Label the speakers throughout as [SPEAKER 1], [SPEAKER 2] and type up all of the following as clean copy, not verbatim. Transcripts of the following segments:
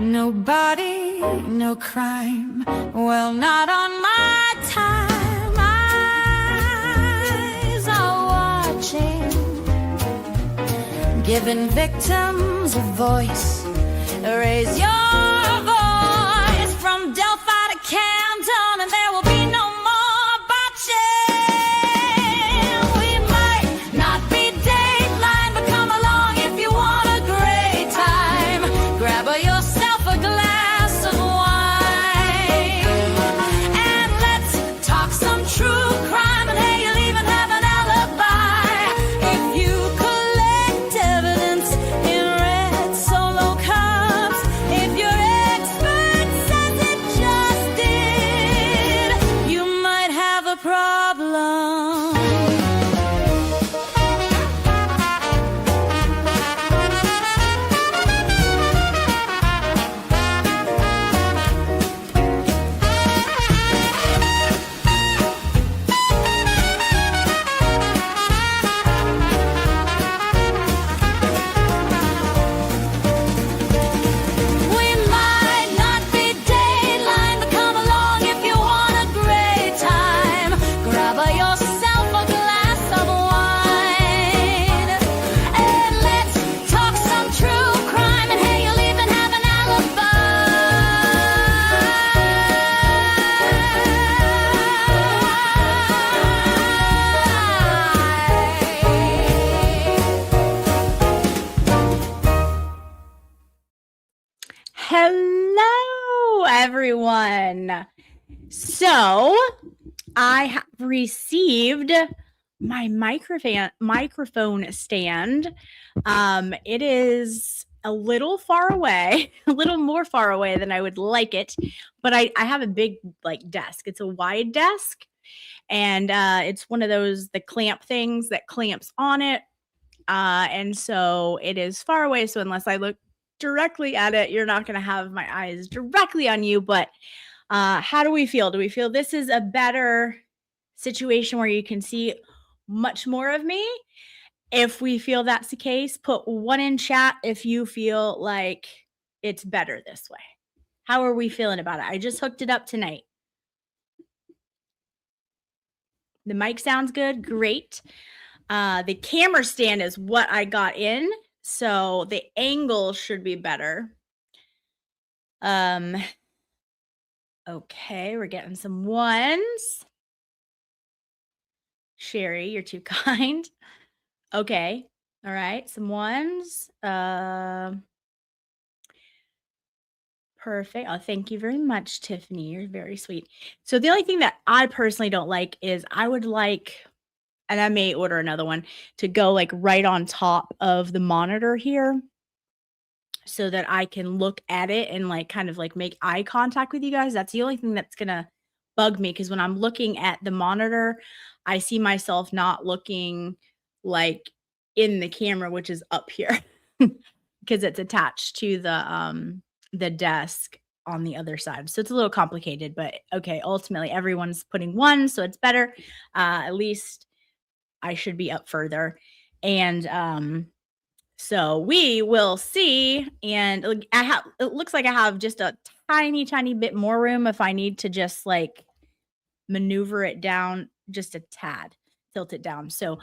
[SPEAKER 1] Nobody, no crime. Well, not on my time. Eyes are watching, giving victims a voice. Raise your voice from Delphi to Camden, and there will be no more botching. We might not be Dateline, but come along if you want a great time. Grab yourself a glass of wine, and let's talk some true crime. And hey, you'll even have an alibi if you collect evidence in red Solo cups. If your expert says it just did, you might have a problem. We might not be Dateline, but come along if you want a great time. Grab yourself a glass of wine, and let's talk some true crime. And hey, you'll even have an alibi.
[SPEAKER 2] Hello, everyone. So, I have received my microphone stand. It is a little far away, a little more far away than I would like it, but I have a big desk. It's a wide desk, and it's one of those the clamp things that clamps on it. And so it is far away. So unless I look directly at it, you're not going to have my eyes directly on you. But how do we feel? Do we feel this is a better situation where you can see much more of me? If we feel that's the case, put 1 in chat if you feel like it's better this way. How are we feeling about it? I just hooked it up tonight. The mic sounds good. Great. The camera stand is what I got in, so the angle should be better. Okay, we're getting some ones. Sherry, you're too kind. Okay, all right, some ones. Perfect. Oh, thank you very much, Tiffany. You're very sweet. So the only thing that I personally don't like is I would like, and I may order another one, to go right on top of the monitor here so that I can look at it and kind of make eye contact with you guys. That's the only thing that's gonna bug me, because when I'm looking at the monitor, I see myself not looking in the camera, which is up here because it's attached to the desk on the other side. So it's a little complicated, but okay, ultimately everyone's putting 1, so it's better. At least I should be up further. And so we will see. And it looks like I have just a tiny bit more room if I need to just maneuver it down just a tad, tilt it down. So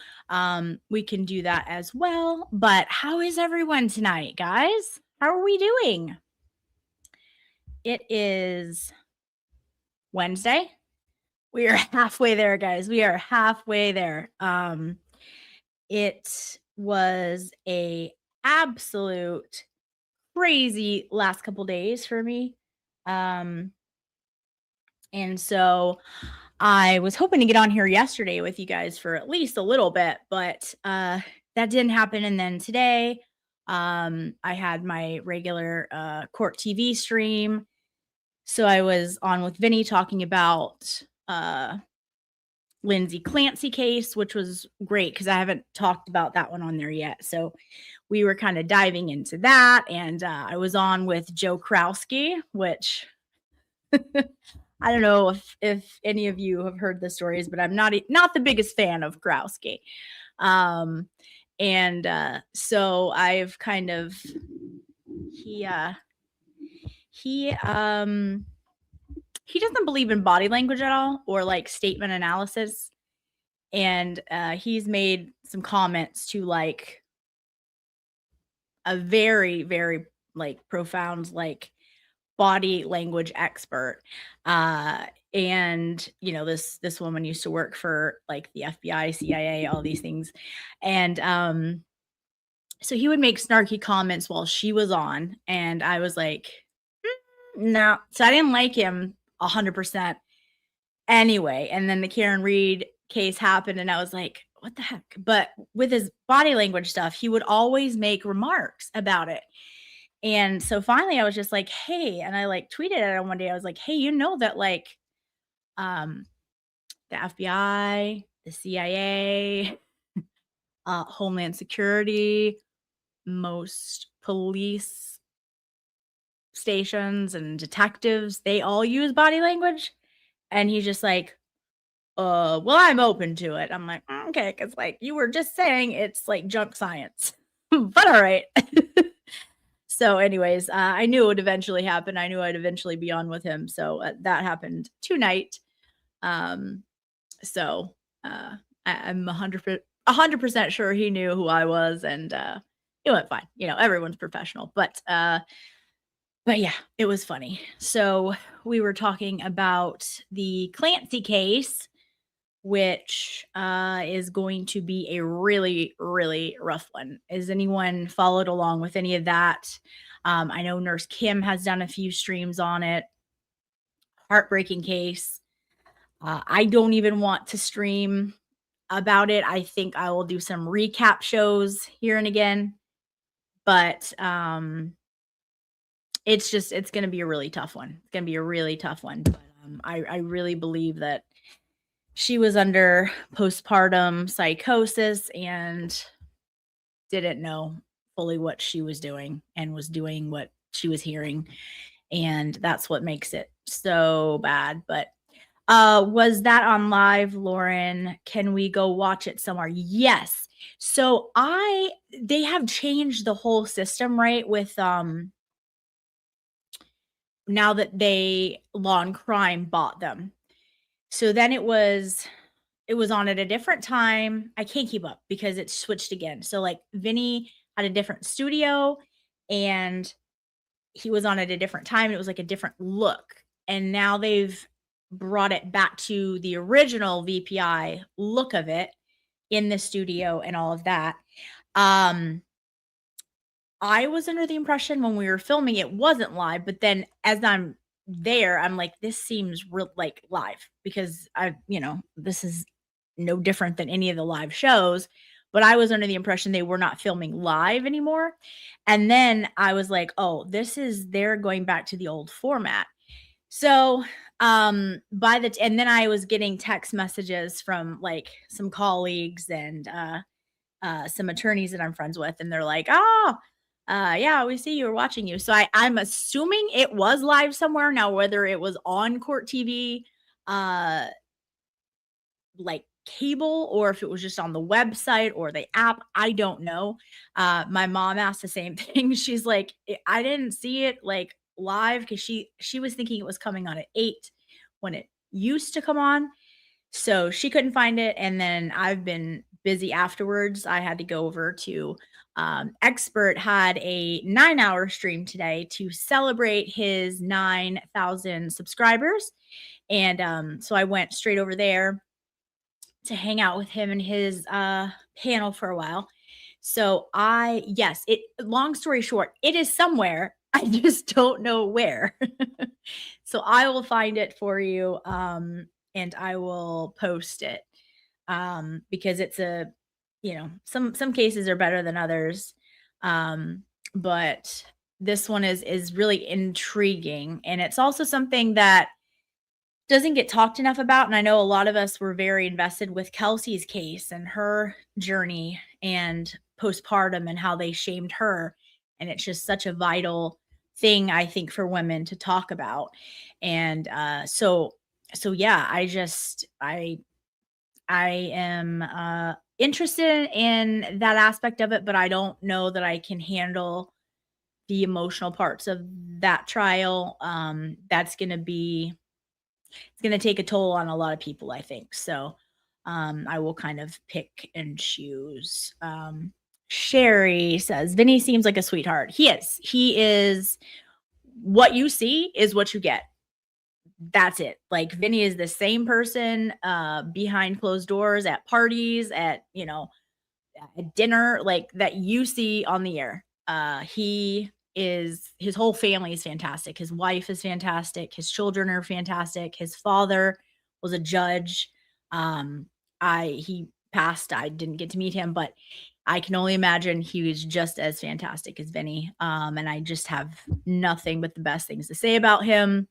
[SPEAKER 2] we can do that as well. But how is everyone tonight, guys? How are we doing? It is Wednesday. We are halfway there, guys. We are halfway there. It was a absolute crazy last couple days for me. And so I was hoping to get on here yesterday with you guys for at least a little bit, but that didn't happen. And then today, I had my regular court TV stream. So I was on with Vinny talking about Lindsay Clancy case, which was great because I haven't talked about that one on there yet. So we were kind of diving into that. And I was on with Joe Krowski, which I don't know if any of you have heard the stories, but I'm not the biggest fan of Krowski. So I've kind of, he doesn't believe in body language at all or like statement analysis. And he's made some comments to like a very, very like profound like body language expert. And you know, this woman used to work for like the FBI, CIA, all these things. And so he would make snarky comments while she was on, and I was like, no. So I didn't like him 100% anyway. And then the Karen Reed case happened, and I was like, what the heck? But with his body language stuff, he would always make remarks about it. And so finally I was just like, hey, and I like tweeted at him one day. I was like, hey, you know that like um the FBI, the CIA, Homeland Security, most police stations and detectives, they all use body language. And he's just like, well, I'm open to it. I'm like, okay, because like you were just saying it's like junk science. But all right. So, anyways, I knew it would eventually happen. I knew I'd eventually be on with him. So that happened tonight. Um, so I'm 100% sure he knew who I was, and it went fine. You know, everyone's professional, but yeah, it was funny. So we were talking about the Clancy case, which is going to be a really, really rough one. Has anyone followed along with any of that? I know Nurse Kim has done a few streams on it. Heartbreaking case. I don't even want to stream about it. I think I will do some recap shows here and again. But it's going to be a really tough one. It's going to be a really tough one. But I really believe that she was under postpartum psychosis and didn't know fully what she was doing and was doing what she was hearing. And that's what makes it so bad. But was that on live, Lauren? Can we go watch it somewhere? Yes. So they have changed the whole system, right? With now that Law and Crime bought them. So then it was on at a different time. I can't keep up because it switched again. So like Vinny had a different studio and he was on at a different time. And it was like a different look. And now they've brought it back to the original VPI look of it in the studio and all of that. I was under the impression when we were filming it wasn't live, but then as I'm there, I'm like, this seems real like live because this is no different than any of the live shows. But I was under the impression they were not filming live anymore. And then I was like, oh, they're going back to the old format. So and then I was getting text messages from like some colleagues and some attorneys that I'm friends with, and they're like, yeah, we see you, we're watching you. So I'm assuming it was live somewhere. Now, whether it was on Court TV, like cable, or if it was just on the website or the app, I don't know. My mom asked the same thing. She's like, I didn't see it like live because she was thinking it was coming on at 8 when it used to come on. So she couldn't find it. And then I've been busy afterwards. I had to go over to Expert had a 9-hour stream today to celebrate his 9,000 subscribers. And so I went straight over there to hang out with him and his panel for a while. So long story short, it is somewhere. I just don't know where. So I will find it for you. And I will post it because it's some cases are better than others. But this one is really intriguing. And it's also something that doesn't get talked enough about. And I know a lot of us were very invested with Kelsey's case and her journey and postpartum and how they shamed her. And it's just such a vital thing, I think, for women to talk about. And so yeah, I am interested in that aspect of it, but I don't know that I can handle the emotional parts of that trial. That's going to be, it's going to take a toll on a lot of people, I think. So I will kind of pick and choose. Sherry says, Vinny seems like a sweetheart. He is. He is. What you see is what you get. That's it. Like Vinny is the same person behind closed doors, at parties, at, at dinner, like that you see on the air. His whole family is fantastic. His wife is fantastic. His children are fantastic. His father was a judge. He passed. I didn't get to meet him, but I can only imagine he was just as fantastic as Vinny. And I just have nothing but the best things to say about him.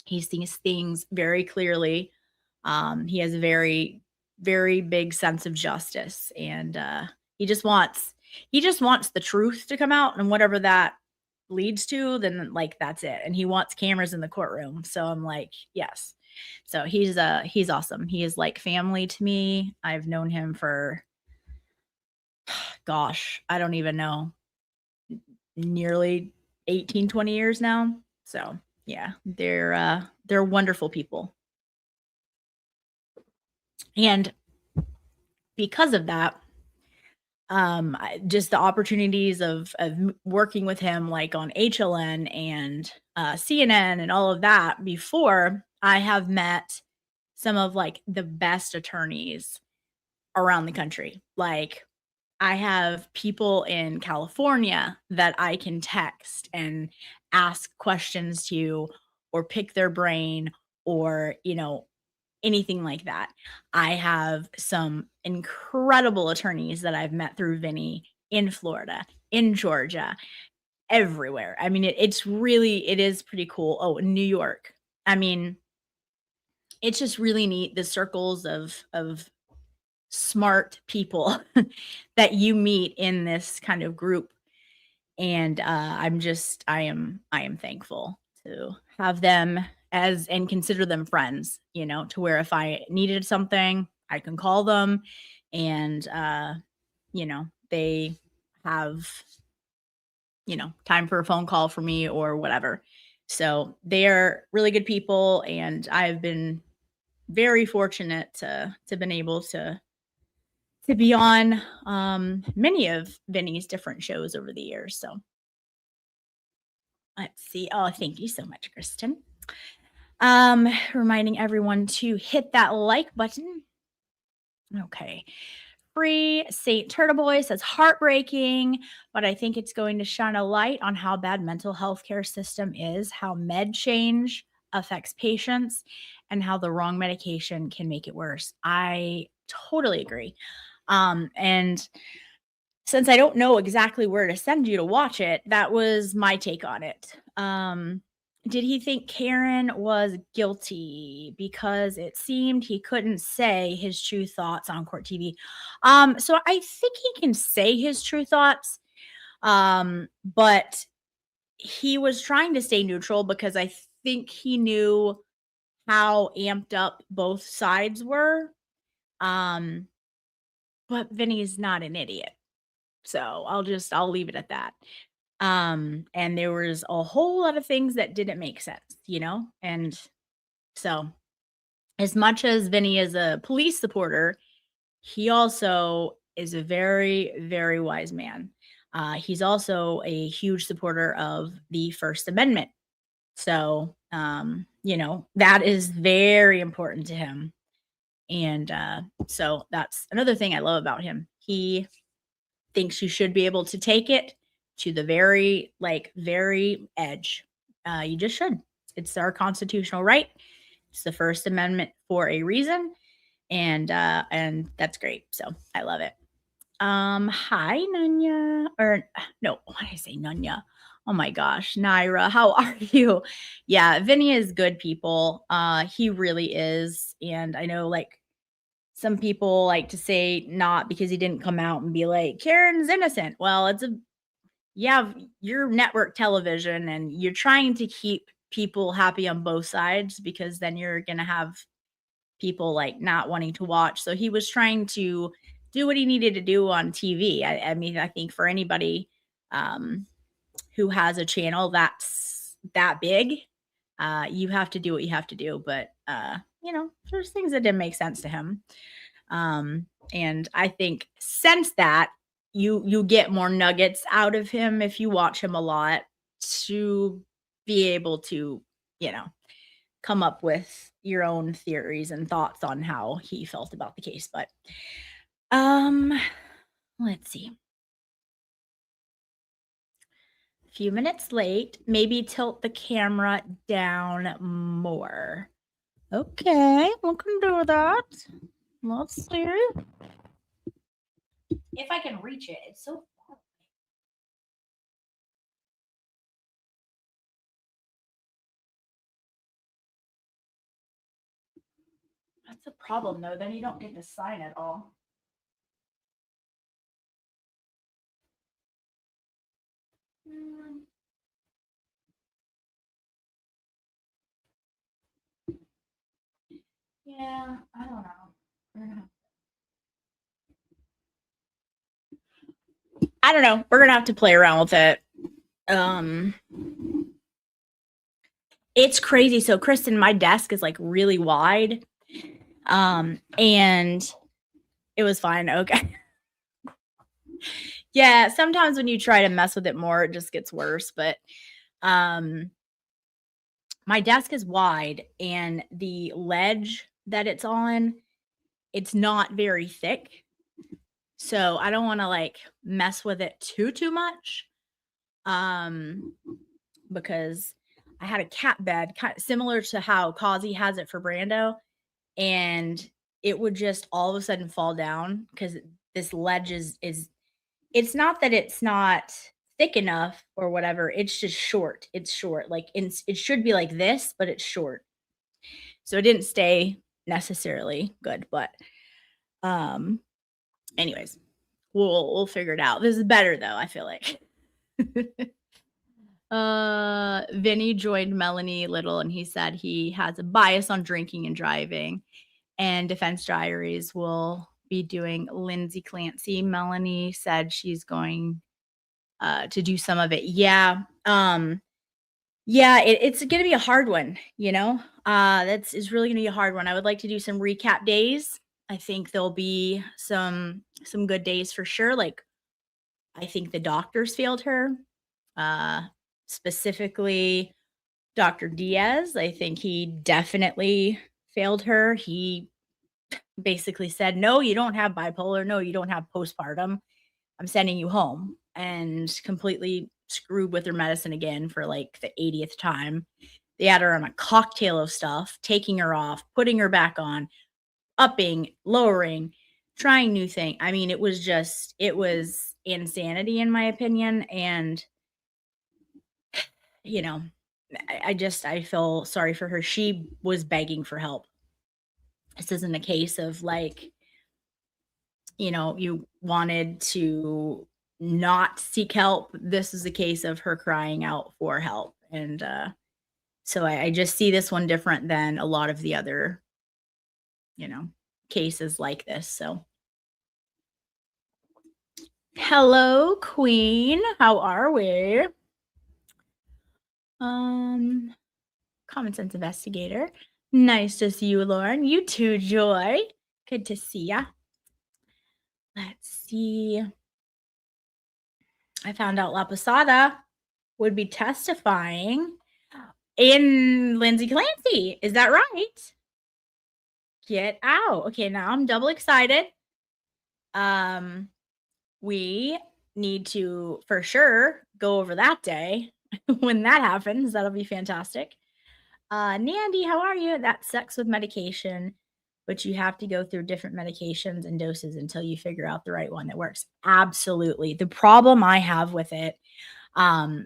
[SPEAKER 2] He sees things very clearly. He has a very, very big sense of justice, and he just wants the truth to come out, and whatever that leads to, then like that's it. And he wants cameras in the courtroom. So I'm like, yes. So he's awesome. He is like family to me. I've known him for gosh, I don't even know, nearly 18, 20 years now. So yeah, they're wonderful people. And because of that, just the opportunities of working with him, like on HLN and CNN and all of that before, I have met some of like the best attorneys around the country. Like I have people in California that I can text and ask questions to, or pick their brain, or, anything like that. I have some incredible attorneys that I've met through Vinny in Florida, in Georgia, everywhere. I mean, it is pretty cool. Oh, in New York. I mean, it's just really neat, the circles of smart people that you meet in this kind of group. And I am thankful to have them and consider them friends, to where if I needed something, I can call them, and they have time for a phone call for me or whatever. So they're really good people, and I've been very fortunate to been able to be on many of Vinny's different shows over the years. So let's see. Oh, thank you so much, Kristen. Reminding everyone to hit that like button. Okay. Free Saint Turtle Boy says, heartbreaking, but I think it's going to shine a light on how bad mental health care system is, how med change affects patients, and how the wrong medication can make it worse. I totally agree. And since I don't know exactly where to send you to watch it, that was my take on it. Did he think Karen was guilty because it seemed he couldn't say his true thoughts on court TV? So I think he can say his true thoughts, but he was trying to stay neutral because I think he knew how amped up both sides were. But Vinny's not an idiot. So I'll leave it at that. And there was a whole lot of things that didn't make sense, And so as much as Vinny is a police supporter, he also is a very, very wise man. He's also a huge supporter of the First Amendment. So, that is very important to him. And so that's another thing I love about him. He thinks you should be able to take it to the very edge. You just should. It's our constitutional right. It's the First Amendment for a reason, and that's great. So I love it. Hi, Nanya, or no, why did I say Nanya? Oh my gosh, Naira, how are you? Yeah, Vinny is good people. He really is, and I know some people like to say not because he didn't come out and be like Karen's innocent. Well, you're network television and you're trying to keep people happy on both sides, because then you're going to have people not wanting to watch. So he was trying to do what he needed to do on TV. I mean, I think for anybody who has a channel that's that big, you have to do what you have to do. But there's things that didn't make sense to him. And I think since that, you get more nuggets out of him if you watch him a lot to be able to, you know, come up with your own theories and thoughts on how he felt about the case. But um let's see. A few minutes late. Maybe tilt the camera down more. Okay, we can do that. Let's see. If I can reach it, it's so far. That's a problem though. Then you don't get to sign at all. Hmm. Yeah, I don't know. I don't know. We're gonna have to play around with it. Um, it's crazy. So, Kristen, my desk is like really wide. And it was fine. Okay. Yeah, sometimes when you try to mess with it more, it just gets worse. But my desk is wide and the ledge that it's on, it's not very thick. So I don't want to like mess with it too much. Because I had a cat bed kind of similar to how Kazi has it for Brando, and it would just all of a sudden fall down because this ledge is it's not that it's not thick enough or whatever, it's just short. It's short. Like it should be like this, but it's short. So it didn't stay necessarily good, but um anyways, we'll figure it out. This is better though, I feel like. Vinny joined Melanie Little and he said he has a bias on drinking and driving, and Defense Diaries will be doing Lindsay Clancy. Melanie said she's going to do some of it. Yeah. Yeah, it's gonna be a hard one, you know. That's is really gonna be a hard one. I would like to do some recap days. I think there'll be some good days for sure. Like I think the doctors failed her. Uh Specifically Dr. Diaz. I think he definitely failed her. He basically said, "No, you don't have bipolar. No, you don't have postpartum. I'm sending you home," and completely screwed with her medicine again for like the 80th time. They had her on a cocktail of stuff, taking her off, putting her back on, upping, lowering, trying new thing. I mean, it was insanity in my opinion. And, you know, I feel sorry for her. She was begging for help. This isn't a case of like, you wanted to not seek help. This is a case of her crying out for help. And so I just see this one different than a lot of the other, you know, cases like this. So, hello, Queen. How are we? Common sense investigator. Nice to see you, Lauren. You too, Joy. Good to see ya. Let's see. I found out La Posada would be testifying in Lindsay Clancy. Is that right? Get out. Okay, now I'm double excited. We need to for sure go over that day. When that happens, that'll be fantastic. Nandy, how are you? That sucks with medication, but you have to go through different medications and doses until you figure out the right one that works. Absolutely. The problem I have with it,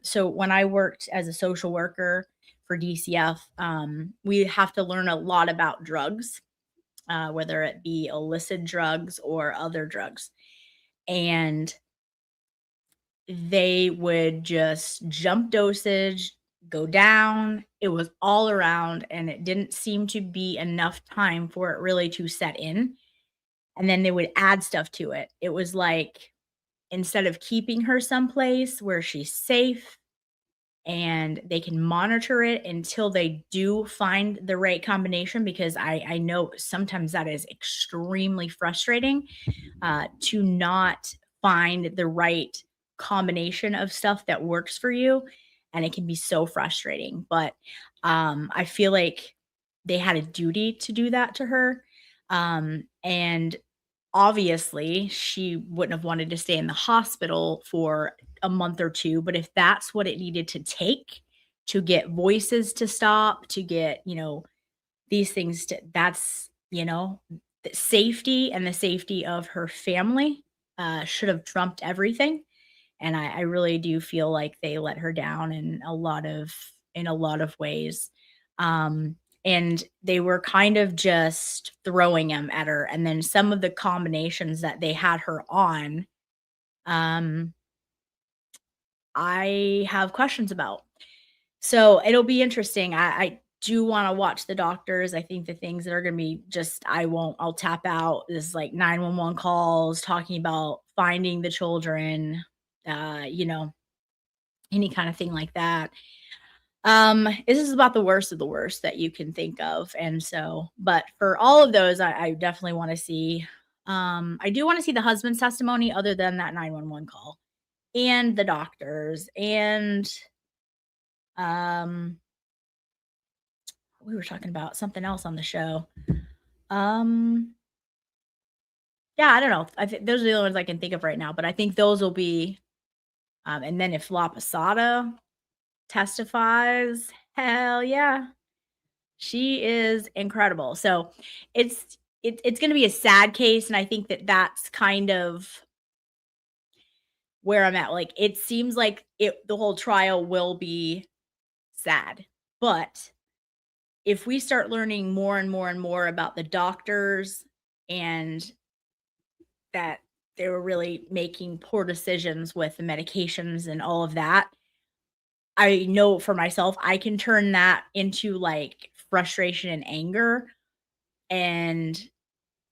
[SPEAKER 2] so when I worked as a social worker for DCF, we have to learn a lot about drugs, whether it be illicit drugs or other drugs. And they would just jump dosage, go down. It was all around, and it didn't seem to be enough time for it really to set in. And then they would add stuff to it. It was like instead of keeping her someplace where she's safe and they can monitor it until they do find the right combination, because I know sometimes that is extremely frustrating, to not find the right combination of stuff that works for you, and it can be so frustrating. But I feel like they had a duty to do that to her, and obviously she wouldn't have wanted to stay in the hospital for a month or two, but if that's what it needed to take to get voices to stop, to get, these things to, that's, the safety, and the safety of her family should have trumped everything. And I really do feel like they let her down in a lot of ways. Um, and they were kind of just throwing them at her. And then some of the combinations that they had her on, um, I have questions about. So it'll be interesting. I do want to watch the doctors. I think the things that are going to be just, I'll tap out is like 911 calls talking about finding the children, uh, you know, any kind of thing like that. This is about the worst of the worst that you can think of. And so, but for all of those, I definitely want to see, I do want to see the husband's testimony other than that 911 call, and the doctors, and um we were talking about something else on the show. Um yeah, I don't know. I think those are the only ones I can think of right now, but I think those will be, and then if La Posada testifies, hell yeah. She is incredible. So it's going to be a sad case, and I think that that's kind of where I'm at. Like, it seems like the whole trial will be sad. But if we start learning more and more and more about the doctors, and that they were really making poor decisions with the medications and all of that, I know for myself I can turn that into like frustration and anger, and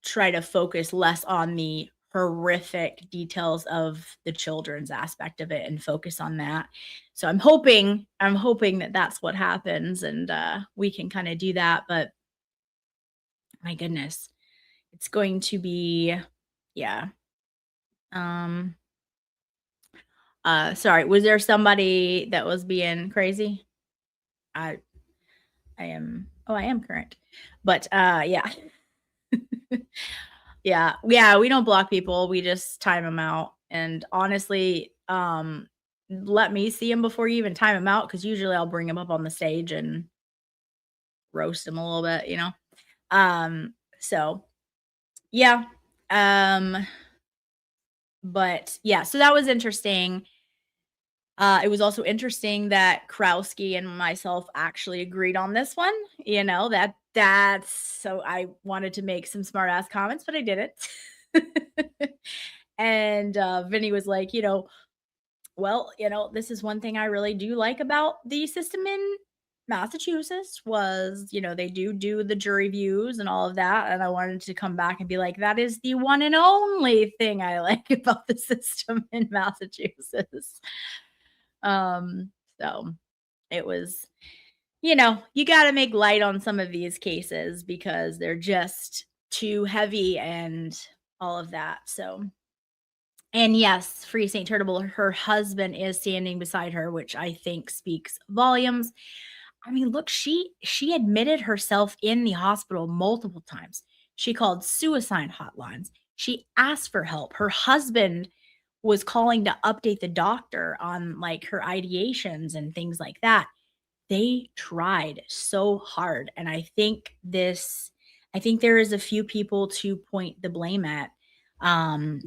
[SPEAKER 2] try to focus less on the horrific details of the children's aspect of it and focus on that. So I'm hoping that that's what happens, and we can kind of do that. But my goodness, it's going to be, yeah. Um sorry, was there somebody that was being crazy? I I am current. But yeah. Yeah, we don't block people, we just time them out, and honestly, let me see them before you even time them out, because usually I'll bring them up on the stage and roast them a little bit, you know? So, yeah, um, but, yeah, so that was interesting. It was also interesting that Krowski and myself actually agreed on this one, that's so I wanted to make some smart ass comments, but I didn't. And Vinny was like, well, this is one thing I really do like about the system in Massachusetts was, they do the jury views and all of that. And I wanted to come back and be like, that is the one and only thing I like about the system in Massachusetts. So it was, you got to make light on some of these cases because they're just too heavy and all of that. So, and yes, Free St. Turtle, her husband is standing beside her, which I think speaks volumes. I mean, look, she admitted herself in the hospital multiple times. She called suicide hotlines. She asked for help. Her husband was calling to update the doctor on like her ideations and things like that. They tried so hard, and I think there is a few people to point the blame at. Um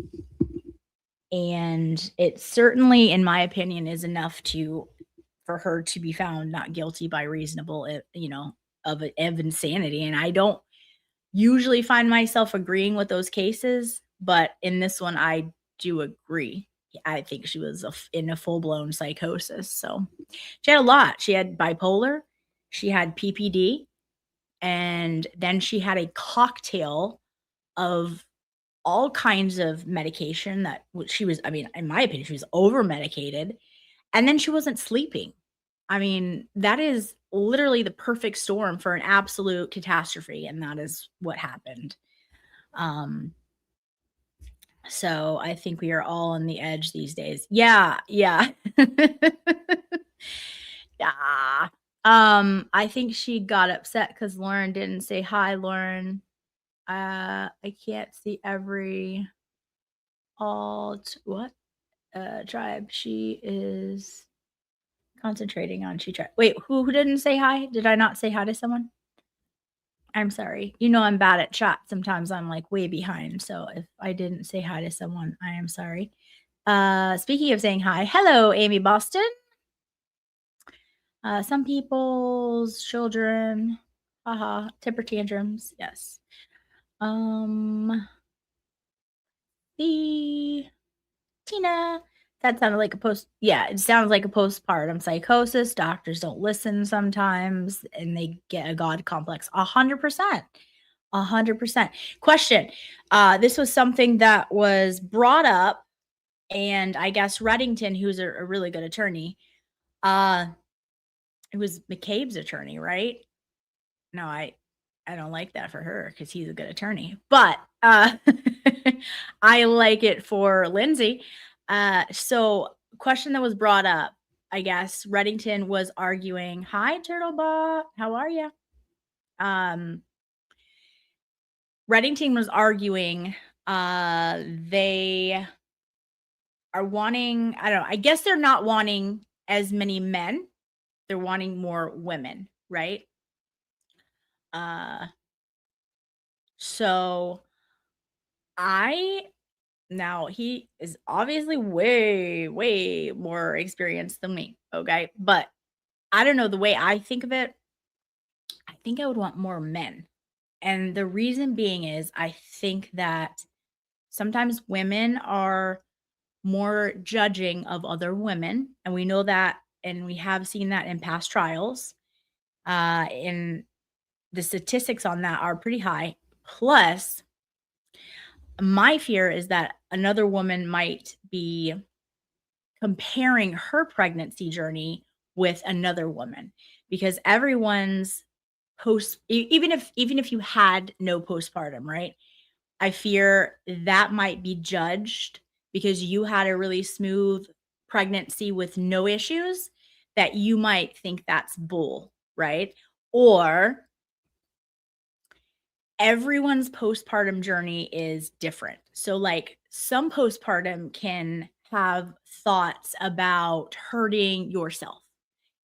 [SPEAKER 2] and it certainly, in my opinion, is enough to for her to be found not guilty by reasonable, of insanity. And I don't usually find myself agreeing with those cases, but in this one, I do agree. I think she was in a full blown psychosis. So she had a lot. She had bipolar, she had PPD, and then she had a cocktail of all kinds of medication that she was, I mean, in my opinion, she was over medicated. And then she wasn't sleeping. I mean, that is literally the perfect storm for an absolute catastrophe, and that is what happened. Um, so I think we are all on the edge these days. Yeah, yeah. Yeah. I think she got upset because Lauren didn't say hi, Lauren. I can't see every what? Tribe. She is concentrating on she tried. Wait, who didn't say hi? Did I not say hi to someone? I'm sorry. You know I'm bad at chat. Sometimes I'm like way behind. So if I didn't say hi to someone, I am sorry. Speaking of saying hi, hello, Amy Boston. Some people's children, haha, temper tantrums. Yes. The Tina. That sounded like a yeah, it sounds like a postpartum psychosis. Doctors don't listen sometimes and they get a God complex. 100%. 100%. Question. This was something that was brought up, and I guess Reddington, who's a really good attorney, uh, it was McCabe's attorney, right? No, I don't like that for her because he's a good attorney. But I like it for Lindsay. So question that was brought up, I guess Reddington was arguing, "Hi, Turtlebot, how are you?" Reddington was arguing, they are wanting, I don't know, I guess they're not wanting as many men. They're wanting more women, right? Uh, so I now he is obviously way, way more experienced than me, okay? But I don't know, the way I think of it, I think I would want more men. And the reason being is I think that sometimes women are more judging of other women, and we know that, and we have seen that in past trials. And the statistics on that are pretty high. Plus, my fear is that another woman might be comparing her pregnancy journey with another woman because everyone's even if you had no postpartum, right? I fear that might be judged because you had a really smooth pregnancy with no issues, that you might think that's bull, right? Or everyone's postpartum journey is different. So, like, some postpartum can have thoughts about hurting yourself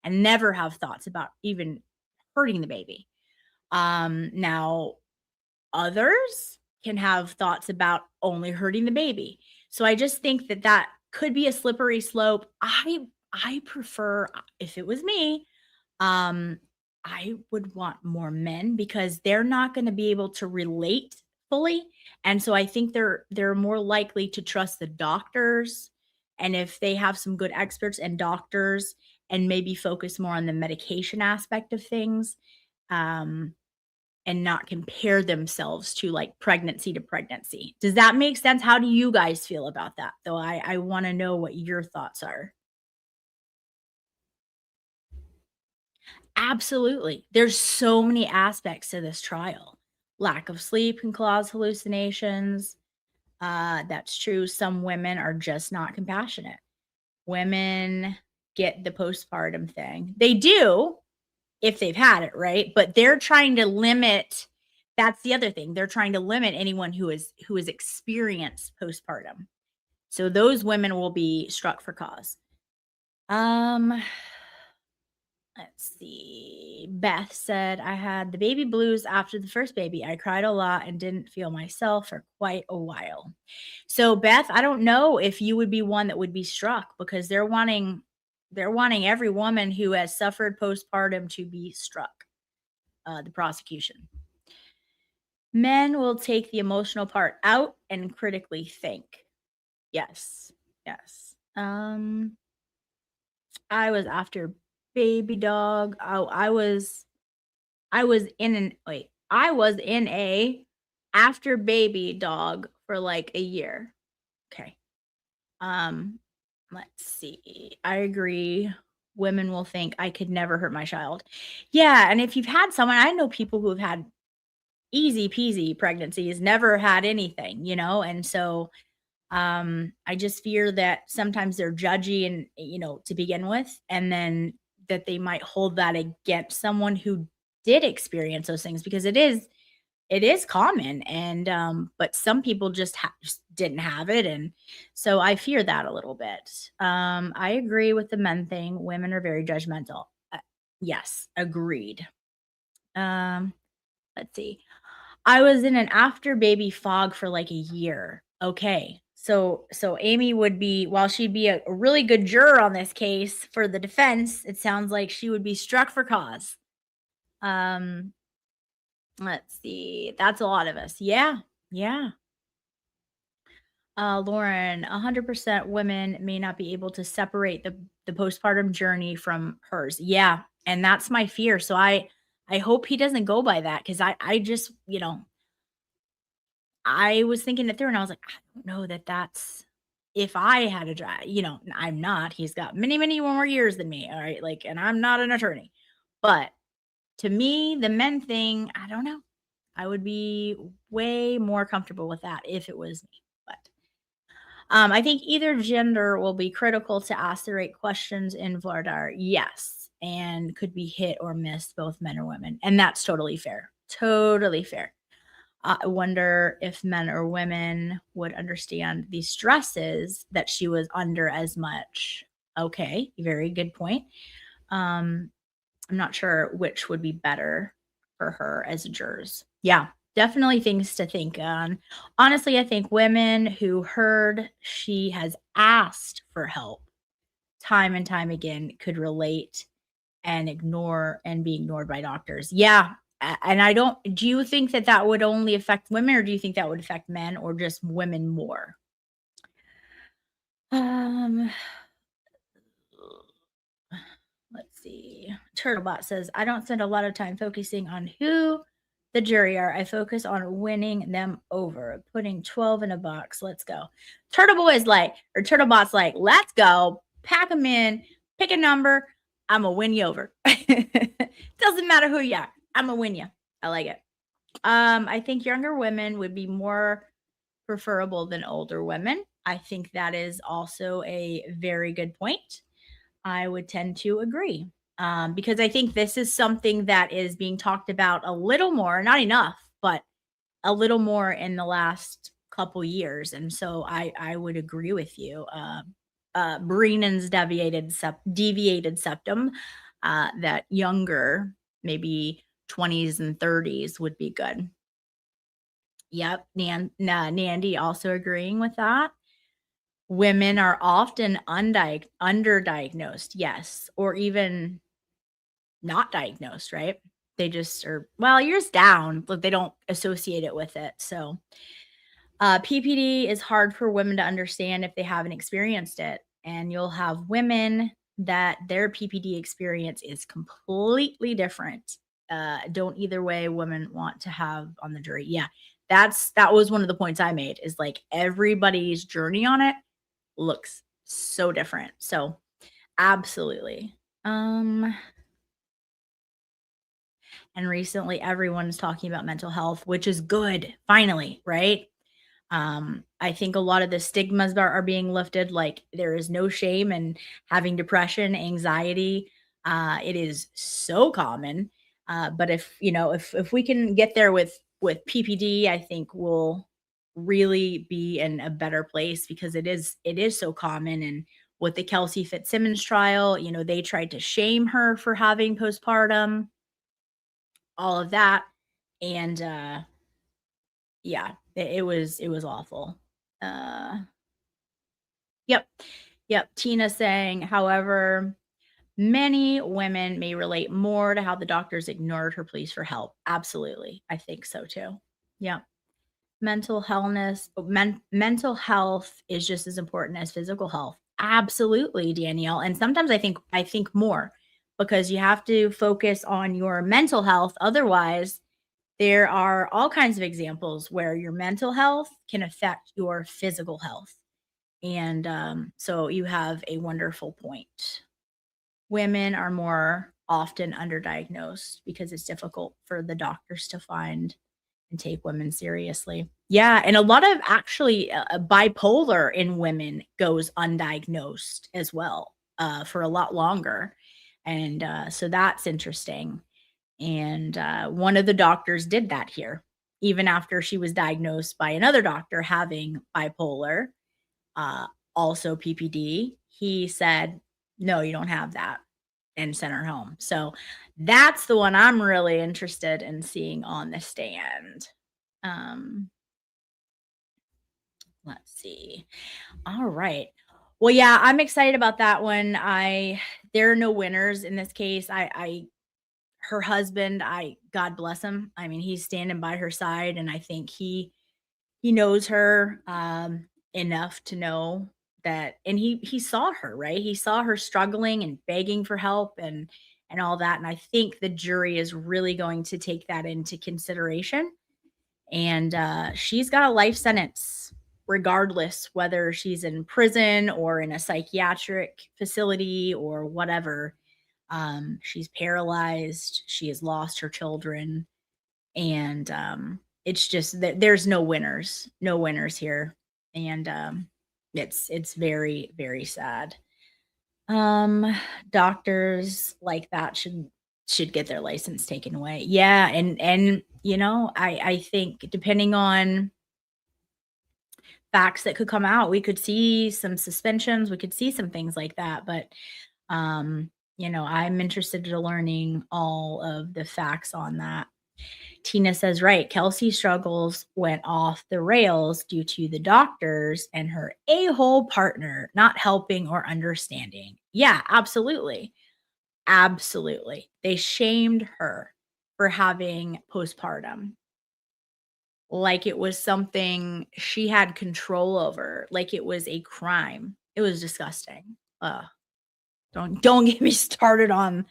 [SPEAKER 2] and never have thoughts about even hurting the baby. Now, others can have thoughts about only hurting the baby. So I just think that that could be a slippery slope. I prefer, if it was me, um I would want more men because they're not going to be able to relate fully, and so I think they're more likely to trust the doctors, and if they have some good experts and doctors and maybe focus more on the medication aspect of things, um and not compare themselves to like pregnancy to pregnancy. Does that make sense? How do you guys feel about that? Though I want to know what your thoughts are. Absolutely. There's so many aspects to this trial. Lack of sleep can cause hallucinations. That's true. Some women are just not compassionate. Women get the postpartum thing. They do if they've had it, right? But they're trying to limit, that's the other thing. They're trying to limit anyone who is experienced postpartum. So those women will be struck for cause. Um Let's see. Beth said, I had the baby blues after the first baby. I cried a lot and didn't feel myself for quite a while. So, Beth, I don't know if you would be one that would be struck because they're wanting every woman who has suffered postpartum to be struck, the prosecution. Men will take the emotional part out and critically think. Yes. Yes. I was after baby dog. Oh, I was in a after baby dog for like a year. Okay. Um, let's see. I agree women will think I could never hurt my child. Yeah, and if you've had someone, I know people who have had easy peasy pregnancies, never had anything, and so I just fear that sometimes they're judgy and, to begin with, and then that they might hold that against someone who did experience those things because it is common and but some people just didn't have it, and so I fear that a little bit. I agree with the men thing. Women are very judgmental. Yes, agreed. Um let's see. I was in an after baby fog for like a year. Okay. So Amy would be, while she'd be a really good juror on this case for the defense, it sounds like she would be struck for cause. Um, let's see. That's a lot of us. Yeah. Yeah. Lauren, 100% women may not be able to separate the postpartum journey from hers. Yeah, and that's my fear. So I hope he doesn't go by that because I just, I was thinking it through and I was like, I don't know that that's if I had a drive, I'm not. He's got many, many more years than me. All right. Like, and I'm not an attorney. But to me, the men thing, I don't know. I would be way more comfortable with that if it was me. But I think either gender will be critical to ask the right questions in Vardar. Yes. And could be hit or missed, both men or women. And that's totally fair. Totally fair. I wonder if men or women would understand the stresses that she was under as much. Okay, very good point. Um, I'm not sure which would be better for her as jurors. Yeah, definitely things to think on. Honestly, I think women who heard she has asked for help time and time again could relate and ignore and be ignored by doctors. Yeah, and I don't do you think that that would only affect women, or do you think that would affect men or just women more? Um, let's see. Turtlebot says, "I don't spend a lot of time focusing on who the jury are. I focus on winning them over. Putting 12 in a box. Let's go." Turtlebot's like, "Let's go. Pack them in. Pick a number. I'm gonna win you over. Doesn't matter who you are. I'm gonna win you." I like it. I think younger women would be more preferable than older women. I think that is also a very good point. I would tend to agree because I think this is something that is being talked about a little more, not enough, but a little more in the last couple years. And so I would agree with you. Breenan's deviated septum, that younger, maybe 20s and 30s would be good. Yep, Nandy also agreeing with that. Women are often underdiagnosed, yes, or even not diagnosed, right? They just are, well, years down, but they don't associate it with it. So, PPD is hard for women to understand if they haven't experienced it. And you'll have women that their PPD experience is completely different. Don't either way women want to have on the jury. Yeah, that was one of the points I made is like everybody's journey on it looks so different. So absolutely. And recently everyone's talking about mental health, which is good, finally, right? I think a lot of the stigmas are being lifted. Like there is no shame in having depression, anxiety. It is so common. But if we can get there with PPD, I think we'll really be in a better place because it is so common. And with the Kelsey Fitzsimmons trial, they tried to shame her for having postpartum, all of that, and yeah, it was awful. Uh, yep, yep. Tina saying, however, many women may relate more to how the doctors ignored her pleas for help. Absolutely, I think so too. Yeah, mental health is just as important as physical health. Absolutely, Danielle. And sometimes I think more because you have to focus on your mental health. Otherwise, there are all kinds of examples where your mental health can affect your physical health. And so you have a wonderful point. women are more often underdiagnosed because it's difficult for the doctors to find and take women seriously. Yeah, and a lot of actually bipolar in women goes undiagnosed as well for a lot longer. And so that's interesting. And one of the doctors did that here, even after she was diagnosed by another doctor having bipolar, uh, also PPD. He said, no, you don't have that, and sent her home. So that's the one I'm really interested in seeing on the stand. Um, let's see. All right. Well, yeah, I'm excited about that one. There are no winners in this case. Her husband, God bless him. I mean, he's standing by her side, and I think he knows her enough to know that, and he saw her, right? He saw her struggling and begging for help and all that, and I think the jury is really going to take that into consideration. And she's got a life sentence regardless whether she's in prison or in a psychiatric facility or whatever. She's paralyzed, she has lost her children, and it's just that there's no winners here. And it's very, very sad. um Doctors like that should get their license taken away. Yeah, and I think depending on facts that could come out, we could see some suspensions, we could see some things like that. But I'm interested in learning all of the facts on that. Tina says, right, Kelsey's struggles went off the rails due to the doctors and her a-hole partner not helping or understanding. Yeah, absolutely. Absolutely. They shamed her for having postpartum, like it was something she had control over, like it was a crime. It was disgusting. Don't get me started on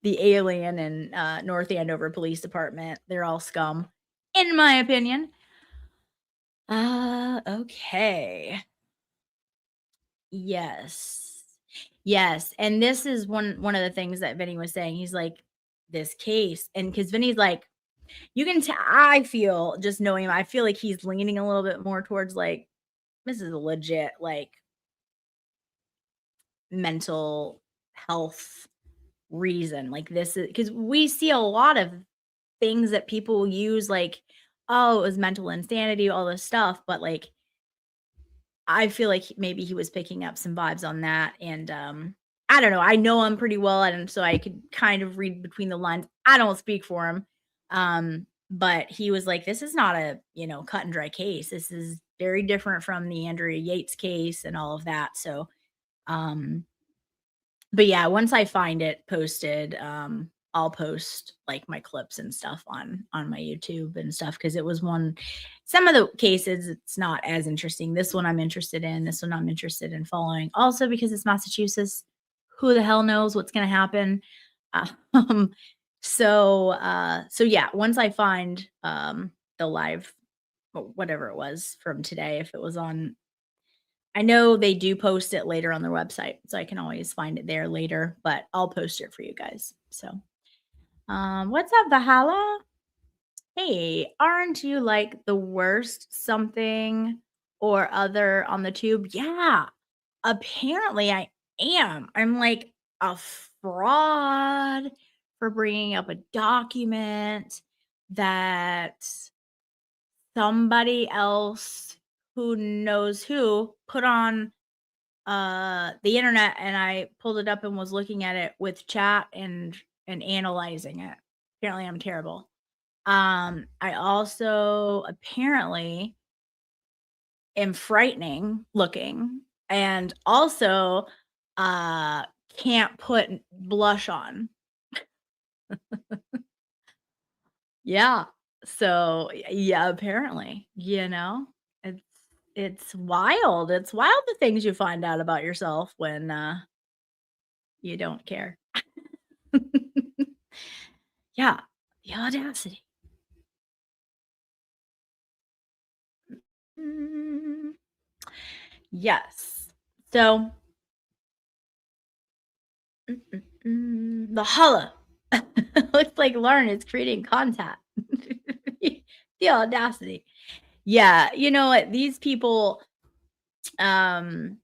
[SPEAKER 2] the alien and North Andover Police Department. They're all scum, in my opinion. Okay. Yes. Yes, and this is one of the things that Vinny was saying. He's like, this case, and because Vinny's like, you can I feel, just knowing him, I feel like he's leaning a little bit more towards like, this is a legit like mental health reason. Like this is because we see a lot of things that people use like, oh, it was mental insanity, all this stuff, but like I feel like maybe he was picking up some vibes on that. And I don't know. I know him pretty well, and so I could kind of read between the lines. I don't speak for him. But he was like, this is not a, cut and dry case. This is very different from the Andrea Yates case and all of that. So um but yeah, once I find it posted, I'll post like my clips and stuff on my YouTube and stuff, because it was one. Some of the cases it's not as interesting. This one I'm interested in. This one I'm interested in following. Also because it's Massachusetts. Who the hell knows what's going to happen? Um, so yeah, once I find the live whatever it was from today, if it was on, I know they do post it later on their website, so I can always find it there later, but I'll post it for you guys. So, what's up, Valhalla? Hey, aren't you like the worst something or other on the tube? Yeah, apparently I am. I'm like a fraud for bringing up a document that somebody else who knows who put on the internet, and I pulled it up and was looking at it with chat and analyzing it. Apparently I'm terrible. I also apparently am frightening looking, and also uh can't put blush on. Yeah. So yeah, apparently, it's it's wild. It's wild the things you find out about yourself when you don't care. Yeah, the audacity. Mm, yes. So, Valhalla. Looks like Lauren is creating content. The audacity. Yeah, you know what? Um,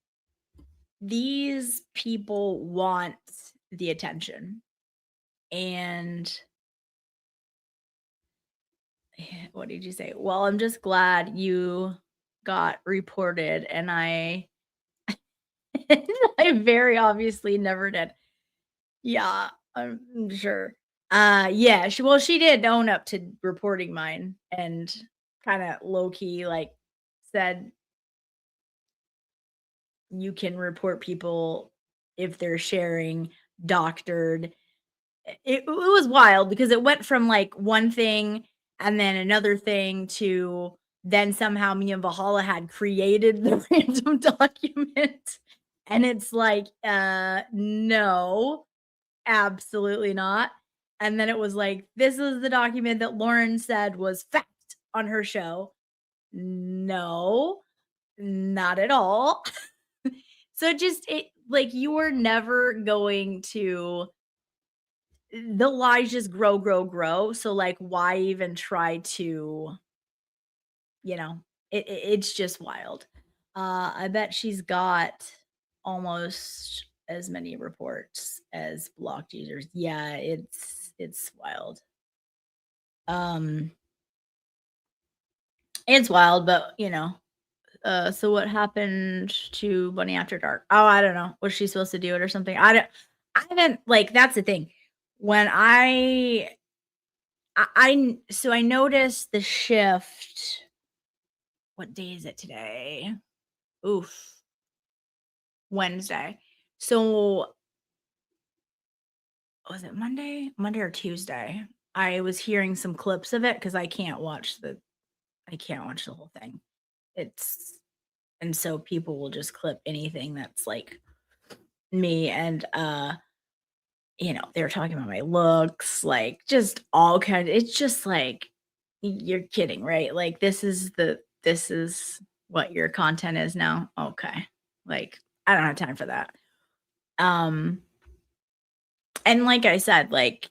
[SPEAKER 2] these people want the attention. And what did you say? Well, I'm just glad you got reported, and I I very obviously never did. Yeah, I'm sure. Yeah, she did own up to reporting mine and kinda low key, like, said, "You can report people if they're sharing doctored." It was wild because it went from, like, one thing and then another thing to then somehow me and Valhalla had created the random document, and it's like, no. Absolutely not. And then it was like, "This is the document that Lauren said was fact on her show." No, not at all. So it like, you are never going to the lies just grow, grow, grow. So, like, why even try to, you know, it's just wild. I bet she's got almost as many reports as blocked users. Yeah, it's wild. Um, it's wild, but so what happened to Bunny After Dark? Oh, I don't know. Was she supposed to do it or something? I haven't like that's the thing. When so I noticed the shift. What day is it today? Oof, Wednesday. So was it Monday? Monday or Tuesday? I was hearing some clips of it because I can't watch the whole thing. It's and so people will just clip anything that's like me and they were talking about my looks, like just all kind of it's just like you're kidding, right? Like this is what your content is now. Okay. Like I don't have time for that. Um and like I said, like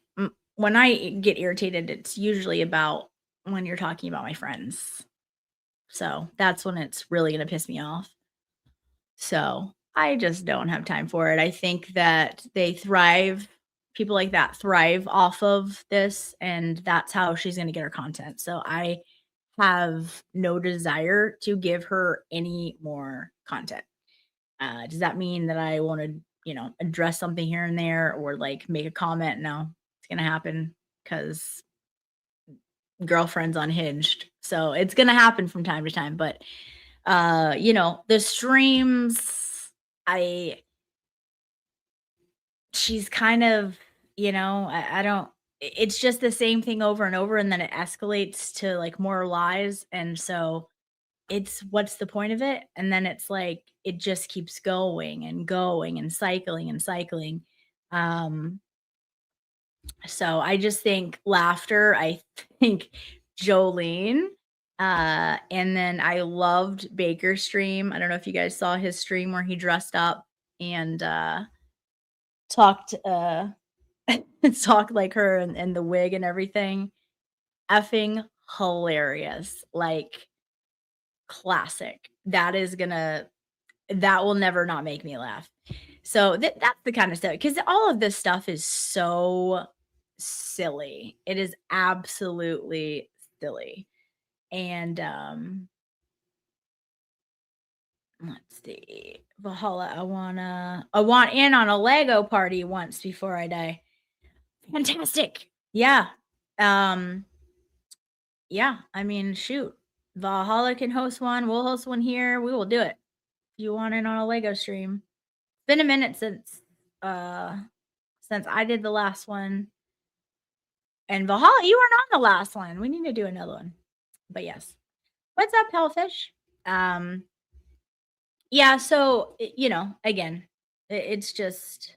[SPEAKER 2] when I get irritated, it's usually about when you're talking about my friends. So that's when it's really going to piss me off. So, I just don't have time for it. I think that people like that thrive off of this, and that's how she's gonna get her content. So, I have no desire to give her any more content. Does that mean that I wanna, address something here and there or, like, make a comment? No, it's gonna happen because girlfriend's unhinged. So, it's gonna happen from time to time, but, the streams, I she's kind of, I don't it's just the same thing over and over, and then it escalates to, like, more lies, and so it's what's the point of it? And then it's like, it just keeps going and going and cycling and cycling. Um, so I just think laughter, I think Jolene, and then I loved Baker's stream. I don't know if you guys saw his stream where he dressed up and, talked, talk like her and the wig and everything. Effing hilarious. Like, classic. That will never not make me laugh. So, that's the kind of stuff because all of this stuff is so silly. It is absolutely silly. And, let's see. Valhalla, I want in on a Lego party once before I die. Fantastic. Yeah. Um Yeah, I mean, shoot. Valhalla can host one. We'll host one here. We will do it. If you want it on a Lego stream. It's been a minute uh since I did the last one. And Valhalla, you weren't on the last one. We need to do another one. But yes. What's up, Hellfish? Um, yeah, so again, it's just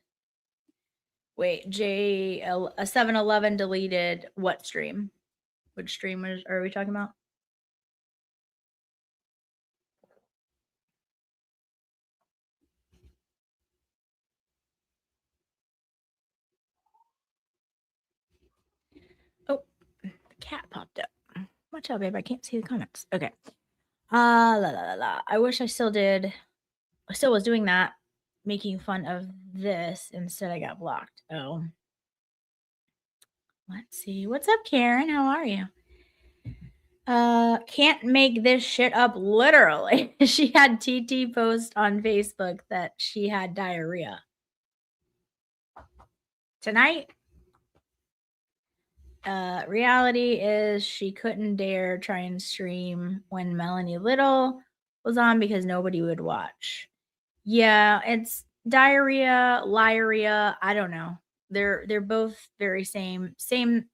[SPEAKER 2] wait, a 7-Eleven deleted what stream? Which stream are we talking about? popped up. Watch out, babe. I can't see the comments. Okay. La la la la. I wish I still did. I still was doing that, making fun of this. Instead, I got blocked. Oh. Let's see. What's up, Karen? How are you? Can't make this shit up literally. She had TT post on Facebook that she had diarrhea. Tonight, reality is she couldn't dare try and stream when Melanie Little was on because nobody would watch. Yeah, it's diarrhea, liarrhea. I don't know. They're both very same, same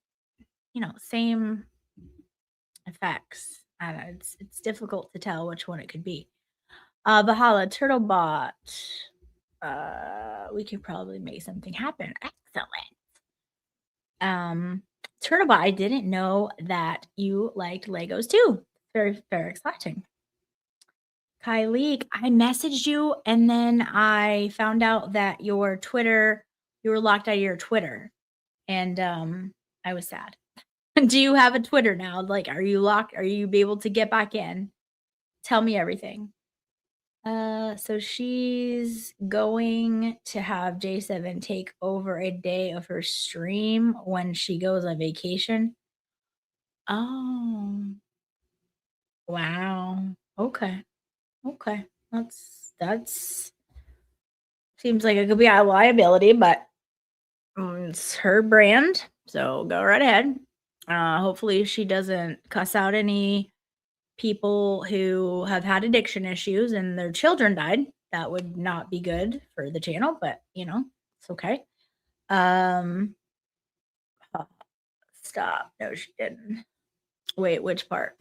[SPEAKER 2] effects. I don't know. It's difficult to tell which one it could be. Bahala, Turtlebot. We could probably make something happen. Excellent. Turtlebot, I didn't know that you liked Legos too. Very, very exciting. Kylie, I messaged you and then I found out that your Twitter, you were locked out of your Twitter. And I was sad. Do you have a Twitter now? Like, are you locked? Are you able to get back in? Tell me everything. So she's going to have J7 take over a day of her stream when she goes on vacation. Oh, wow. Okay. Okay. That's seems like it could be a liability, but it's her brand. So go right ahead. Hopefully she doesn't cuss out any people who have had addiction issues and their children died. That would not be good for the channel, but it's okay. Stop. No, she didn't. Wait, which part?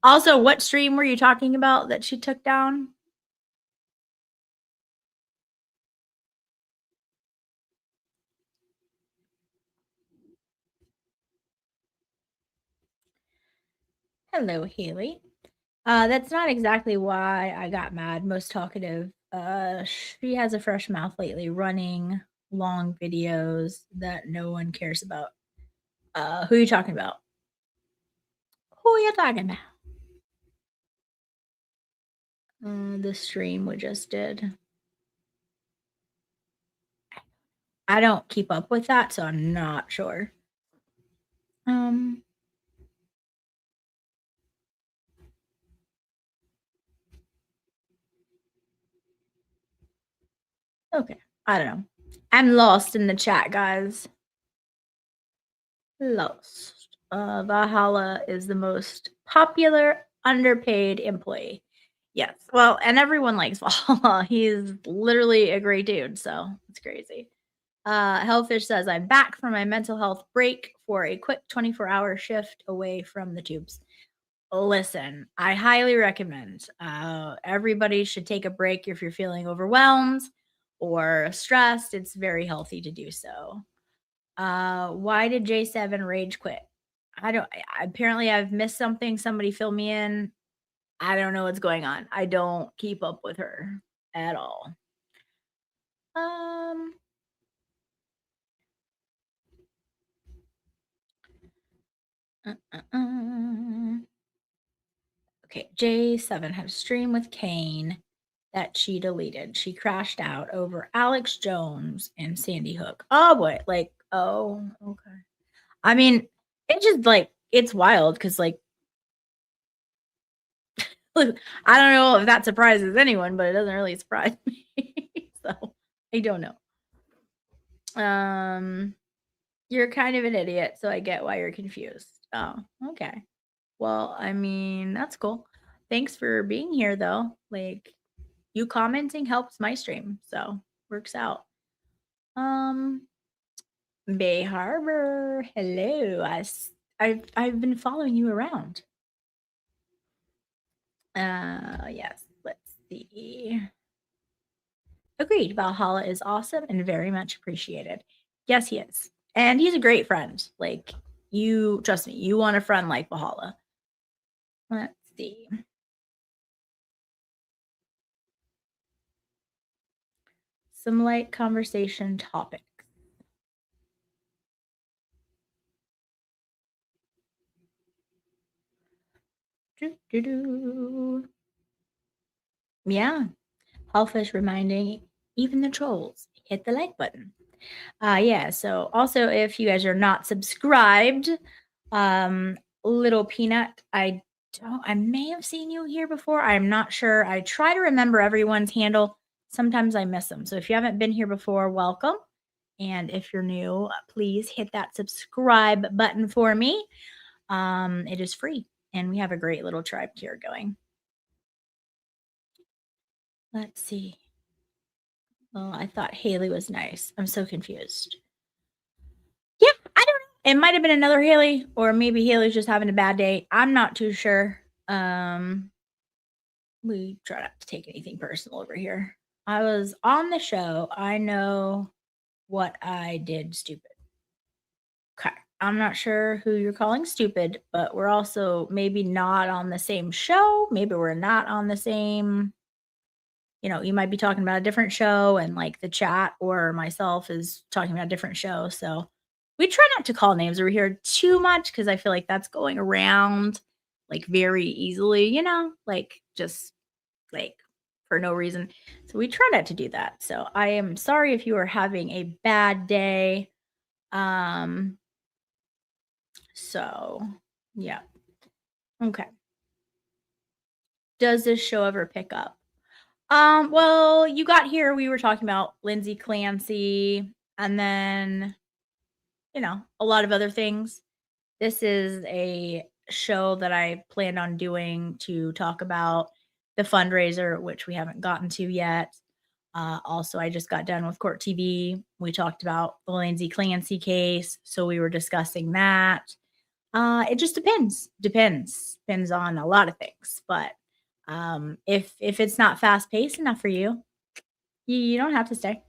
[SPEAKER 2] Also, what stream were you talking about that she took down? Hello, Haley. That's not exactly why I got mad. Most talkative. She has a fresh mouth lately, running long videos that no one cares about. Who are you talking about? Who are you talking about? The stream we just did. I don't keep up with that, so I'm not sure. Okay. I don't know. I'm lost in the chat, guys. Lost. Valhalla is the most popular underpaid employee. Yes. Well, and everyone likes Valhalla. He's literally a great dude, so it's crazy. Hellfish says, I'm back from my mental health break for a quick 24-hour shift away from the tubes. Listen, I highly recommend everybody should take a break if you're feeling overwhelmed or stressed. It's very healthy to do so. Why did J7 rage quit? Apparently I've missed something. Somebody fill me in. I don't know what's going on. I don't keep up with her at all. Okay, J7 had a stream with Kane that she deleted. She crashed out over Alex Jones and Sandy Hook. Oh boy, okay. I mean, it's just it's wild because look, I don't know if that surprises anyone, but it doesn't really surprise me. So I don't know. You're kind of an idiot, so I get why you're confused. Oh, okay. Well, I mean, that's cool. Thanks for being here though. You commenting helps my stream, so works out. Bay Harbor, hello. I've been following you around. Yes, let's see. Agreed. Valhalla is awesome and very much appreciated. Yes, he is. And he's a great friend. You trust me, you want a friend like Valhalla. Let's see. Some light conversation topics. Yeah. Hellfish reminding even the trolls, hit the like button. Yeah, so also if you guys are not subscribed, um, Little Peanut, I may have seen you here before. I'm not sure. I try to remember everyone's handle. Sometimes I miss them. So if you haven't been here before, welcome. And if you're new, please hit that subscribe button for me. It is free, and we have a great little tribe here going. Let's see. Oh, I thought Haley was nice. I'm so confused. Yeah, I don't know. It might have been another Haley, or maybe Haley's just having a bad day. I'm not too sure. We try not to take anything personal over here. I was on the show. I know what I did stupid. Okay. I'm not sure who you're calling stupid, but we're also maybe not on the same show. Maybe we're not on the same, you might be talking about a different show and like the chat or myself is talking about a different show. So we try not to call names over here too much because I feel like that's going around like very easily, like just like for no reason. So we try not to do that. So I am sorry if you are having a bad day. So yeah. Okay. Does this show ever pick up? Well, you got here, we were talking about Lindsay Clancy and then, a lot of other things. This is a show that I planned on doing to talk about the fundraiser, which we haven't gotten to yet. Also, I just got done with Court TV. We talked about the Lindsay Clancy case, so we were discussing that. It just depends on a lot of things. But if it's not fast paced enough for you, you don't have to stay.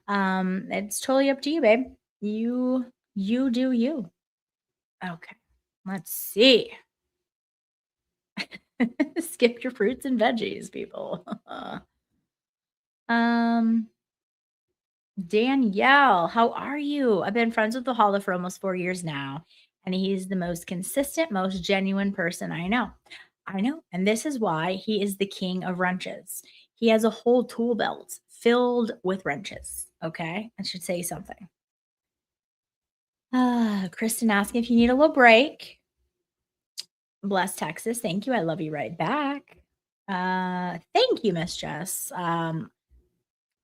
[SPEAKER 2] It's totally up to you, babe. You do you. Okay. Let's see. Skip your fruits and veggies, people. Danielle, how are you? I've been friends with the Holla for almost 4 years now, and he's the most consistent, most genuine person I know. I know, and this is why he is the king of wrenches. He has a whole tool belt filled with wrenches. Okay, I should say something. Kristen asking if you need a little break. Bless Texas. Thank you. I love you right back. Thank you, Miss Jess.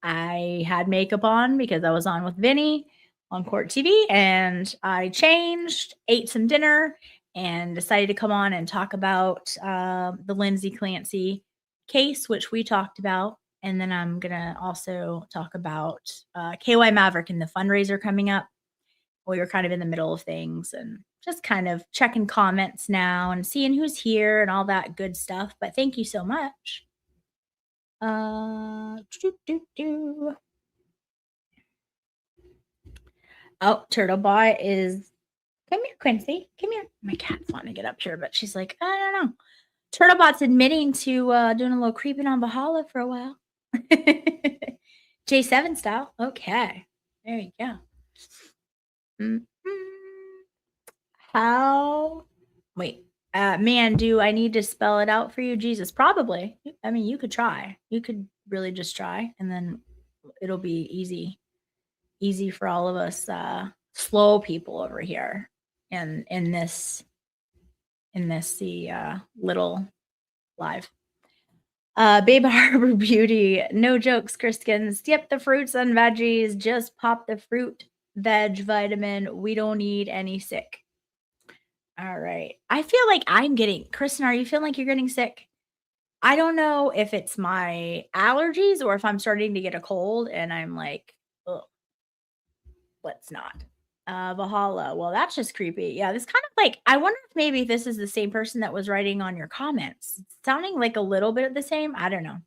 [SPEAKER 2] I had makeup on because I was on with Vinny on Court TV and I changed, ate some dinner, and decided to come on and talk about the Lindsay Clancy case, which we talked about. And then I'm going to also talk about KY Maverick and the fundraiser coming up. We were kind of in the middle of things and just kind of checking comments now and seeing who's here and all that good stuff. But thank you so much. Oh, Turtlebot is come here, Quincy. Come here. My cat's wanting to get up here, but she's like, I don't know. Turtlebot's admitting to doing a little creeping on Bahala for a while. J7 style. Okay. There you go. How? Wait. Man, do I need to spell it out for you? Jesus, probably. I mean, you could try. You could really just try, and then it'll be easy for all of us slow people over here and in this little live. Babe Harbor Beauty, no jokes, Kristen. Skip the fruits and veggies. Just pop the fruit veg vitamin. We don't need any sick. All right. I feel like I'm getting, Kristen, are you feeling like you're getting sick? I don't know if it's my allergies or if I'm starting to get a cold and I'm like, ugh, let's not. Valhalla. Well, that's just creepy. Yeah, this kind of like, I wonder if maybe this is the same person that was writing on your comments. It's sounding like a little bit of the same. I don't know.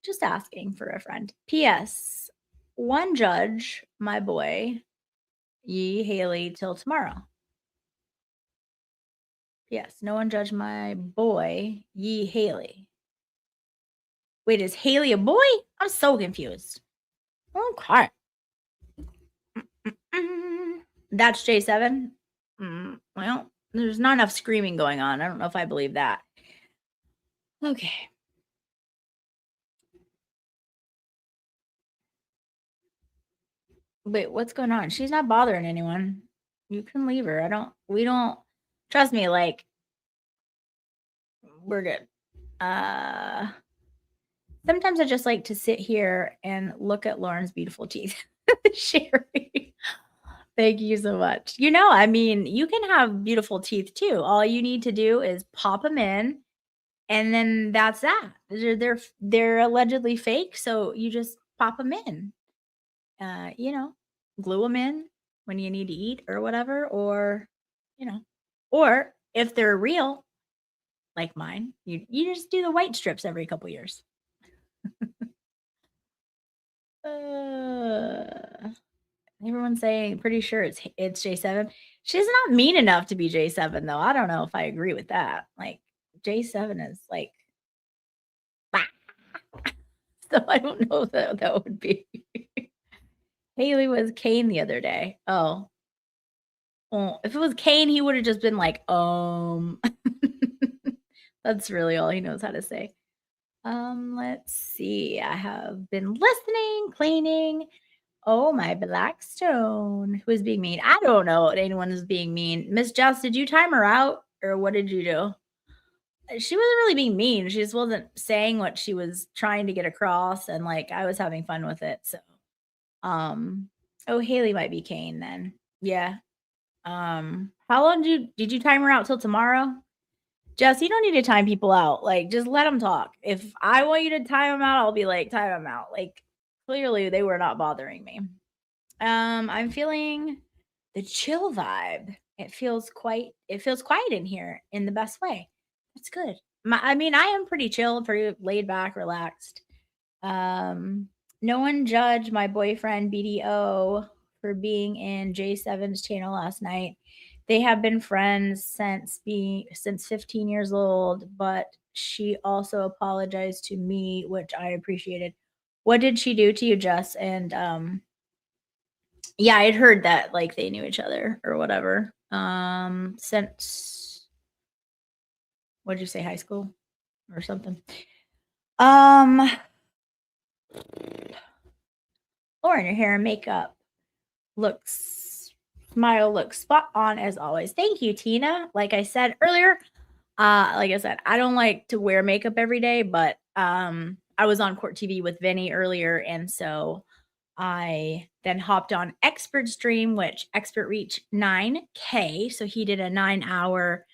[SPEAKER 2] Just asking for a friend. P.S. One judge, my boy, ye Haley till tomorrow. Yes, no one judge my boy, ye Haley. Wait, is Haley a boy? I'm so confused. Okay. That's J7. Well, There's not enough screaming going on. I don't know if I believe that. Okay. Wait, what's going on? She's not bothering anyone. You can leave her. We don't trust me, like we're good. Uh Sometimes I just like to sit here and look at Lauren's beautiful teeth. Sherry, thank you so much. I mean, you can have beautiful teeth too. All you need to do is pop them in, and then that's that. They're allegedly fake, so you just pop them in. Uh, you know, glue them in when you need to eat or whatever, you know, or if they're real, like mine, you just do the white strips every couple years. Uh, Everyone's saying pretty sure it's J7. She's not mean enough to be J7 though. I don't know if I agree with that. Like J7 is like so I don't know if that would be. Haley was Kane the other day. Oh. Well, if it was Kane, he would have just been like, That's really all he knows how to say. Let's see. I have been listening, cleaning. Oh, my Blackstone. Who is being mean? I don't know if anyone is being mean. Miss Jess, did you time her out or what did you do? She wasn't really being mean. She just wasn't saying what she was trying to get across. And like I was having fun with it. So oh, Haley might be Kane then. Yeah. How long did you time her out till tomorrow? Jess, you don't need to time people out. Like, just let them talk. If I want you to time them out, I'll be like, time them out. Like, clearly they were not bothering me. I'm feeling the chill vibe. It feels quiet in here in the best way. That's good. I mean, I am pretty chill, pretty laid back, relaxed. No one judged my boyfriend BDO for being in J7's channel last night. They have been friends since 15 years old, but she also apologized to me, which I appreciated. What did she do to you, Jess? And yeah, I'd heard that like they knew each other or whatever. Since what did you say, high school or something? Lauren, your hair and makeup smile looks spot on as always. Thank you, Tina. Like I said earlier, I don't like to wear makeup every day, but I was on Court TV with Vinny earlier, and so I then hopped on Expert Stream, which Expert reached 9K. So he did a 9-hour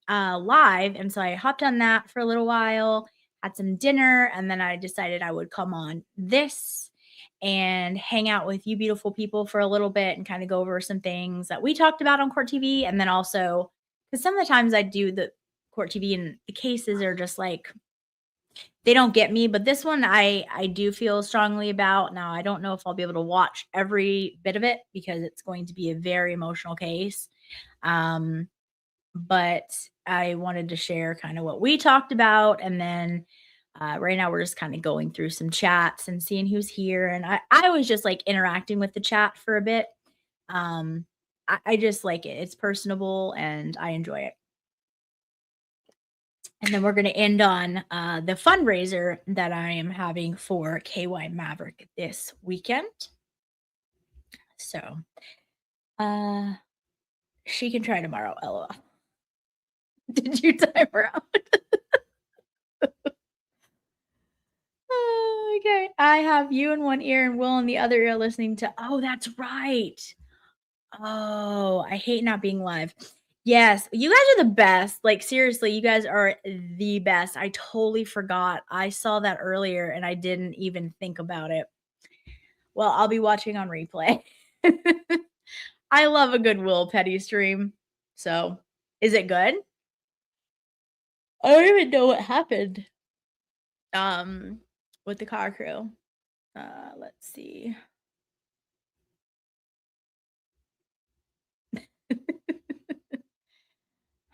[SPEAKER 2] live. And so I hopped on that for a little while, had some dinner, and then I decided I would come on this and hang out with you beautiful people for a little bit and kind of go over some things that we talked about on Court TV. And then also, because some of the times I do the Court TV and the cases are just like, they don't get me, but this one I do feel strongly about. Now, I don't know if I'll be able to watch every bit of it because it's going to be a very emotional case. But I wanted to share kind of what we talked about, and then right now we're just kind of going through some chats and seeing who's here. And I was just like interacting with the chat for a bit. I just like it. It's personable and I enjoy it. And then we're going to end on the fundraiser that I am having for KY Maverick this weekend. So she can try tomorrow, LOL. Did you time her out? Okay. I have you in one ear and Will in the other ear listening to, oh, that's right. Oh, I hate not being live. Yes, you guys are the best. Like, seriously, you guys are the best. I totally forgot. I saw that earlier and I didn't even think about it. Well, I'll be watching on replay. I love a good Will Petty stream. So, is it good? I don't even know what happened. With the car crew. Let's see.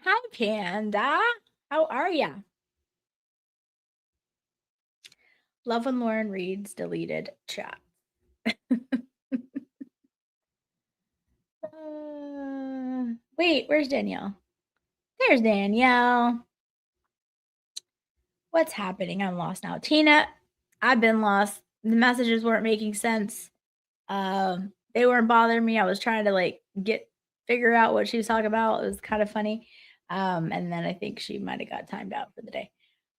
[SPEAKER 2] Hi, Panda. How are ya? Love when Lauren reads deleted chat. Wait, where's Danielle? There's Danielle. What's happening? I'm lost now. Tina, I've been lost. The messages weren't making sense. They weren't bothering me. I was trying to like figure out what she was talking about. It was kind of funny. And then I think she might have got timed out for the day.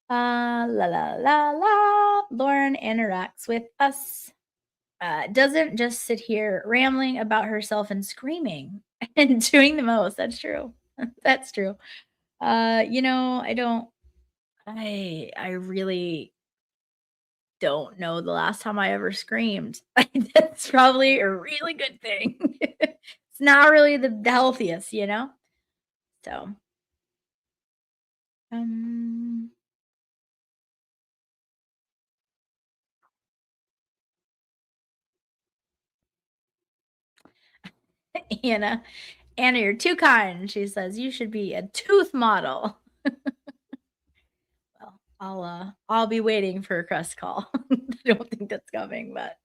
[SPEAKER 2] La la la la. Lauren interacts with us. Doesn't just sit here rambling about herself and screaming and doing the most. That's true. That's true. I really don't know the last time I ever screamed. That's probably a really good thing. It's not really the healthiest, you know? So, um, Anna, Anna, you're too kind. She says you should be a tooth model. Well, I'll be waiting for a crest call. I don't think that's coming, but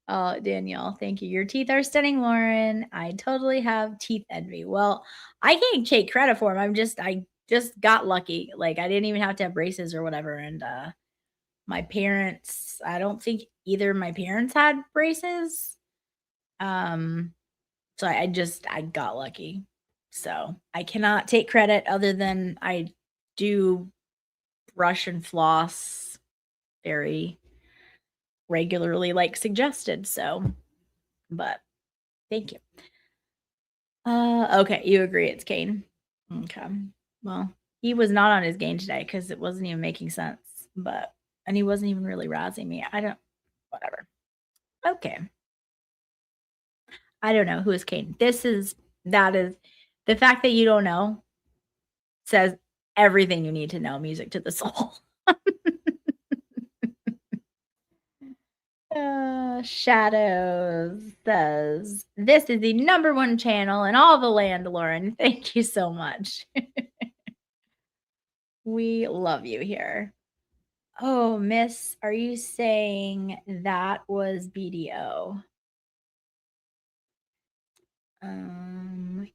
[SPEAKER 2] oh, Danielle, thank you. Your teeth are stunning, Lauren. I totally have teeth envy. Well, I can't take credit for them. I just got lucky. Like I didn't even have to have braces or whatever. And my parents, I don't think either of my parents had braces. So I got lucky. So I cannot take credit other than I do brush and floss very regularly, like suggested. So, but thank you. Okay, you agree it's Kane. Okay. Well, he was not on his game today because it wasn't even making sense. And he wasn't even really razzing me. Whatever. Okay. I don't know who is Kane. That is the fact that you don't know says everything you need to know. Music to the soul. Shadows says, this is the #1 channel in all the land, Lauren. Thank you so much. We love you here. Oh, miss, are you saying that was BDO?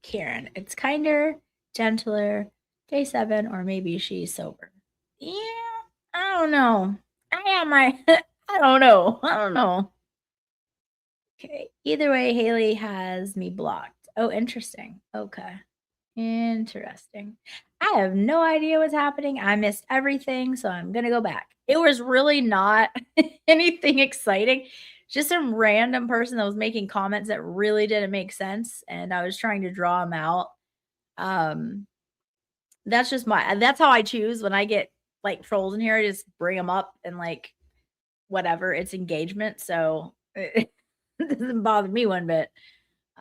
[SPEAKER 2] Karen, it's kinder, gentler, day 7, or maybe she's sober. Yeah, I don't know. I am my I don't know. Okay. Either way, Haley has me blocked. Oh, interesting. Okay. Interesting. I have no idea what's happening. I missed everything, so I'm going to go back. It was really not anything exciting. Just some random person that was making comments that really didn't make sense, and I was trying to draw them out. That's how I choose when I get like trolls in here. I just bring them up and like whatever, it's engagement. So it doesn't bother me one bit.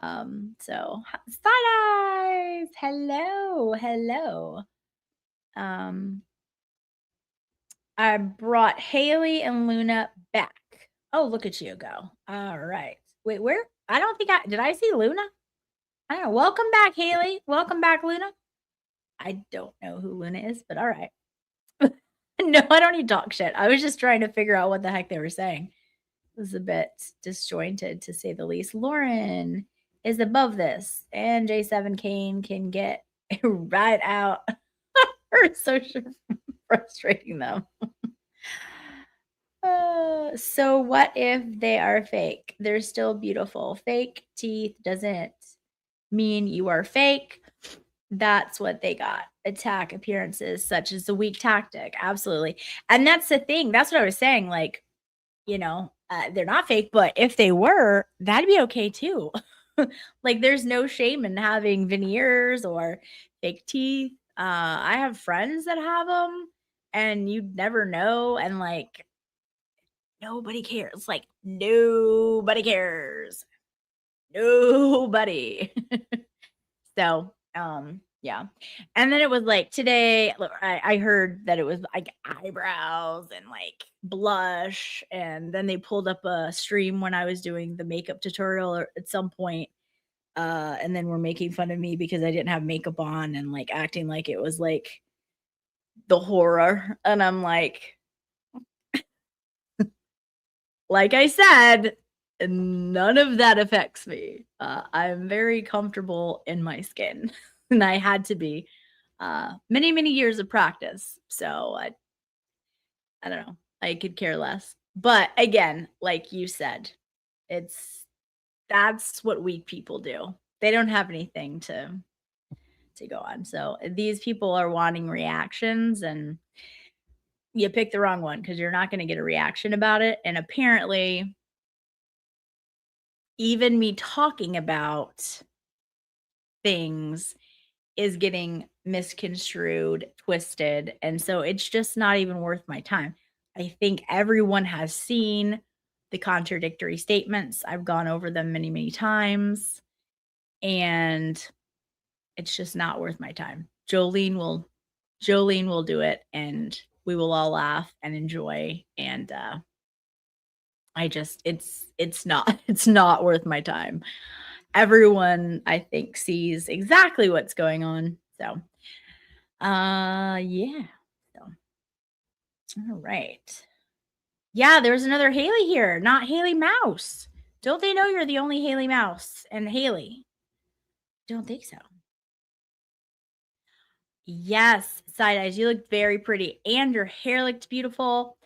[SPEAKER 2] So side eyes, hello. I brought Haley and Luna back. Oh, look at you go. All right. Wait, where? I don't think did I see Luna? I don't know. Welcome back, Haley. Welcome back, Luna. I don't know who Luna is, but all right. No, I don't need to talk shit. I was just trying to figure out what the heck they were saying. It was a bit disjointed, to say the least. Lauren is above this, and J7 Kane can get right out. Her social frustrating them. So what if they are fake? They're still beautiful. Fake teeth doesn't mean you are fake. That's what they got. Attack appearances, such as the weak tactic. Absolutely. And that's the thing. That's what I was saying. Like, they're not fake, but if they were, that'd be okay too. Like, there's no shame in having veneers or fake teeth. I have friends that have them, and you'd never know. And like, nobody cares. Like, nobody cares. Nobody. So, yeah. And then it was like today, I heard that it was like eyebrows and like blush. And then they pulled up a stream when I was doing the makeup tutorial at some point. And then were making fun of me because I didn't have makeup on and like acting like it was like the horror. And I'm like I said, none of that affects me. I'm very comfortable in my skin. and I had to be many, many years of practice. So I don't know. I could care less. But again, like you said, it's that's what weak people do. They don't have anything to go on. So these people are wanting reactions and you picked the wrong one because you're not going to get a reaction about it. And apparently, even me talking about things is getting misconstrued, twisted. And so it's just not even worth my time. I think everyone has seen the contradictory statements. I've gone over them many, many times, and it's just not worth my time. Jolene will do it, and we will all laugh and enjoy. And I just it's not it's not worth my time. Everyone I think sees exactly what's going on. So yeah. So all right. Yeah, there's another Haley here, not Haley Mouse. Don't they know you're the only Haley Mouse and Haley? Don't think so. Yes, side eyes. You look very pretty, and your hair looked beautiful.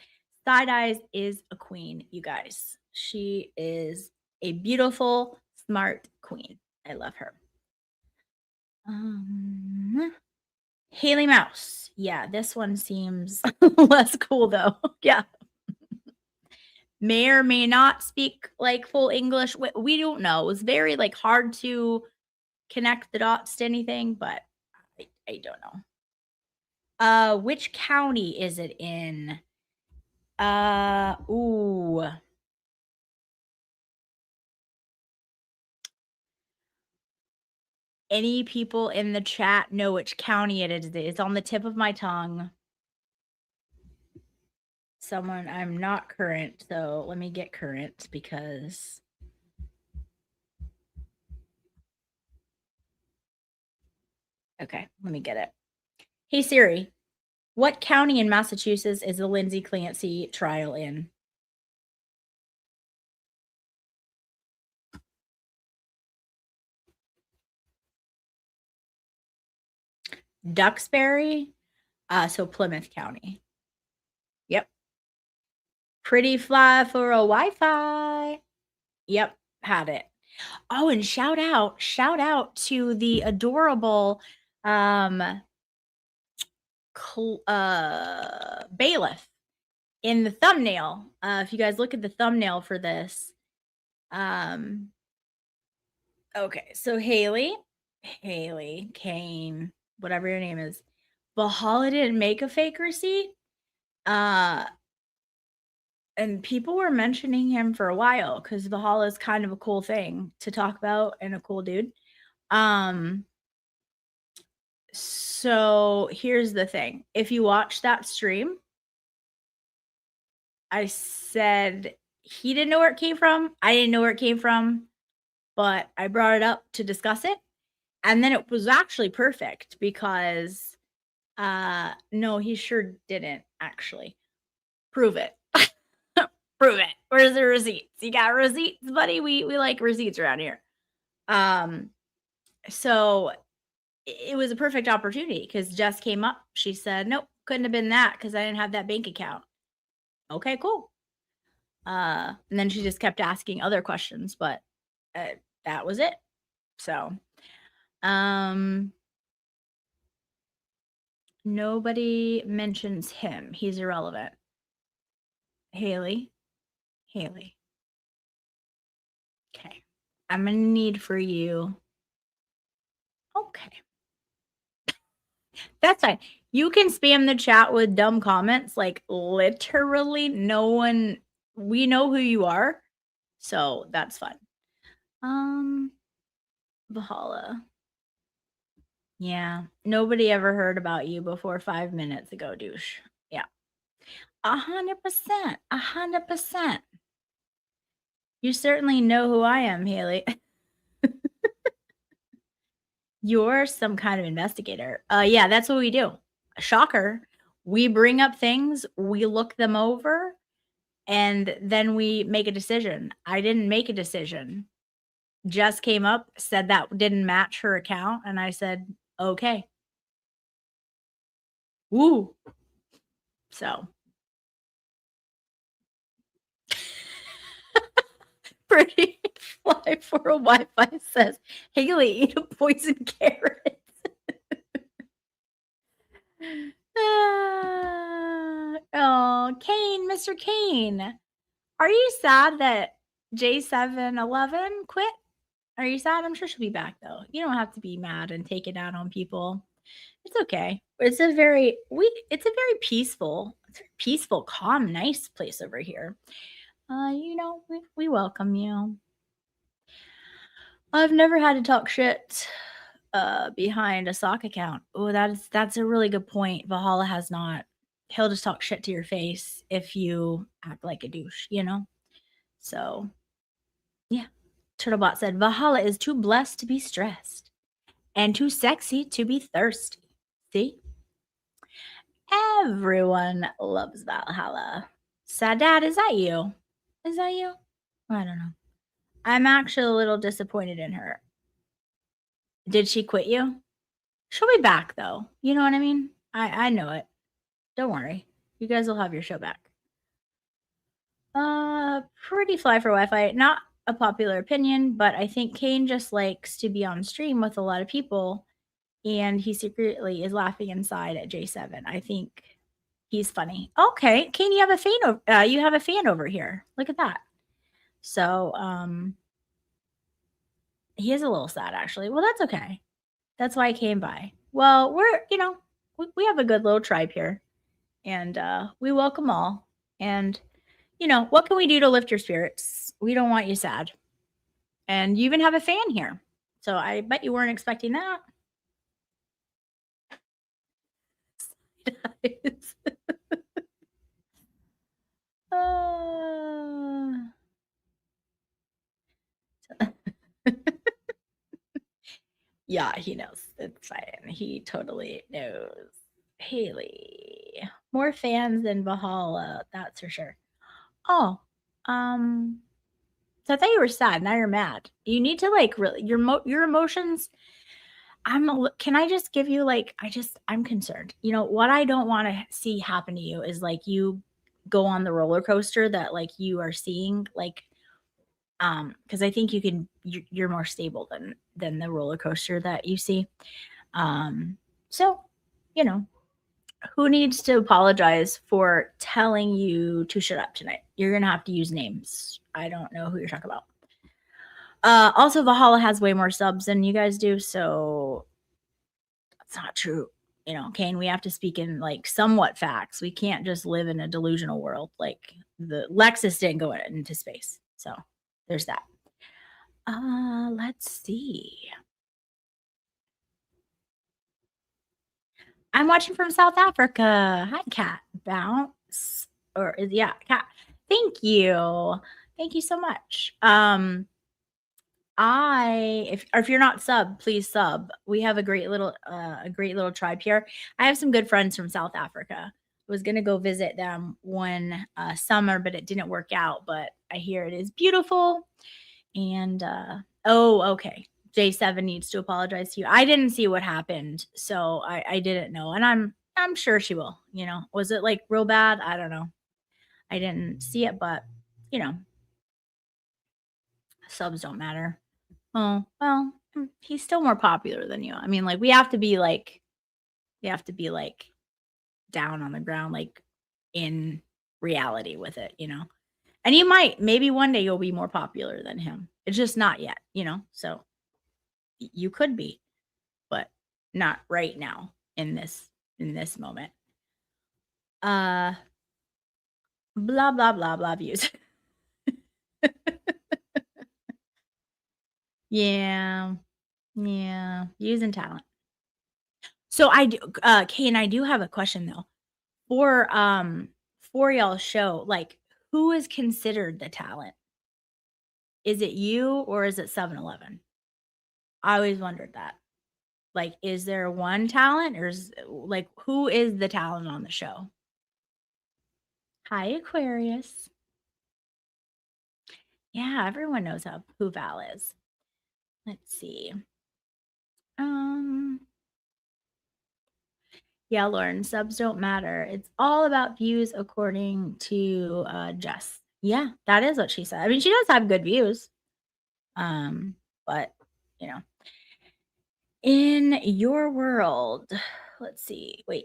[SPEAKER 2] Side eyes is a queen, you guys. She is a beautiful, smart queen. I love her. Haley Mouse. Yeah, this one seems less cool though. Yeah. May or may not speak like full English. We don't know. It was very like hard to connect the dots to anything, but I don't know. Which county is it in? Ooh. Any people in the chat know which county it is? It's on the tip of my tongue. Someone, I'm not current, so let me get current because okay, let me get it. Hey Siri, what county in Massachusetts is the Lindsay Clancy trial in? Duxbury, so Plymouth County. Yep. Pretty fly for a Wi-Fi. Yep, had it. Oh, and shout out to the adorable bailiff in the thumbnail. If you guys look at the thumbnail for this, okay, so Haley Kane, whatever your name is, Valhalla didn't make a fake receipt. And people were mentioning him for a while because Valhalla is kind of a cool thing to talk about and a cool dude. So here's the thing. If you watch that stream, I said he didn't know where it came from. I didn't know where it came from, but I brought it up to discuss it. And then it was actually perfect because no, he sure didn't actually. Prove it. Prove it. Where's the receipts? You got receipts, buddy? We like receipts around here. So it was a perfect opportunity because Jess came up. She said, nope, couldn't have been that because I didn't have that bank account. Okay, cool. And then she just kept asking other questions, but that was it. So, nobody mentions him. He's irrelevant. Haley. Okay. I'm gonna need for you. Okay. That's fine. You can spam the chat with dumb comments. Like literally no one, we know who you are. So that's fun. Valhalla. Yeah. Nobody ever heard about you before 5 minutes ago, douche. Yeah. 100%. 100%. You certainly know who I am, Haley. You're some kind of investigator. Yeah, that's what we do. Shocker. We bring up things, we look them over, and then we make a decision. I didn't make a decision. Jess came up, said that didn't match her account, and I said, Okay. Woo. So pretty fly for a Wi-Fi says, Haley, eat a poison carrot. Oh, Kane, Mr. Kane. Are you sad that J711 quit? Are you sad? I'm sure she'll be back though. You don't have to be mad and take it out on people. It's okay. It's a very peaceful, calm, nice place over here. We welcome you. I've never had to talk shit behind a sock account. Oh, that's a really good point. Valhalla has not. He'll just talk shit to your face if you act like a douche, you know? So yeah. Turtlebot said Valhalla is too blessed to be stressed and too sexy to be thirsty. See? Everyone loves Valhalla. Sad Dad, is that you? Is that you? I don't know. I'm actually a little disappointed in her. Did she quit you? She'll be back though. You know what I mean? I know it. Don't worry. You guys will have your show back. Pretty fly for Wi-Fi. Not a popular opinion, but I think Kane just likes to be on stream with a lot of people, and he secretly is laughing inside at J7. I think he's funny. Okay, Kane, you have a fan over here. Look at that. So, he is a little sad actually. Well, that's okay. That's why I came by. Well, we have a good little tribe here, and we welcome all. And what can we do to lift your spirits? We don't want you sad. And you even have a fan here. So I bet you weren't expecting that. Yeah, he knows. It's fine. He totally knows. Haley. More fans than Valhalla, that's for sure. Oh, so I thought you were sad. Now you're mad. You need to like really your emotions. Can I just give you like I'm concerned. What I don't want to see happen to you is like you go on the roller coaster that like you are seeing like because I think you're more stable than the roller coaster that you see. So, you know, who needs to apologize for telling you to shut up tonight? You're gonna have to use names. I don't know who you're talking about. Also, Valhalla has way more subs than you guys do, so that's not true. Kane, we have to speak in like somewhat facts. We can't just live in a delusional world. Like the Lexus didn't go into space. So there's that. Let's see. I'm watching from South Africa. Hi, Cat. Bounce. Cat. Thank you. Thank you so much. If you're not sub, please sub. We have a great little tribe here. I have some good friends from South Africa. I was gonna go visit them one summer, but it didn't work out. But I hear it is beautiful. And okay. J7 needs to apologize to you. I didn't see what happened, so I didn't know. And I'm sure she will. Was it like real bad? I don't know. I didn't see it, but subs don't matter. Oh, well, he's still more popular than you. I mean, like we have to be like down on the ground, like in reality with it, And maybe one day you'll be more popular than him. It's just not yet, So you could be, but not right now in this moment. Blah blah blah blah views. Yeah. Yeah. Views and talent. So I do Kane, I do have a question though. For y'all's show, like who is considered the talent? Is it you or is it 7-Eleven? I always wondered that. Like, is there one talent or who is the talent on the show? Hi, Aquarius. Yeah, everyone knows who Val is. Let's see. Yeah, Lauren, subs don't matter. It's all about views according to Jess. Yeah, that is what she said. I mean, she does have good views. But you know, in your world, let's see. Wait.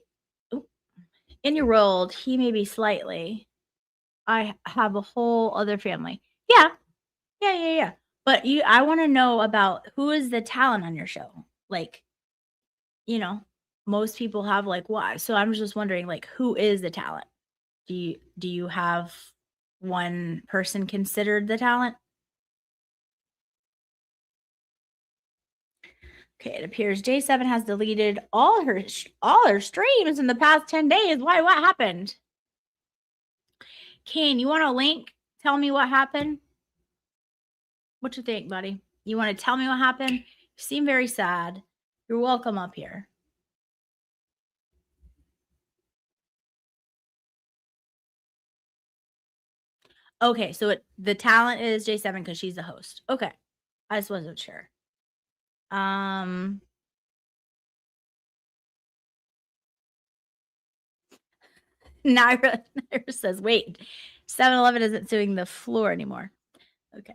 [SPEAKER 2] Oop. In your world, he may be slightly. I have a whole other family. Yeah. Yeah, yeah, yeah. But I want to know about who is the talent on your show. Like, you know, most people have like why. So I'm just wondering like who is the talent? Do you have one person considered the talent? Okay, it appears J7 has deleted all her streams in the past 10 days. Why? What happened? Kane, you want a link? Tell me what happened. What you think, buddy? You want to tell me what happened? You seem very sad. You're welcome up here. Okay, so the talent is J7 because she's the host. Okay, I just wasn't sure. Naira, Naira says, wait, 7-Eleven isn't suing the floor anymore. Okay.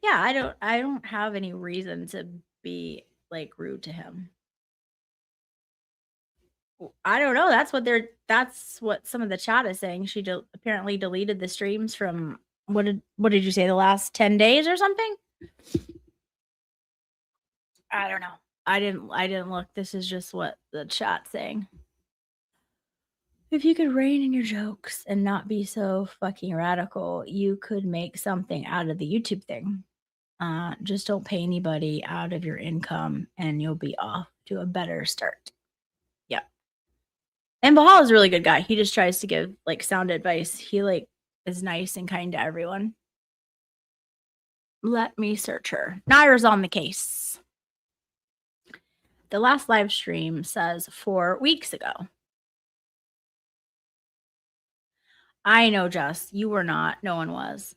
[SPEAKER 2] Yeah, I don't have any reason to be like rude to him. I don't know. That's what some of the chat is saying. She apparently deleted the streams from what did you say, the last 10 days or something? I don't know. I didn't look. This is just what the chat's saying. If you could rein in your jokes and not be so fucking radical, you could make something out of the YouTube thing. Just don't pay anybody out of your income and you'll be off to a better start. Yeah. And Bahal is a really good guy. He just tries to give like sound advice. He like is nice and kind to everyone. Let me search her. Naira's on the case. The last live stream says 4 weeks ago. I know, Jess. You were not. No one was.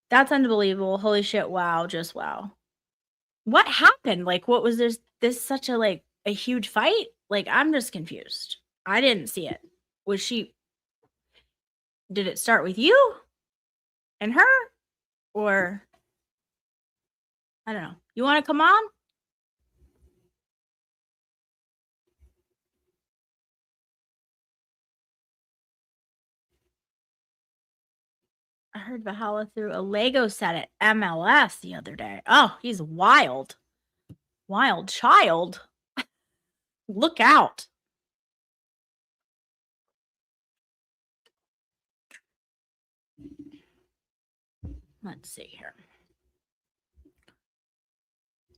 [SPEAKER 2] That's unbelievable. Holy shit. Wow. Just wow. What happened? Like, what was this such a like a huge fight? Like, I'm just confused. I didn't see it. Did it start with you and her? Or I don't know. You want to come on? I heard Valhalla threw a Lego set at MLS the other day. Oh, he's wild. Wild child. Look out. Let's see here.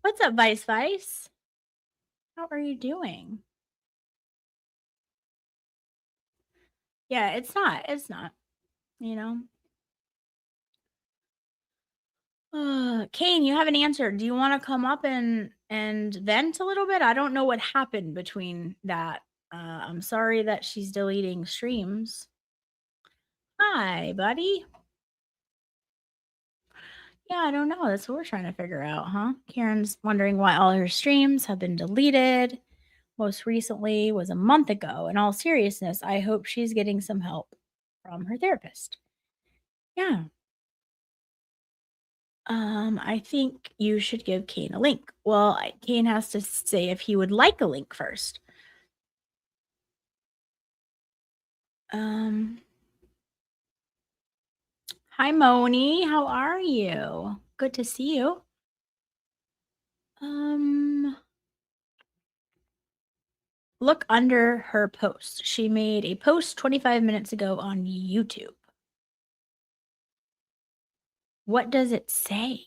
[SPEAKER 2] What's up, Vice Vice? How are you doing? Yeah, it's not. It's not. You know? Kane, you haven't answered. Do you want to come up and vent a little bit? I don't know what happened between that. I'm sorry that she's deleting streams. Hi, buddy. Yeah, I don't know. That's what we're trying to figure out, huh? Karen's wondering why all her streams have been deleted. Most recently was a month ago. In all seriousness, I hope she's getting some help from her therapist. Yeah. I think you should give Kane a link. Well, Kane has to say if he would like a link first. Hi, Moni. How are you? Good to see you. Look under her post. She made a post 25 minutes ago on YouTube. What does it say?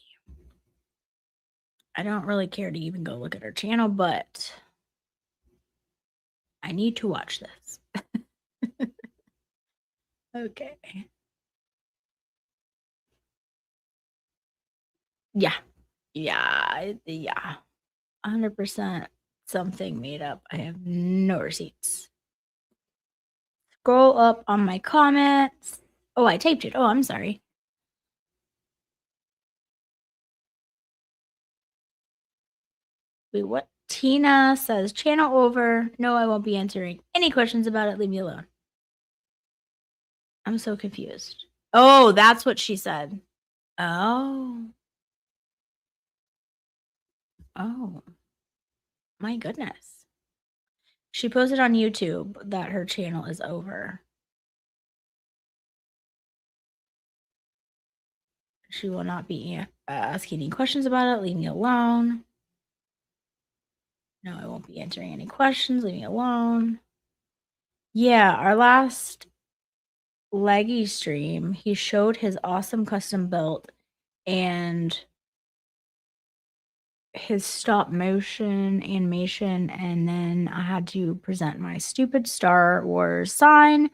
[SPEAKER 2] I don't really care to even go look at her channel, but I need to watch this. Okay. Yeah. Yeah. Yeah. 100% something made up. I have no receipts. Scroll up on my comments. Oh, I taped it. Oh, I'm sorry. Wait, what? Tina says, channel over. No, I won't be answering any questions about it. Leave me alone. I'm so confused. Oh, that's what she said. Oh. Oh. My goodness. She posted on YouTube that her channel is over. She will not be asking any questions about it. Leave me alone. No, I won't be answering any questions. Leave me alone. Yeah, our last Leggy stream, he showed his awesome custom built and his stop motion animation, and then I had to present my stupid Star Wars sign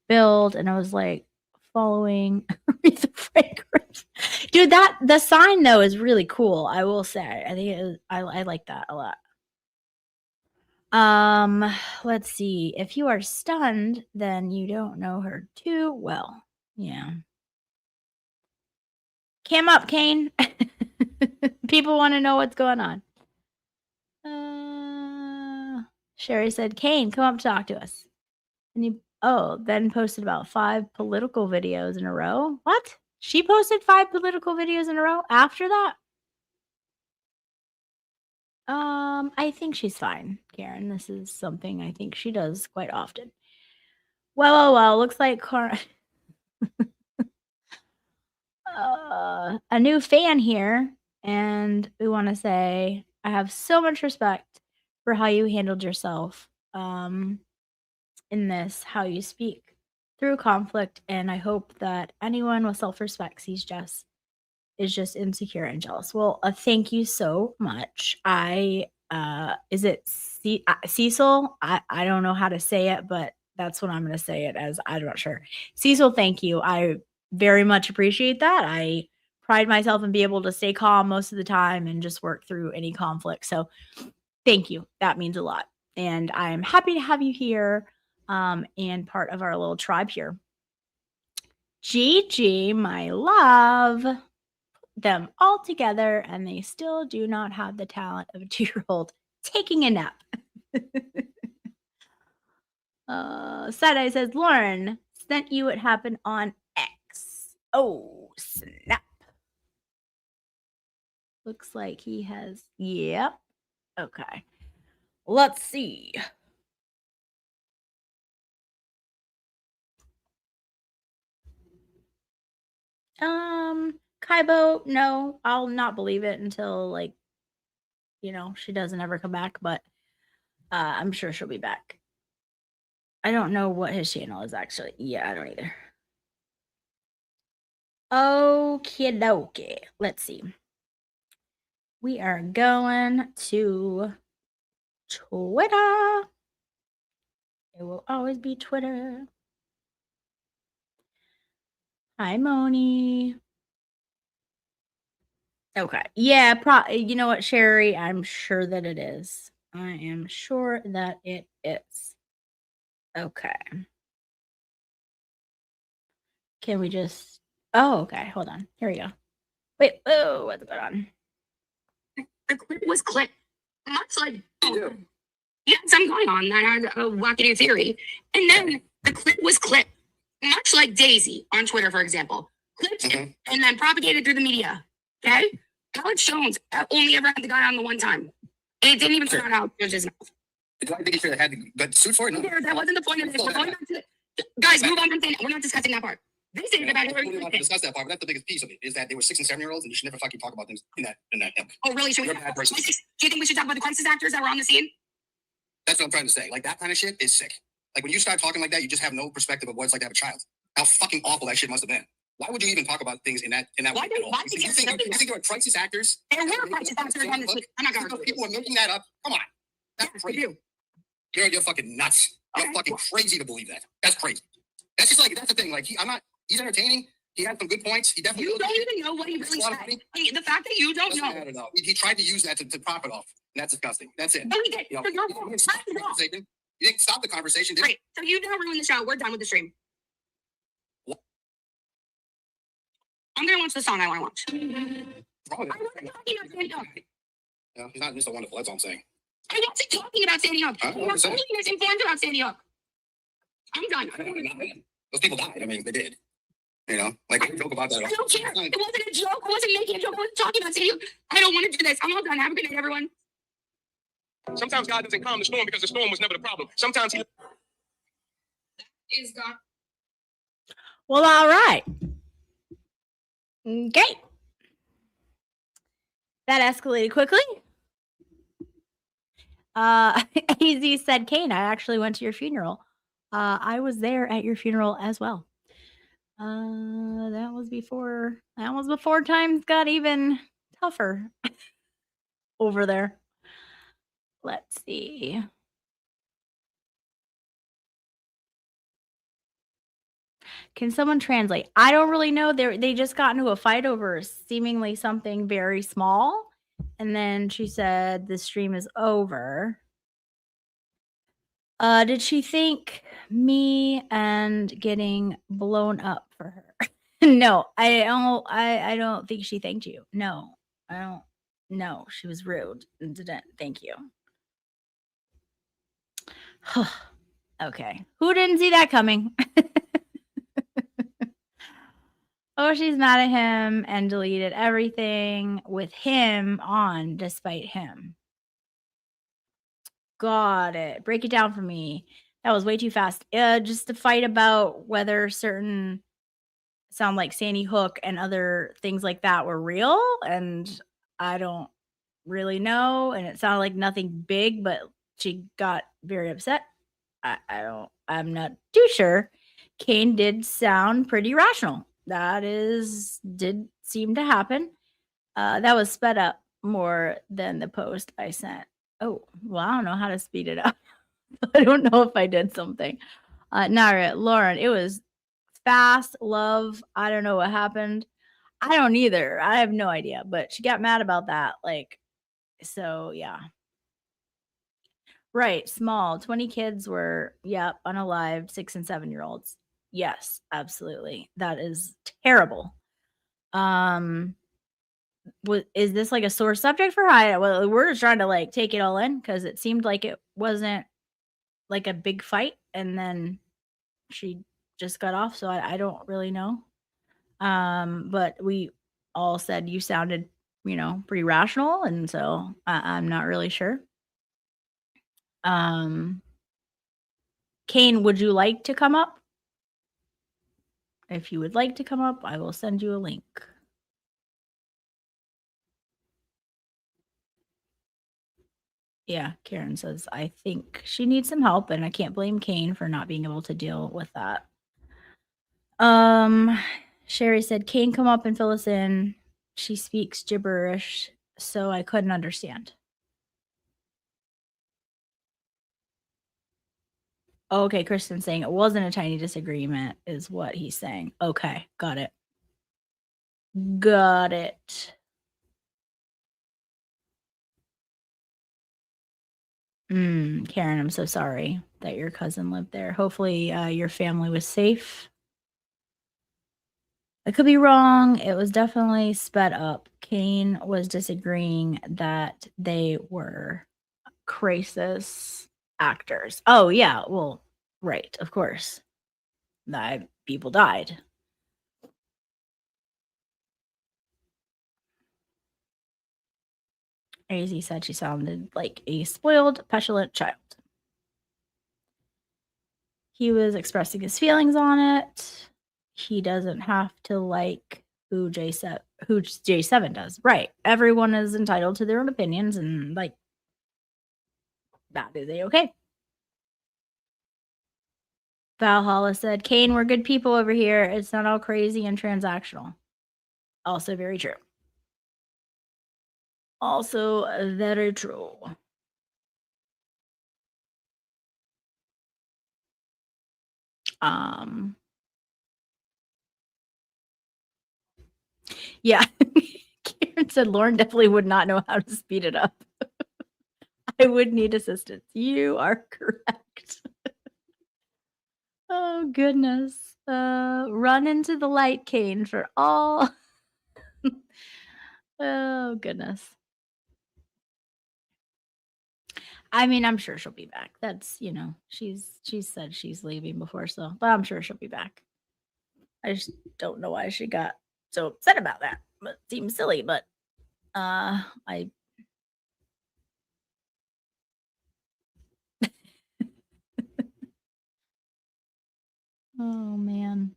[SPEAKER 2] build, and I was like following the fragrance. Dude, that the sign though is really cool. I will say, I think I like that a lot. Let's see. If you are stunned, then you don't know her too well. Yeah. Cam up, Kane. People want to know what's going on. Sherry said, Kane, come up to talk to us. And he then posted about 5 political videos in a row. What? She posted 5 political videos in a row after that? I think she's fine, Karen. This is something I think she does quite often. Well, looks like a new fan here, and we want to say I have so much respect for how you handled yourself in this, how you speak through conflict, and I hope that anyone with self-respect sees Jess is just insecure and jealous. Well, thank you so much. Is it Cecil? I don't know how to say it, but that's what I'm going to say it as. I'm not sure. Cecil, thank you. I very much appreciate that. I pride myself in being able to stay calm most of the time and just work through any conflict. So thank you. That means a lot. And I'm happy to have you here and part of our little tribe here. Gigi, my love, them all together, and they still do not have the talent of a 2-year-old taking a nap. Side-Eye says, Lauren, sent you what happened on X. Oh, snap. Looks like he has, yep. Okay. Let's see. Kaibo, no, I'll not believe it until, like, she doesn't ever come back, but I'm sure she'll be back. I don't know what his channel is actually. Yeah, I don't either. Okie dokie. Let's see. We are going to Twitter. It will always be Twitter. Hi, Moni. Okay. Yeah, you know what, Sherry? I'm sure that it is. I am sure that it is. Okay. Can we just... Oh, okay. Hold on. Here we go. Wait. Oh, what's going on?
[SPEAKER 3] The clip was clipped. Much like you had some going on that had a wacky theory. And then the clip was clipped. Much like Daisy on Twitter, for example. Clipped it and then propagated through the media. Okay? Alex Jones only ever had the guy on the one time. And it didn't even turn out Judge's mouth.
[SPEAKER 4] I think he should have had the suit for it. No.
[SPEAKER 3] That wasn't the point of this. We're going back to guys, move on from saying we're not discussing that part. This is about
[SPEAKER 4] We don't want to discuss that part, but that's the biggest piece of it, is that they were 6 and 7-year-olds, and you should never fucking talk about them in that ilk.
[SPEAKER 3] Oh, really? Should we?
[SPEAKER 4] You're a bad person.
[SPEAKER 3] Do you think we should talk about the crisis actors that were on the scene?
[SPEAKER 4] That's what I'm trying to say. Like, that kind of shit is sick. Like, when you start talking like that, you just have no perspective of what it's like to have a child. How fucking awful that shit must have been. Why would you even talk about things in that
[SPEAKER 3] Why
[SPEAKER 4] way
[SPEAKER 3] do-
[SPEAKER 4] at all?
[SPEAKER 3] why
[SPEAKER 4] You
[SPEAKER 3] did
[SPEAKER 4] think
[SPEAKER 3] you-
[SPEAKER 4] there were crisis actors?
[SPEAKER 3] There were crisis actors on the scene. I'm not gonna.
[SPEAKER 4] People are making that up. Come on. That's
[SPEAKER 3] Yes, we
[SPEAKER 4] crazy.
[SPEAKER 3] do.
[SPEAKER 4] You're fucking nuts. You're
[SPEAKER 3] Okay.
[SPEAKER 4] fucking crazy to believe that. That's crazy. That's just like, that's the thing. Like, he's entertaining. He had some good points. He definitely.
[SPEAKER 3] You don't even know what he really said. The fact that you don't
[SPEAKER 4] Doesn't
[SPEAKER 3] know.
[SPEAKER 4] matter though. He tried to use that to profit off. And that's disgusting. That's it.
[SPEAKER 3] No, he did.
[SPEAKER 4] You know,
[SPEAKER 3] So you're
[SPEAKER 4] you
[SPEAKER 3] wrong.
[SPEAKER 4] didn't stop the
[SPEAKER 3] That's wrong.
[SPEAKER 4] conversation. You didn't stop the conversation, did you?
[SPEAKER 3] Great. So you now ruined the show. We're done with the stream. I'm gonna watch the song I want to watch.
[SPEAKER 4] Wrong with
[SPEAKER 3] I want to
[SPEAKER 4] it.
[SPEAKER 3] fucking understand.
[SPEAKER 4] You know, he's not Mr. Wonderful. That's all I'm saying.
[SPEAKER 3] I wasn't talking about Sandy Hook.
[SPEAKER 4] I
[SPEAKER 3] You
[SPEAKER 4] know what
[SPEAKER 3] were
[SPEAKER 4] I'm saying.
[SPEAKER 3] only misinformed about Sandy Hook. I'm done.
[SPEAKER 4] Those people died. I mean, they did. You know, like I joke about that.
[SPEAKER 3] I don't care. It wasn't a joke. I wasn't making a joke. I wasn't talking about Sandy Hook. I don't want to do this. I'm all done. Have a good night, everyone.
[SPEAKER 5] Sometimes God doesn't calm the storm because the storm was never the problem. Sometimes he
[SPEAKER 3] Is gone.
[SPEAKER 2] Well, all right. Okay. That escalated quickly. AZ said, Kane, I actually went to your funeral. I was there at your funeral as well. That was before times got even tougher over there. Let's see. Can someone translate? I don't really know. They just got into a fight over seemingly something very small. And then she said the stream is over. Did she thank me and getting blown up for her? No, I don't think she thanked you. No, I don't. No, she was rude and didn't thank you. Okay. Who didn't see that coming? Oh, she's mad at him and deleted everything with him on despite him. Got it. Break it down for me. That was way too fast. Just to fight about whether certain sound like Sandy Hook and other things like that were real, and I don't really know. And it sounded like nothing big, but she got very upset. I'm not too sure. Kane did sound pretty rational. That did seem to happen. That was sped up more than the post I sent. Oh, well, I don't know how to speed it up. I don't know if I did something. Nara, Lauren, it was fast, love. I don't know what happened. I don't either. I have no idea, but she got mad about that. Like, so yeah. Right, small. 20 kids were, yep, unalived, 6 and 7-year-olds. Yes, absolutely. That is terrible. Is this like a sore subject for her? Well, we're just trying to like take it all in because it seemed like it wasn't like a big fight, and then she just got off. So I don't really know. But we all said you sounded, pretty rational, and so I'm not really sure. Kane, would you like to come up? If you would like to come up, I will send you a link. Yeah, Karen says, I think she needs some help, and I can't blame Kane for not being able to deal with that. Sherry said, Kane, come up and fill us in. She speaks gibberish, so I couldn't understand. Okay, Kristen's saying it wasn't a tiny disagreement, is what he's saying. Okay, got it. Got it. Karen, I'm so sorry that your cousin lived there. Hopefully, your family was safe. I could be wrong. It was definitely sped up. Kane was disagreeing that they were crisis actors. Oh, yeah. Well, right. Of course. That people died. AZ said she sounded like a spoiled, petulant child. He was expressing his feelings on it. He doesn't have to like who J7 does. Right. Everyone is entitled to their own opinions, and like that is okay. Valhalla said, Kane, we're good people over here. It's not all crazy and transactional. Also very true. Also very true. Yeah. Karen said Lauren definitely would not know how to speed it up. I would need assistance. You are correct. Oh goodness. Run into the light, Kane, for all. Oh goodness. I mean, I'm sure she'll be back. That's, she's said she's leaving before, so, but I'm sure she'll be back. I just don't know why she got so upset about that. But it seems silly, but I oh man.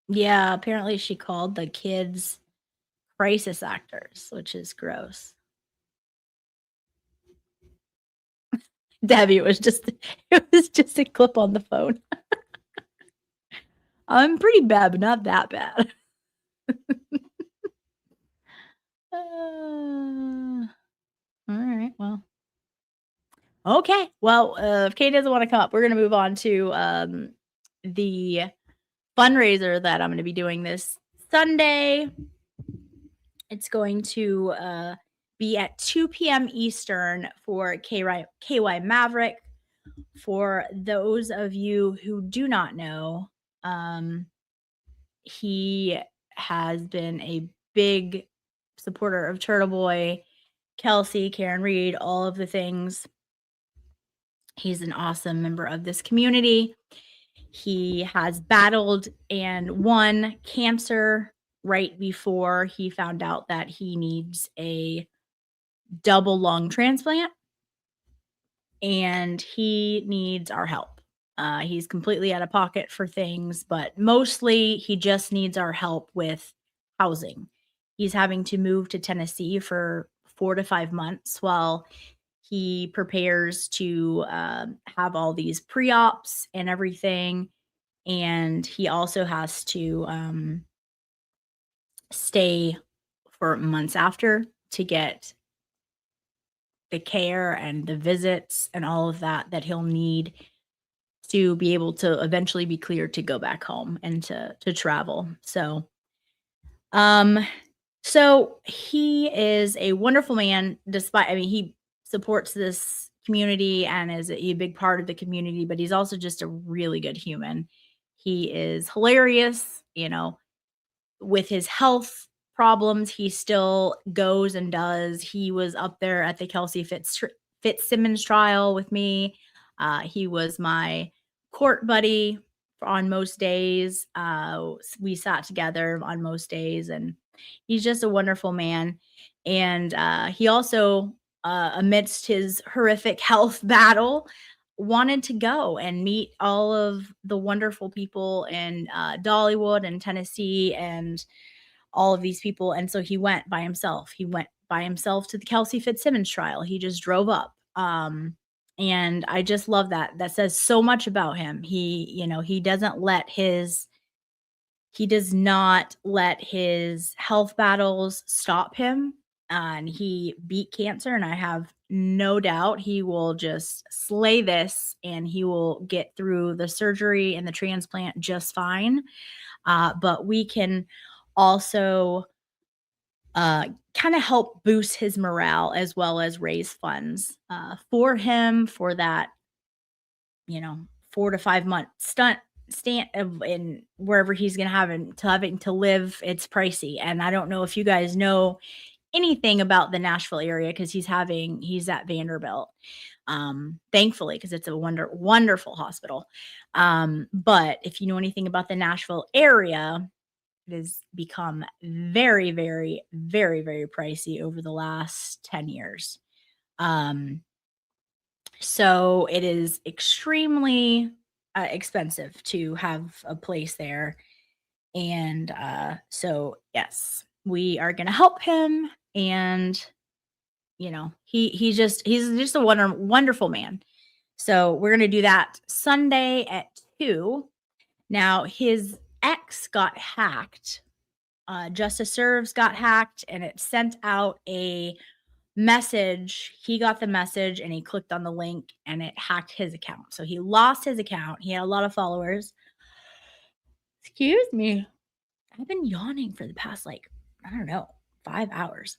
[SPEAKER 2] Yeah, apparently she called the kids crisis actors, which is gross. Debbie, it was just a clip on the phone. I'm pretty bad, but not that bad. All right, well. Okay. Well, if Kate doesn't want to come up, we're going to move on to the fundraiser that I'm going to be doing this Sunday. It's going to be at 2 p.m. Eastern for KY Maverick. For those of you who do not know, he has been a big supporter of Turtle Boy, Kelsey, Karen Reed, all of the things. He's an awesome member of this community. He has battled and won cancer right before he found out that he needs a double lung transplant, and he needs our help. He's completely out of pocket for things, but mostly he just needs our help with housing. He's having to move to Tennessee for 4 to 5 months while he prepares to have all these pre-ops and everything. And he also has to stay for months after to get the care and the visits and all of that he'll need to be able to eventually be cleared to go back home and to travel. So he is a wonderful man, he supports this community and is a big part of the community, but he's also just a really good human. He is hilarious, with his health problems, he still goes and does. He was up there at the Kelsey Fitzsimmons trial with me. He was my court buddy on most days. We sat together on most days, and he's just a wonderful man. And he also, amidst his horrific health battle, wanted to go and meet all of the wonderful people in Dollywood and Tennessee and all of these people. And so he went by himself. He went by himself to the Kelsey Fitzsimmons trial. He just drove up. And I just love that. That says so much about him. He does not let his health battles stop him. And he beat cancer, and I have no doubt he will just slay this, and he will get through the surgery and the transplant just fine. But we can also kind of help boost his morale as well as raise funds for him for that, 4 to 5 month stand in wherever he's going to having to live. It's pricey. And I don't know if you guys know anything about the Nashville area, because he's at Vanderbilt, thankfully, because it's a wonderful hospital. But if you know anything about the Nashville area, it has become very, very, very, very pricey over the last 10 years. So it is extremely expensive to have a place there. And so, yes, we are going to help him. And, he's just a wonderful man. So we're going to do that Sunday at 2. Now, his ex got hacked. Justice Serves got hacked, and it sent out a message. He got the message and he clicked on the link, and it hacked his account. So he lost his account. He had a lot of followers. Excuse me. I've been yawning for the past, 5 hours.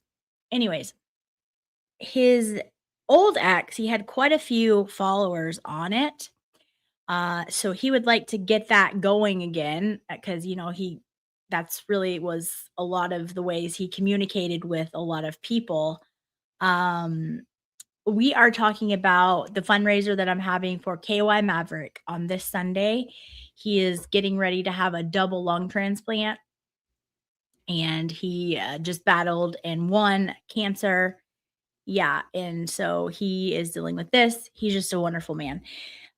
[SPEAKER 2] Anyways, his old ex, he had quite a few followers on it. So he would like to get that going again, because, that's really was a lot of the ways he communicated with a lot of people. we are talking about the fundraiser that I'm having for KY Maverick on this Sunday. He is getting ready to have a double lung transplant, and he just battled and won cancer. Yeah, and so he is dealing with this. He's just a wonderful man.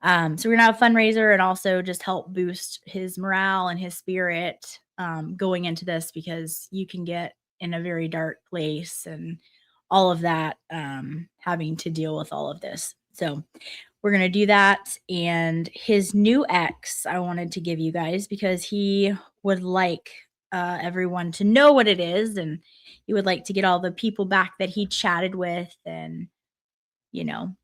[SPEAKER 2] So we're gonna have a fundraiser and also just help boost his morale and his spirit going into this, because you can get in a very dark place and all of that, having to deal with all of this. So we're gonna do that. And his new ex, I wanted to give you guys, because he would like everyone to know what it is, and he would like to get all the people back that he chatted with, and you know,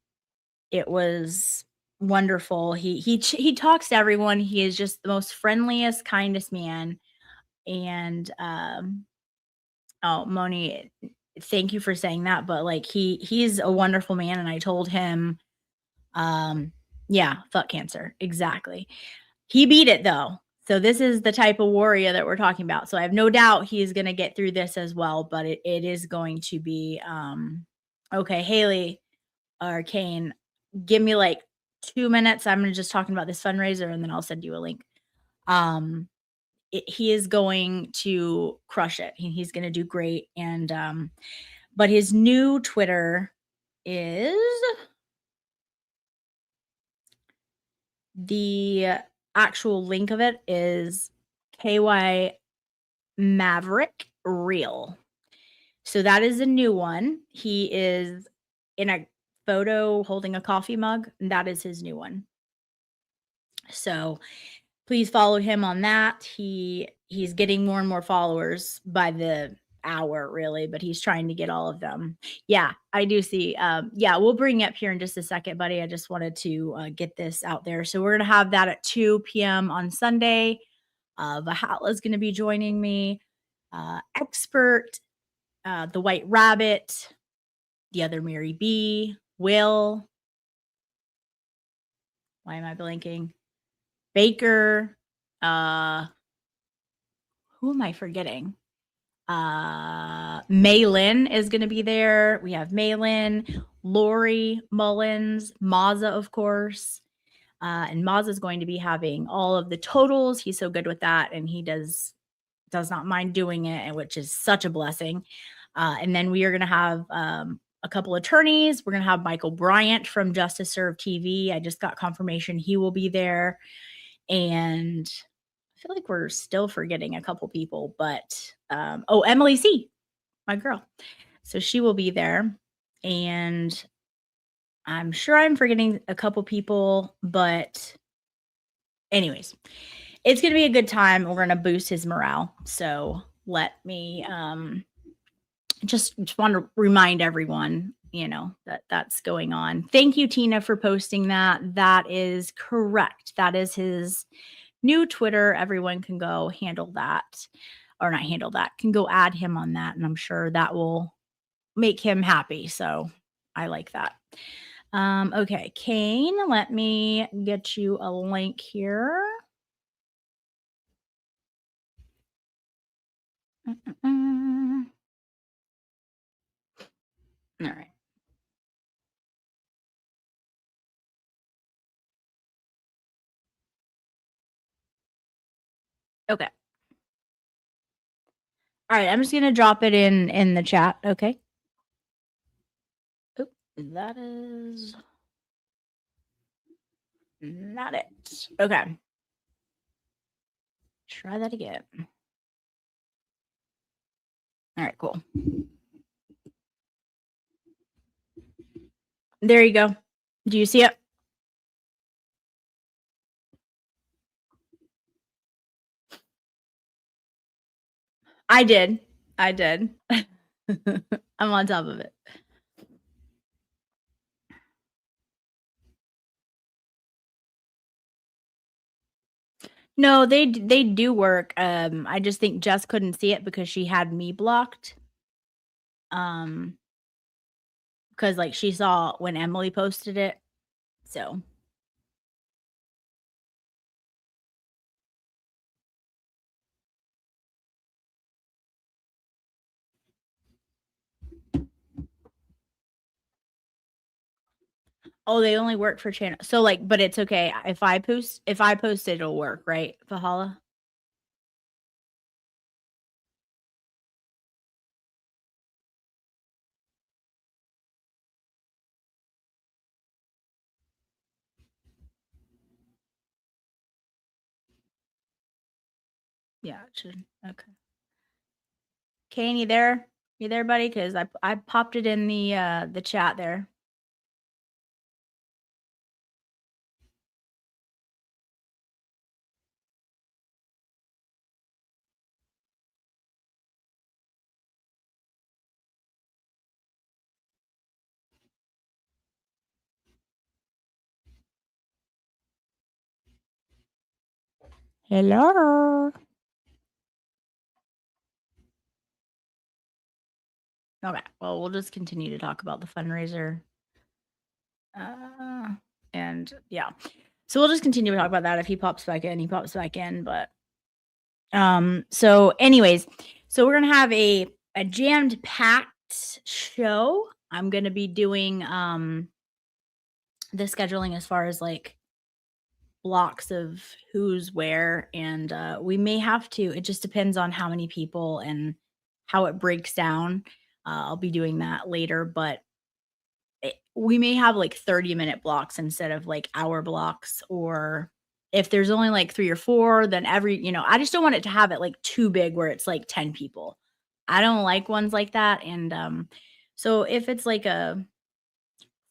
[SPEAKER 2] it was wonderful. He talks to everyone. He is just the most friendliest, kindest man. And oh, Moni, thank you for saying that. But like he's a wonderful man, and I told him, yeah, fuck cancer. Exactly. He beat it though. So this is the type of warrior that we're talking about. So I have no doubt he is going to get through this as well. But it is going to be okay, Haley or Kane, give me like 2 minutes. I'm gonna just talking about this fundraiser, and then I'll send you a link. He is going to crush it. He's gonna do great. And but his new Twitter is the actual link of it is KY Maverick Real. So that is a new one. He is in a photo holding a coffee mug, and that is his new one. So please follow him on that. He's getting more and more followers by the hour, really, but he's trying to get all of them. Yeah, I do see. Yeah, we'll bring you up here in just a second, buddy. I just wanted to get this out there. So we're gonna have that at 2 p.m. on Sunday. Vahala is gonna be joining me. Expert, the White Rabbit, the other Mary B, Will. Why am I blanking? Baker, who am I forgetting? Maylin is going to be there. We have Maylin, Lori Mullins, Maza, of course. And Maza is going to be having all of the totals. He's so good with that, and he does not mind doing it, and which is such a blessing. And then we are going to have a couple attorneys. We're going to have Michael Bryant from Justice Serve TV. I just got confirmation he will be there. And I feel like we're still forgetting a couple people, but oh, Emily C, my girl. So she will be there. And I'm sure I'm forgetting a couple people, but anyways, it's going to be a good time. We're going to boost his morale. So let me just want to remind everyone, that that's going on. Thank you, Tina, for posting that. That is correct. That is his new Twitter. Everyone can go handle that, or not handle that, can go add him on that. And I'm sure that will make him happy. So I like that. Okay, Kane, let me get you a link here. All right. Okay. All right, I'm just gonna drop it in the chat. Okay. Oop, that is not it. Okay. Try that again. All right, cool. There you go. Do you see it? I did. I'm on top of it. No, they do work. I just think Jess couldn't see it because she had me blocked. Because like she saw when Emily posted it. So Oh, they only work for channel. So like, but it's okay if I post it, it'll work, right, Valhalla? Yeah, it should. Okay. Kane, you there? You there, buddy? Because I popped it in the chat there. Hello. Okay. Well, we'll just continue to talk about the fundraiser. And yeah. So we'll just continue to talk about that. If he pops back in, he pops back in. But so anyways, so we're gonna have a jammed packed show. I'm gonna be doing the scheduling as far as like blocks of who's where, and we may have to, it just depends on how many people and how it breaks down. I'll be doing that later, but we may have like 30-minute blocks instead of like hour blocks, or if there's only like 3 or 4, then I just don't want it to have it like too big where it's like 10 people. I don't like ones like that. And so if it's like a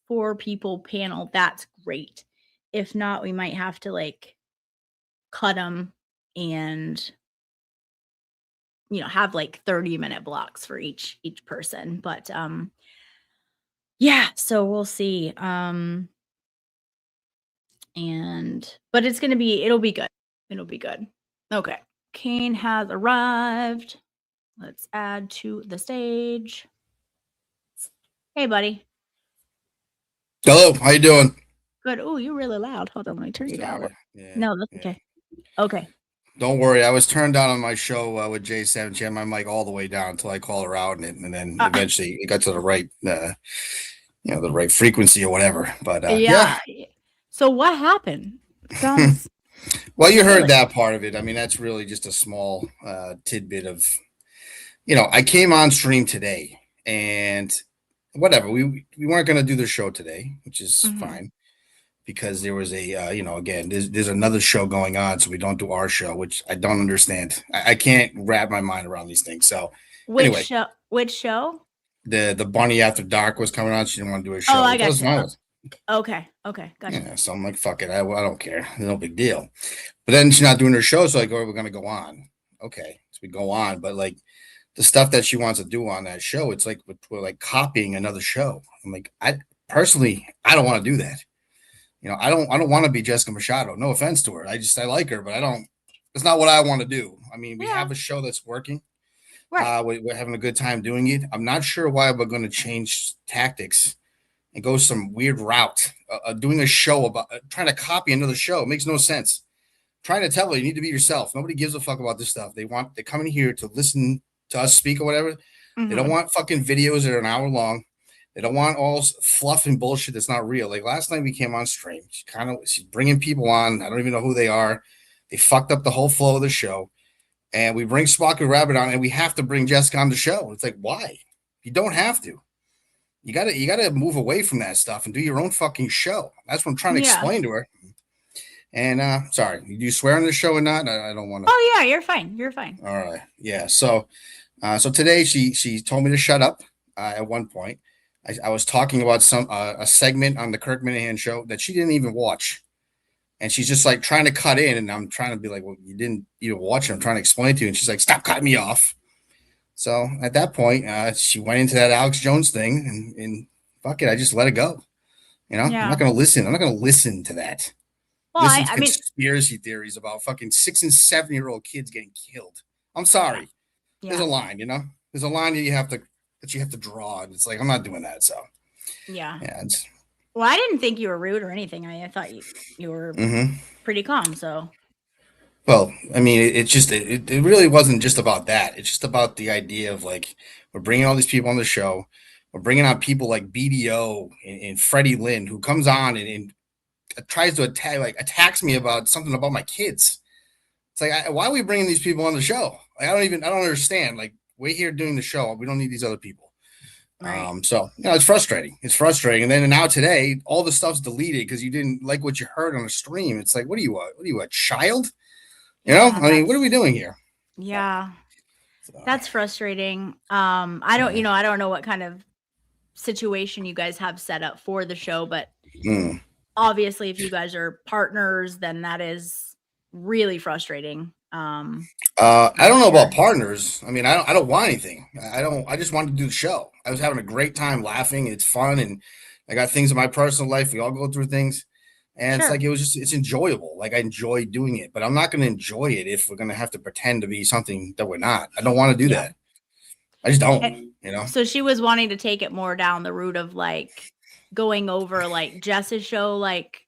[SPEAKER 2] 4 people panel, that's great. If not, we might have to like cut them and have like 30-minute blocks for each person. But yeah, so we'll see. But it'll be good. It'll be good. Okay. Kane has arrived. Let's add to the stage. Hey, buddy.
[SPEAKER 6] Hello, how you doing?
[SPEAKER 2] Good. Oh, you're really loud. Hold on, let me turn you down.
[SPEAKER 6] Sorry. Yeah,
[SPEAKER 2] No, that's
[SPEAKER 6] yeah.
[SPEAKER 2] okay. Okay.
[SPEAKER 6] Don't worry, I was turned down on my show with J7. She had my mic all the way down until I called her out, and then eventually it got to the right, the right frequency or whatever. But yeah.
[SPEAKER 2] So what happened? Sounds
[SPEAKER 6] Well, you heard that part of it. I mean, that's really just a small tidbit of, I came on stream today, and whatever, we weren't going to do the show today, which is fine. Because there was a, again, there's another show going on, so we don't do our show, which I don't understand. I can't wrap my mind around these things. So,
[SPEAKER 2] Which show?
[SPEAKER 6] The Bunny After Dark was coming on. She didn't want to do a show.
[SPEAKER 2] Oh, I got you. Okay, gotcha.
[SPEAKER 6] Yeah, so I'm like, fuck it, I don't care. No big deal. But then she's not doing her show, so I go, we're gonna go on. Okay, so we go on, but like the stuff that she wants to do on that show, it's like we're like copying another show. I'm like, I don't want to do that. I don't want to be Jessica Machado. No offense to her. I like her, but it's not what I want to do. I mean, we have a show that's working. Right. We're having a good time doing it. I'm not sure why we're going to change tactics and go some weird route. Doing a show about trying to copy another show. It makes no sense. Trying to tell her you need to be yourself. Nobody gives a fuck about this stuff. They're coming here to listen to us speak or whatever. They don't want fucking videos that are an hour long. They don't want all fluff and bullshit that's not real. Like last night we came on stream. She's bringing people on. I don't even know who they are. They fucked up the whole flow of the show. And we bring Sparky Rabbit on, and we have to bring Jessica on the show. It's like, why? You don't have to. You gotta move away from that stuff and do your own fucking show. That's what I'm trying to explain to her. And sorry, do you swear on the show or not? I don't want to.
[SPEAKER 2] Oh yeah, you're fine. You're fine.
[SPEAKER 6] All right. Yeah. So today she told me to shut up at one point. I was talking about a segment on the Kirk Minahan show that she didn't even watch. And she's just like trying to cut in. And I'm trying to be like, well, you didn't even watch it. I'm trying to explain to you. And she's like, stop cutting me off. So at that point, she went into that Alex Jones thing and fuck it. I just let it go. I'm not going to listen. I'm not going to listen to that.
[SPEAKER 2] Well,
[SPEAKER 6] listen to conspiracy theories about fucking 6 and 7-year-old kids getting killed. I'm sorry. Yeah. There's a line, there's a line that you have to draw, and it's like I'm not doing that. So
[SPEAKER 2] yeah. Well, I didn't think you were rude or anything. I thought you were pretty calm. So
[SPEAKER 6] well, I mean, it really wasn't just about that. It's just about the idea of like we're bringing all these people on the show. We're bringing on people like BDO and Freddie Lynn, who comes on and tries to attacks me about something about my kids. It's like, why are we bringing these people on the show? Like, I don't understand. Like, we're here doing the show. We don't need these other people.
[SPEAKER 2] Right.
[SPEAKER 6] So it's frustrating. It's frustrating. And then now today, all the stuff's deleted because you didn't like what you heard on the stream. It's like, what are you, a child? You know,
[SPEAKER 2] Yeah,
[SPEAKER 6] I mean, what are we doing here?
[SPEAKER 2] Yeah.
[SPEAKER 6] So,
[SPEAKER 2] That's frustrating. I don't, I don't know what kind of situation you guys have set up for the show, but obviously if you guys are partners, then that is really frustrating.
[SPEAKER 6] I don't know about partners. I mean, I don't want anything. I just wanted to do the show. I was having a great time laughing. It's fun. And I got things in my personal life. We all go through things. And
[SPEAKER 2] Sure.
[SPEAKER 6] it's like, it's enjoyable. Like, I enjoy doing it, but I'm not going to enjoy it if we're going to have to pretend to be something that we're not. I don't want to do that. I just don't,
[SPEAKER 2] So she was wanting to take it more down the route of like going over like Jess's show, like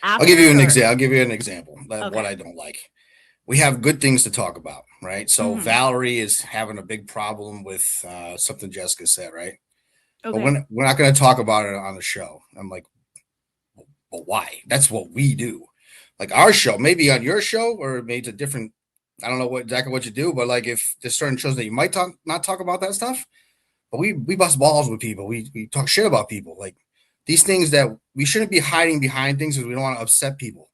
[SPEAKER 6] I'll give you an
[SPEAKER 2] after, or-
[SPEAKER 6] example. I'll give you an example of
[SPEAKER 2] Okay.
[SPEAKER 6] what I don't like. We have good things to talk about, right? So
[SPEAKER 2] Mhm.
[SPEAKER 6] Valerie is having a big problem with something Jessica said, right?
[SPEAKER 2] Okay.
[SPEAKER 6] But we're not going to talk about it on the show. I'm like, but why? That's what we do. Like, our show, maybe on your show, or maybe it's a different. I don't know exactly what you do, but like, if there's certain shows that you might not talk about that stuff, but we bust balls with people. We talk shit about people. Like, these things that we shouldn't be hiding behind things because we don't want to upset people.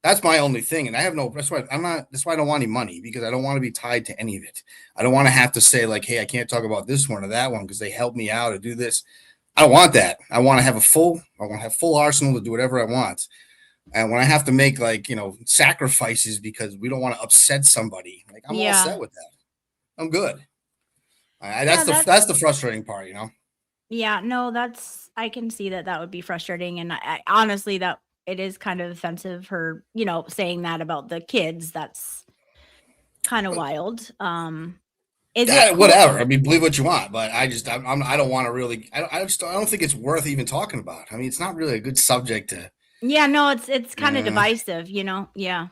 [SPEAKER 6] That's my only thing. And I have no, that's why I don't want any money, because I don't want to be tied to any of it. I don't want to have to say like, hey, I can't talk about this one or that one because they helped me out or do this. I don't want that. I want to have full arsenal to do whatever I want. And when I have to make sacrifices because we don't want to upset somebody, like, I'm all set with that. I'm good. That's the frustrating part,
[SPEAKER 2] Yeah, no, I can see that would be frustrating. And I honestly, that it is kind of offensive, her, saying that about the kids. That's kind of wild. Is it cool?
[SPEAKER 6] Whatever? I mean, believe what you want, but I don't want to really. I don't think it's worth even talking about. I mean, it's not really a good subject to.
[SPEAKER 2] Yeah, no, it's kind of divisive, Yeah.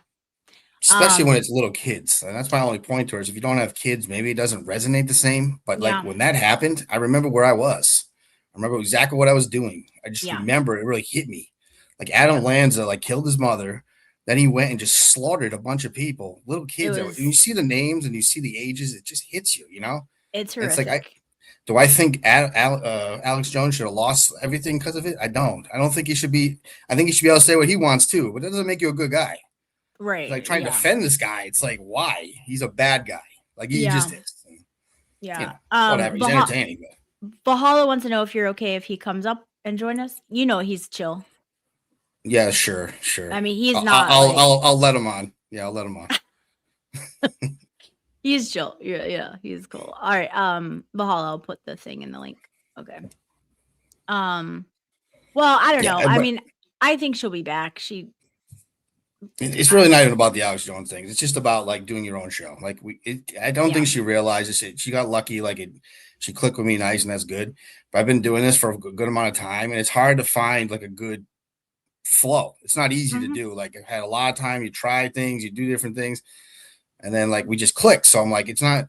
[SPEAKER 6] Especially when it's little kids. And that's my only point to it, is if you don't have kids, maybe it doesn't resonate the same. But like, when that happened, I remember where I was. I remember exactly what I was doing. I just remember it really hit me. Like, Adam Lanza killed his mother. Then he went and just slaughtered a bunch of people, little kids. And you see the names and you see the ages, it just hits you,
[SPEAKER 2] It's horrific.
[SPEAKER 6] It's like, do I think Alex Jones should have lost everything because of it? I don't. I don't think he should be. I think he should be able to say what he wants too, but that doesn't make you a good guy.
[SPEAKER 2] Right.
[SPEAKER 6] Like, trying to defend this guy. It's like, why? He's a bad guy. Like, he just is.
[SPEAKER 2] Yeah.
[SPEAKER 6] Whatever. He's entertaining.
[SPEAKER 2] Valhalla wants to know if you're okay if he comes up and join us. He's chill.
[SPEAKER 6] Yeah, sure.
[SPEAKER 2] I mean, he's not.
[SPEAKER 6] I'll let him on. Yeah, I'll let him on.
[SPEAKER 2] He's chill. Yeah, he's cool. All right. Valhalla, I'll put the thing in the link. Okay. Well, I don't know. I mean, I think she'll be back.
[SPEAKER 6] It's really not even about the Alex Jones thing. It's just about like doing your own show. Like, I don't think she realizes it. She got lucky. Like, she clicked with me nice, and that's good. But I've been doing this for a good amount of time, and it's hard to find like a good flow. It's not easy to do. Like, I've had a lot of time. You try things, you do different things, and then like we just click. So I'm like, it's not,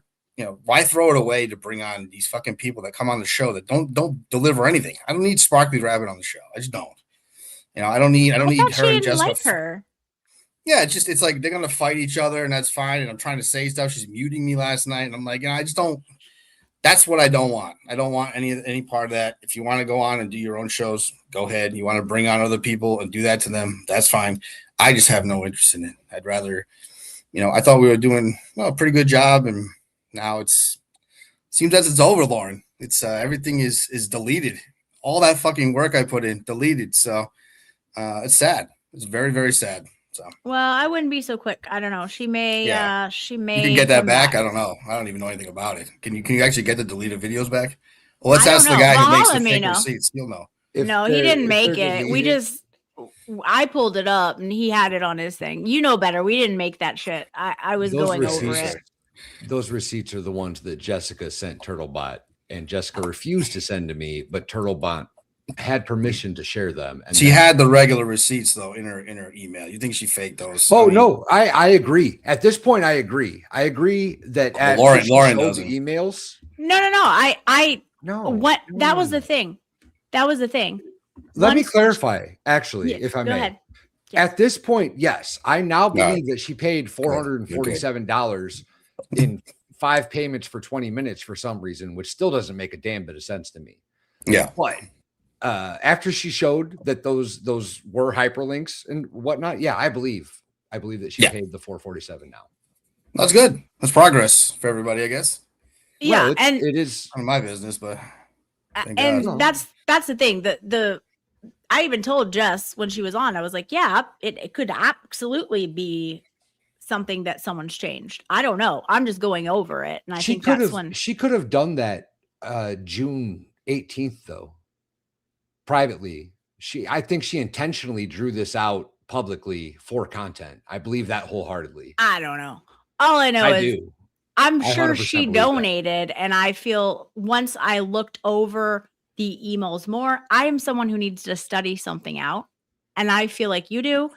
[SPEAKER 6] why throw it away to bring on these fucking people that come on the show that don't deliver anything. I don't need Sparkly Rabbit on the show. I just don't. I don't need her and Jessica.
[SPEAKER 2] Like her.
[SPEAKER 6] Yeah, it's like they're gonna fight each other, and that's fine. And I'm trying to say stuff. She's muting me last night, and I'm like, I just don't. That's what I don't want. I don't want any part of that. If you want to go on and do your own shows, go ahead. You want to bring on other people and do that to them, that's fine. I just have no interest in it. I'd rather, I thought we were doing a pretty good job, and now seems as it's over, Lauren. It's everything is deleted. All that fucking work I put in, deleted. So it's sad. It's very, very sad. So,
[SPEAKER 2] well, I wouldn't be so quick. I don't know. She may.
[SPEAKER 6] You can get that back. I don't know. I don't even know anything about it. Can you actually get the deleted videos back? Well, let's ask the guy who makes the fake receipts. He'll know.
[SPEAKER 2] No, he didn't make it. I pulled it up and he had it on his thing. You know better. We didn't make that shit. I was going over it.
[SPEAKER 7] Those receipts are the ones that Jessica sent Turtlebot, and Jessica refused to send to me, but Turtlebot had permission to share them. And
[SPEAKER 6] she had the regular receipts though in her email. You think she faked those?
[SPEAKER 7] No, I agree. At this point, I agree. I agree that
[SPEAKER 6] Lauren doesn't.
[SPEAKER 7] emails.
[SPEAKER 2] No.
[SPEAKER 7] No.
[SPEAKER 2] What
[SPEAKER 7] no,
[SPEAKER 2] that
[SPEAKER 7] no,
[SPEAKER 2] was
[SPEAKER 7] no.
[SPEAKER 2] the thing. That was the thing.
[SPEAKER 7] Let me
[SPEAKER 2] Once-
[SPEAKER 7] clarify, actually,
[SPEAKER 2] Yeah,
[SPEAKER 7] if I
[SPEAKER 2] go
[SPEAKER 7] may.
[SPEAKER 2] ahead. Yeah.
[SPEAKER 7] At this point, yes, I now
[SPEAKER 6] No.
[SPEAKER 7] believe that she paid $447 in 5 payments for 20 minutes for some reason, which still doesn't make a damn bit of sense to me.
[SPEAKER 6] Yeah.
[SPEAKER 7] But after she showed that those were hyperlinks and whatnot, yeah, I believe that she
[SPEAKER 6] Yeah.
[SPEAKER 7] paid the 447 now.
[SPEAKER 6] That's good. That's progress for everybody, I guess.
[SPEAKER 2] Yeah,
[SPEAKER 7] Well,
[SPEAKER 2] and
[SPEAKER 7] it is.
[SPEAKER 6] None of my business, but thank
[SPEAKER 2] and
[SPEAKER 6] God.
[SPEAKER 2] that's the thing. The I even told Jess when she was on, I was like, yeah, it could absolutely be something that someone's changed. I don't know. I'm just going over it, and I
[SPEAKER 7] She
[SPEAKER 2] think
[SPEAKER 7] could
[SPEAKER 2] that's
[SPEAKER 7] have
[SPEAKER 2] when.
[SPEAKER 7] she could have done that June 18th though. Privately, I think she intentionally drew this out publicly for content. I believe that wholeheartedly.
[SPEAKER 2] I don't know. All I know
[SPEAKER 7] I
[SPEAKER 2] is
[SPEAKER 7] do.
[SPEAKER 2] I'm
[SPEAKER 7] I
[SPEAKER 2] sure
[SPEAKER 7] 100%
[SPEAKER 2] she
[SPEAKER 7] believe that.
[SPEAKER 2] donated, and I feel once I looked over the emails more, I am someone who needs to study something out, and I feel like you do.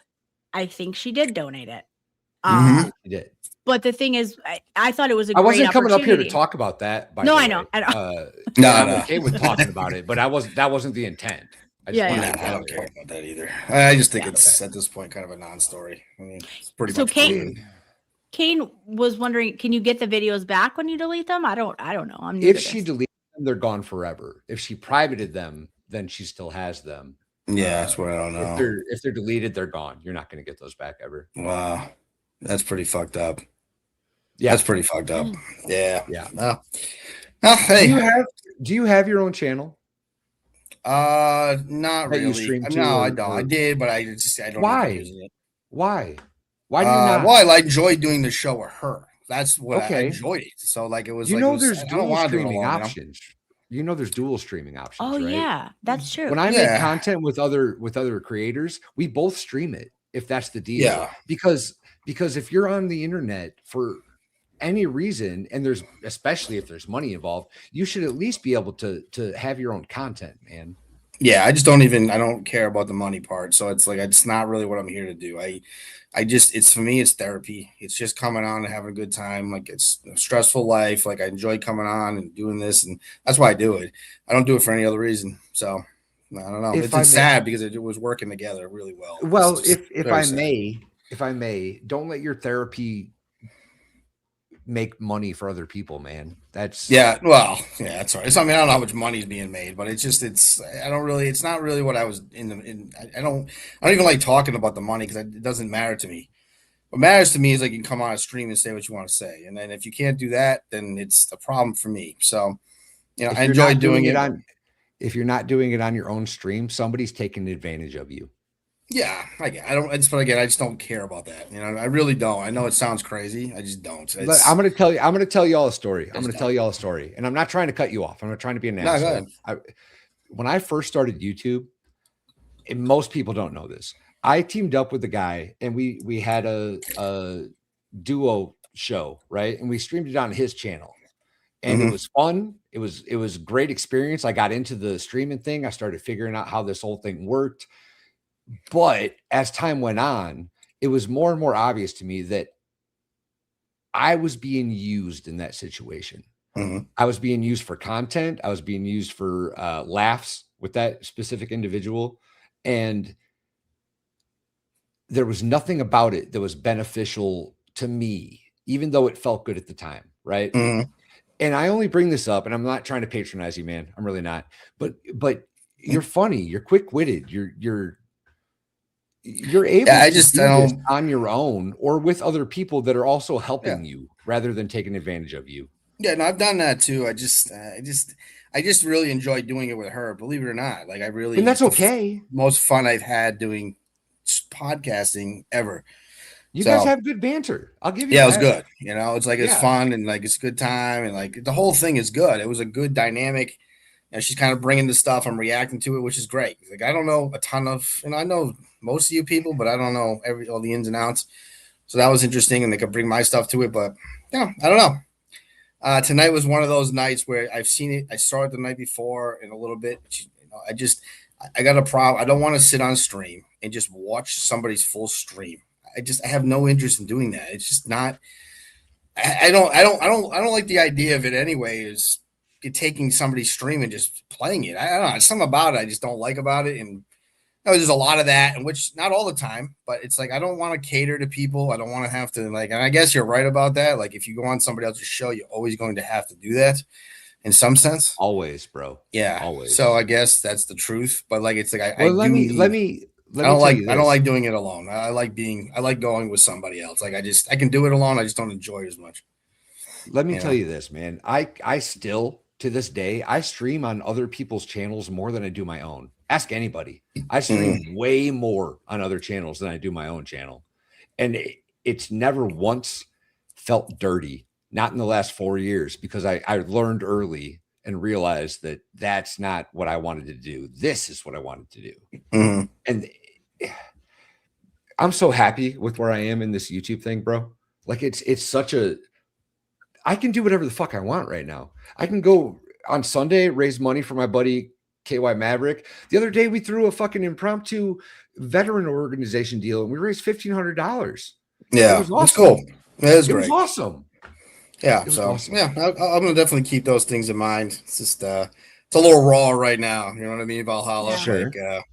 [SPEAKER 2] I think she did donate it.
[SPEAKER 6] Mhm.
[SPEAKER 7] She did.
[SPEAKER 2] But the thing is, I thought it was a
[SPEAKER 7] I
[SPEAKER 2] great
[SPEAKER 7] wasn't coming up here to
[SPEAKER 2] opportunity.
[SPEAKER 7] talk about that. By
[SPEAKER 2] No,
[SPEAKER 7] the
[SPEAKER 2] I know.
[SPEAKER 7] way.
[SPEAKER 2] I know.
[SPEAKER 6] No,
[SPEAKER 7] I'm
[SPEAKER 6] no.
[SPEAKER 7] okay with talking about it, but that wasn't the intent. I just
[SPEAKER 2] Yeah,
[SPEAKER 7] wanted
[SPEAKER 6] Nah,
[SPEAKER 7] to
[SPEAKER 6] I don't
[SPEAKER 7] get
[SPEAKER 6] care
[SPEAKER 7] it.
[SPEAKER 6] about that either. I just think
[SPEAKER 2] Yeah.
[SPEAKER 6] it's at this point kind of a non-story. I mean, it's pretty
[SPEAKER 2] So
[SPEAKER 6] much
[SPEAKER 2] Kate-
[SPEAKER 6] proven.
[SPEAKER 2] Kane was wondering, can you get the videos back when you delete them? I don't know. I'm new
[SPEAKER 7] If
[SPEAKER 2] to
[SPEAKER 7] she
[SPEAKER 2] this.
[SPEAKER 7] deleted them, they're gone forever. If she privated them, then she still has them.
[SPEAKER 6] Yeah, that's what I don't
[SPEAKER 7] If
[SPEAKER 6] know.
[SPEAKER 7] they're deleted, they're gone. You're not going to get those back ever.
[SPEAKER 6] Wow, that's pretty fucked up.
[SPEAKER 7] Yeah.
[SPEAKER 6] That's pretty fucked up. Yeah.
[SPEAKER 7] Yeah.
[SPEAKER 6] Oh,
[SPEAKER 7] Do
[SPEAKER 6] hey.
[SPEAKER 7] you have your own channel?
[SPEAKER 6] Not
[SPEAKER 7] That you
[SPEAKER 6] really.
[SPEAKER 7] stream to,
[SPEAKER 6] No, I
[SPEAKER 7] or-
[SPEAKER 6] don't.
[SPEAKER 7] or-
[SPEAKER 6] I did, but I don't.
[SPEAKER 7] Why?
[SPEAKER 6] end up using it.
[SPEAKER 7] Why? Why do you not?
[SPEAKER 6] Well, I enjoyed doing the show with her. That's what I
[SPEAKER 7] Okay.
[SPEAKER 6] enjoyed it. So like it was.
[SPEAKER 7] You
[SPEAKER 6] like,
[SPEAKER 7] know,
[SPEAKER 6] it was,
[SPEAKER 7] there's
[SPEAKER 6] I don't
[SPEAKER 7] dual
[SPEAKER 6] wanna do it
[SPEAKER 7] streaming
[SPEAKER 6] alone, you know?
[SPEAKER 7] options. You know, there's dual streaming options.
[SPEAKER 2] Oh
[SPEAKER 7] right?
[SPEAKER 2] yeah, that's true.
[SPEAKER 7] When I
[SPEAKER 6] Yeah.
[SPEAKER 7] make content with other creators, we both stream it if that's the deal.
[SPEAKER 6] Yeah.
[SPEAKER 7] Because if you're on the internet for any reason, and especially if there's money involved, you should at least be able to have your own content, man.
[SPEAKER 6] Yeah, I don't care about the money part. So it's like it's not really what I'm here to do. It's for me, it's therapy. It's just coming on and having a good time. Like it's a stressful life. Like I enjoy coming on and doing this, and that's why I do it. I don't do it for any other reason. So I don't know.
[SPEAKER 7] If I
[SPEAKER 6] It's
[SPEAKER 7] may-
[SPEAKER 6] sad because it was working together really well.
[SPEAKER 7] Well,
[SPEAKER 6] It's just
[SPEAKER 7] if
[SPEAKER 6] very
[SPEAKER 7] I
[SPEAKER 6] sad.
[SPEAKER 7] may, don't let your therapy make money for other people, man. That's
[SPEAKER 6] Yeah, well, yeah, that's right. I mean, I don't know how much money is being made, but it's not really what I was I don't even like talking about the money because it doesn't matter to me. What matters to me is like you can come on a stream and say what you want to say, and then if you can't do that, then it's a problem for me. So,
[SPEAKER 7] if
[SPEAKER 6] I
[SPEAKER 7] you're
[SPEAKER 6] enjoy
[SPEAKER 7] not
[SPEAKER 6] doing it.
[SPEAKER 7] if you're not doing it on your own stream, somebody's taking advantage of you.
[SPEAKER 6] Yeah, I just don't care about that. I really don't. I know it sounds crazy. I just don't.
[SPEAKER 7] But I'm going to tell you all a story. I'm
[SPEAKER 6] Yes,
[SPEAKER 7] going to tell you all a story, and I'm not trying to cut you off. I'm not trying to be an
[SPEAKER 6] No, go
[SPEAKER 7] asshole.
[SPEAKER 6] ahead.
[SPEAKER 7] When I first started YouTube, and most people don't know this, I teamed up with a guy, and we had a duo show, right? And we streamed it on his channel, and it was fun. It was a great experience. I got into the streaming thing. I started figuring out how this whole thing worked. But as time went on, it was more and more obvious to me that I was being used in that situation.
[SPEAKER 6] Mhm.
[SPEAKER 7] I was being used for content. I was being used for laughs with that specific individual. And there was nothing about it that was beneficial to me, even though it felt good at the time. Right.
[SPEAKER 6] Mhm.
[SPEAKER 7] And I only bring this up, and I'm not trying to patronize you, man. I'm really not. But you're funny. You're quick-witted. You're able
[SPEAKER 6] Yeah, I
[SPEAKER 7] to
[SPEAKER 6] just
[SPEAKER 7] do
[SPEAKER 6] I
[SPEAKER 7] this
[SPEAKER 6] don't.
[SPEAKER 7] on your own or with other people that are also helping you rather than taking advantage of you.
[SPEAKER 6] Yeah, no, I've done that too. I just really enjoy doing it with her. Believe it or not, like I really.
[SPEAKER 7] And that's
[SPEAKER 6] it's the
[SPEAKER 7] okay.
[SPEAKER 6] most fun I've had doing podcasting ever.
[SPEAKER 7] You guys
[SPEAKER 6] So-
[SPEAKER 7] have good banter. I'll give you
[SPEAKER 6] Yeah, it was
[SPEAKER 7] that.
[SPEAKER 6] good. It's like it's
[SPEAKER 7] Yeah.
[SPEAKER 6] fun and like it's a good time and like the whole thing is good. It was a good dynamic. She's kind of bringing the stuff. I'm reacting to it, which is great. Like I don't know a ton of, I know most of you people, but I don't know all the ins and outs. So that was interesting, and they could bring my stuff to it. But yeah, I don't know. Tonight was one of those nights where I've seen it. I saw it the night before in a little bit. I got a problem. I don't want to sit on stream and just watch somebody's full stream. I have no interest in doing that. It's just not. I don't like the idea of it anyway. Is taking somebody's stream and just playing it. I don't know. There's something about it I just don't like about it. And there's a lot of that, and which not all the time, but it's like I don't want to cater to people. I don't want to have to like, and I guess you're right about that. Like if you go on somebody else's show, you're always going to have to do that in some sense.
[SPEAKER 7] Always, bro.
[SPEAKER 6] Yeah.
[SPEAKER 7] Always.
[SPEAKER 6] So I guess that's the truth. But like it's like I
[SPEAKER 7] Let me
[SPEAKER 6] I don't
[SPEAKER 7] tell you
[SPEAKER 6] I don't
[SPEAKER 7] this.
[SPEAKER 6] like doing it alone. I like going with somebody else. Like I can do it alone. I just don't enjoy it as much.
[SPEAKER 7] Let me
[SPEAKER 6] Yeah.
[SPEAKER 7] tell you this, man. I still to this day I stream on other people's channels more than I do my own. Ask anybody. I stream way more on other channels than I do my own channel. And it's never once felt dirty, not in the last 4 years, because I learned early and realized that that's not what I wanted to do. This is what I wanted to do.
[SPEAKER 6] Mhm.
[SPEAKER 7] And I'm so happy with where I am in this YouTube thing, bro. Like it's such a, I can do whatever the fuck I want right now. I can go on Sunday, raise money for my buddy KY Maverick. The other day we threw a fucking impromptu veteran organization deal and we raised $1,500.
[SPEAKER 6] Yeah,
[SPEAKER 7] was
[SPEAKER 6] it's
[SPEAKER 7] awesome.
[SPEAKER 6] cool. It is
[SPEAKER 7] It was
[SPEAKER 6] great.
[SPEAKER 7] awesome.
[SPEAKER 6] Yeah,
[SPEAKER 7] It was
[SPEAKER 6] so
[SPEAKER 7] awesome.
[SPEAKER 6] yeah, I'm gonna definitely keep those things in mind. It's just it's a little raw right now. You know what I mean? Valhalla,
[SPEAKER 2] Yeah.
[SPEAKER 7] Sure.
[SPEAKER 6] like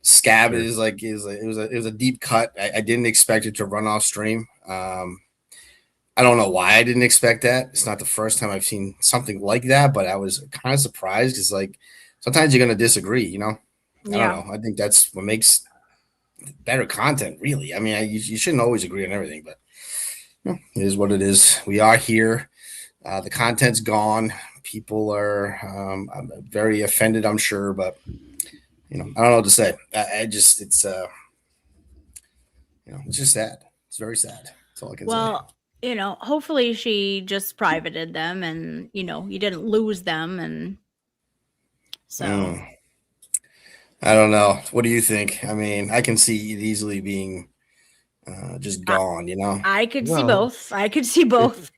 [SPEAKER 6] Scab
[SPEAKER 7] Sure.
[SPEAKER 6] is like it was a deep cut. I didn't expect it to run off stream. I don't know why I didn't expect that. It's not the first time I've seen something like that, but I was kind of surprised because like sometimes you're gonna disagree. You know, I
[SPEAKER 2] Yeah.
[SPEAKER 6] don't know. I think that's what makes better content. Really, I mean, you shouldn't always agree on everything, but it is what it is. We are here. The content's gone. People are I'm very offended, I'm sure, but I don't know what to say. I just it's it's just sad. It's very sad. That's all I can say.
[SPEAKER 2] Well, hopefully she just privated them and, you didn't lose them. And so,
[SPEAKER 6] I don't know. What do you think? I mean, I can see it easily being just gone,
[SPEAKER 2] I could see
[SPEAKER 7] Well,
[SPEAKER 2] both. I could see both.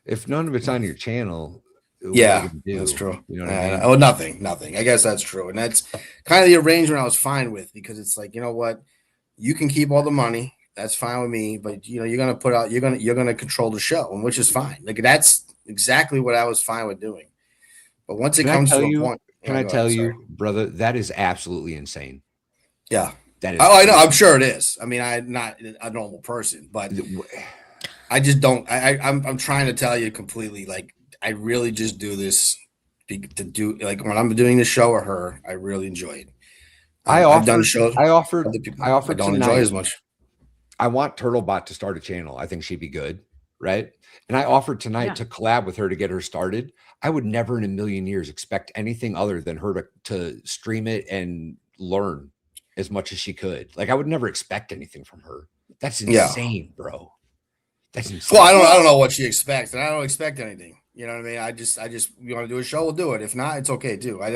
[SPEAKER 7] If none of it's on your channel, what are
[SPEAKER 6] Yeah,
[SPEAKER 7] you gonna do?
[SPEAKER 6] that's true.
[SPEAKER 7] You know what I mean?
[SPEAKER 6] Oh, nothing. I guess that's true. And that's kind of the arrangement I was fine with because it's like, you know what? You can keep all the money. That's fine with me. But you're gonna put out, you're gonna control the show, and which is fine. Like that's exactly what I was fine with doing. But once it
[SPEAKER 7] Can I
[SPEAKER 6] comes
[SPEAKER 7] tell
[SPEAKER 6] to a
[SPEAKER 7] you-
[SPEAKER 6] point,
[SPEAKER 7] Can I
[SPEAKER 6] go
[SPEAKER 7] tell
[SPEAKER 6] ahead,
[SPEAKER 7] you,
[SPEAKER 6] sorry.
[SPEAKER 7] brother, that is absolutely insane.
[SPEAKER 6] Yeah.
[SPEAKER 7] That is.
[SPEAKER 6] Oh, I know. I'm sure it is. I mean, I'm not a normal person, but I just don't. I'm trying to tell you completely. Like, I really just do this to do. Like when I'm doing the show or her, I really enjoy it. I've done shows.
[SPEAKER 7] I offered
[SPEAKER 6] Other people,
[SPEAKER 7] I offered
[SPEAKER 6] don't
[SPEAKER 7] tonight,
[SPEAKER 6] enjoy as much.
[SPEAKER 7] I want Turtlebot to start a channel. I think she'd be good, right? And I offered tonight
[SPEAKER 2] Yeah.
[SPEAKER 7] to collab with her to get her started. I would never in a million years expect anything other than her to stream it and learn as much as she could. Like I would never expect anything from her. That's
[SPEAKER 6] Yeah.
[SPEAKER 7] insane, bro. That's insane.
[SPEAKER 6] Well, I don't know what she expects, and I don't expect anything. You know what I mean? I just you want to do a show, we'll do it. If not, it's okay too. I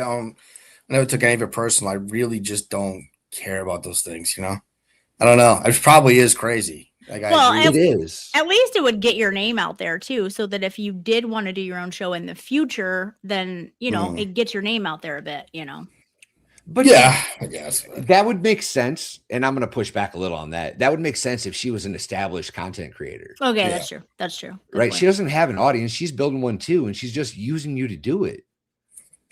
[SPEAKER 6] never took any of it personal. I really just don't care about those things. I don't know. It probably is crazy. Like
[SPEAKER 2] Well,
[SPEAKER 6] I agree.
[SPEAKER 7] It is.
[SPEAKER 2] At least it would get your name out there too, so that if you did want to do your own show in the future, then it gets your name out there a bit.
[SPEAKER 7] But
[SPEAKER 6] Yeah, I guess.
[SPEAKER 7] that would make sense. And I'm going to push back a little on that. That would make sense if she was an established content creator,
[SPEAKER 2] Okay,
[SPEAKER 6] Yeah.
[SPEAKER 2] that's true. That's true. Good
[SPEAKER 7] right?
[SPEAKER 2] point.
[SPEAKER 7] She doesn't have an audience. She's building one too. And she's just using you to do it.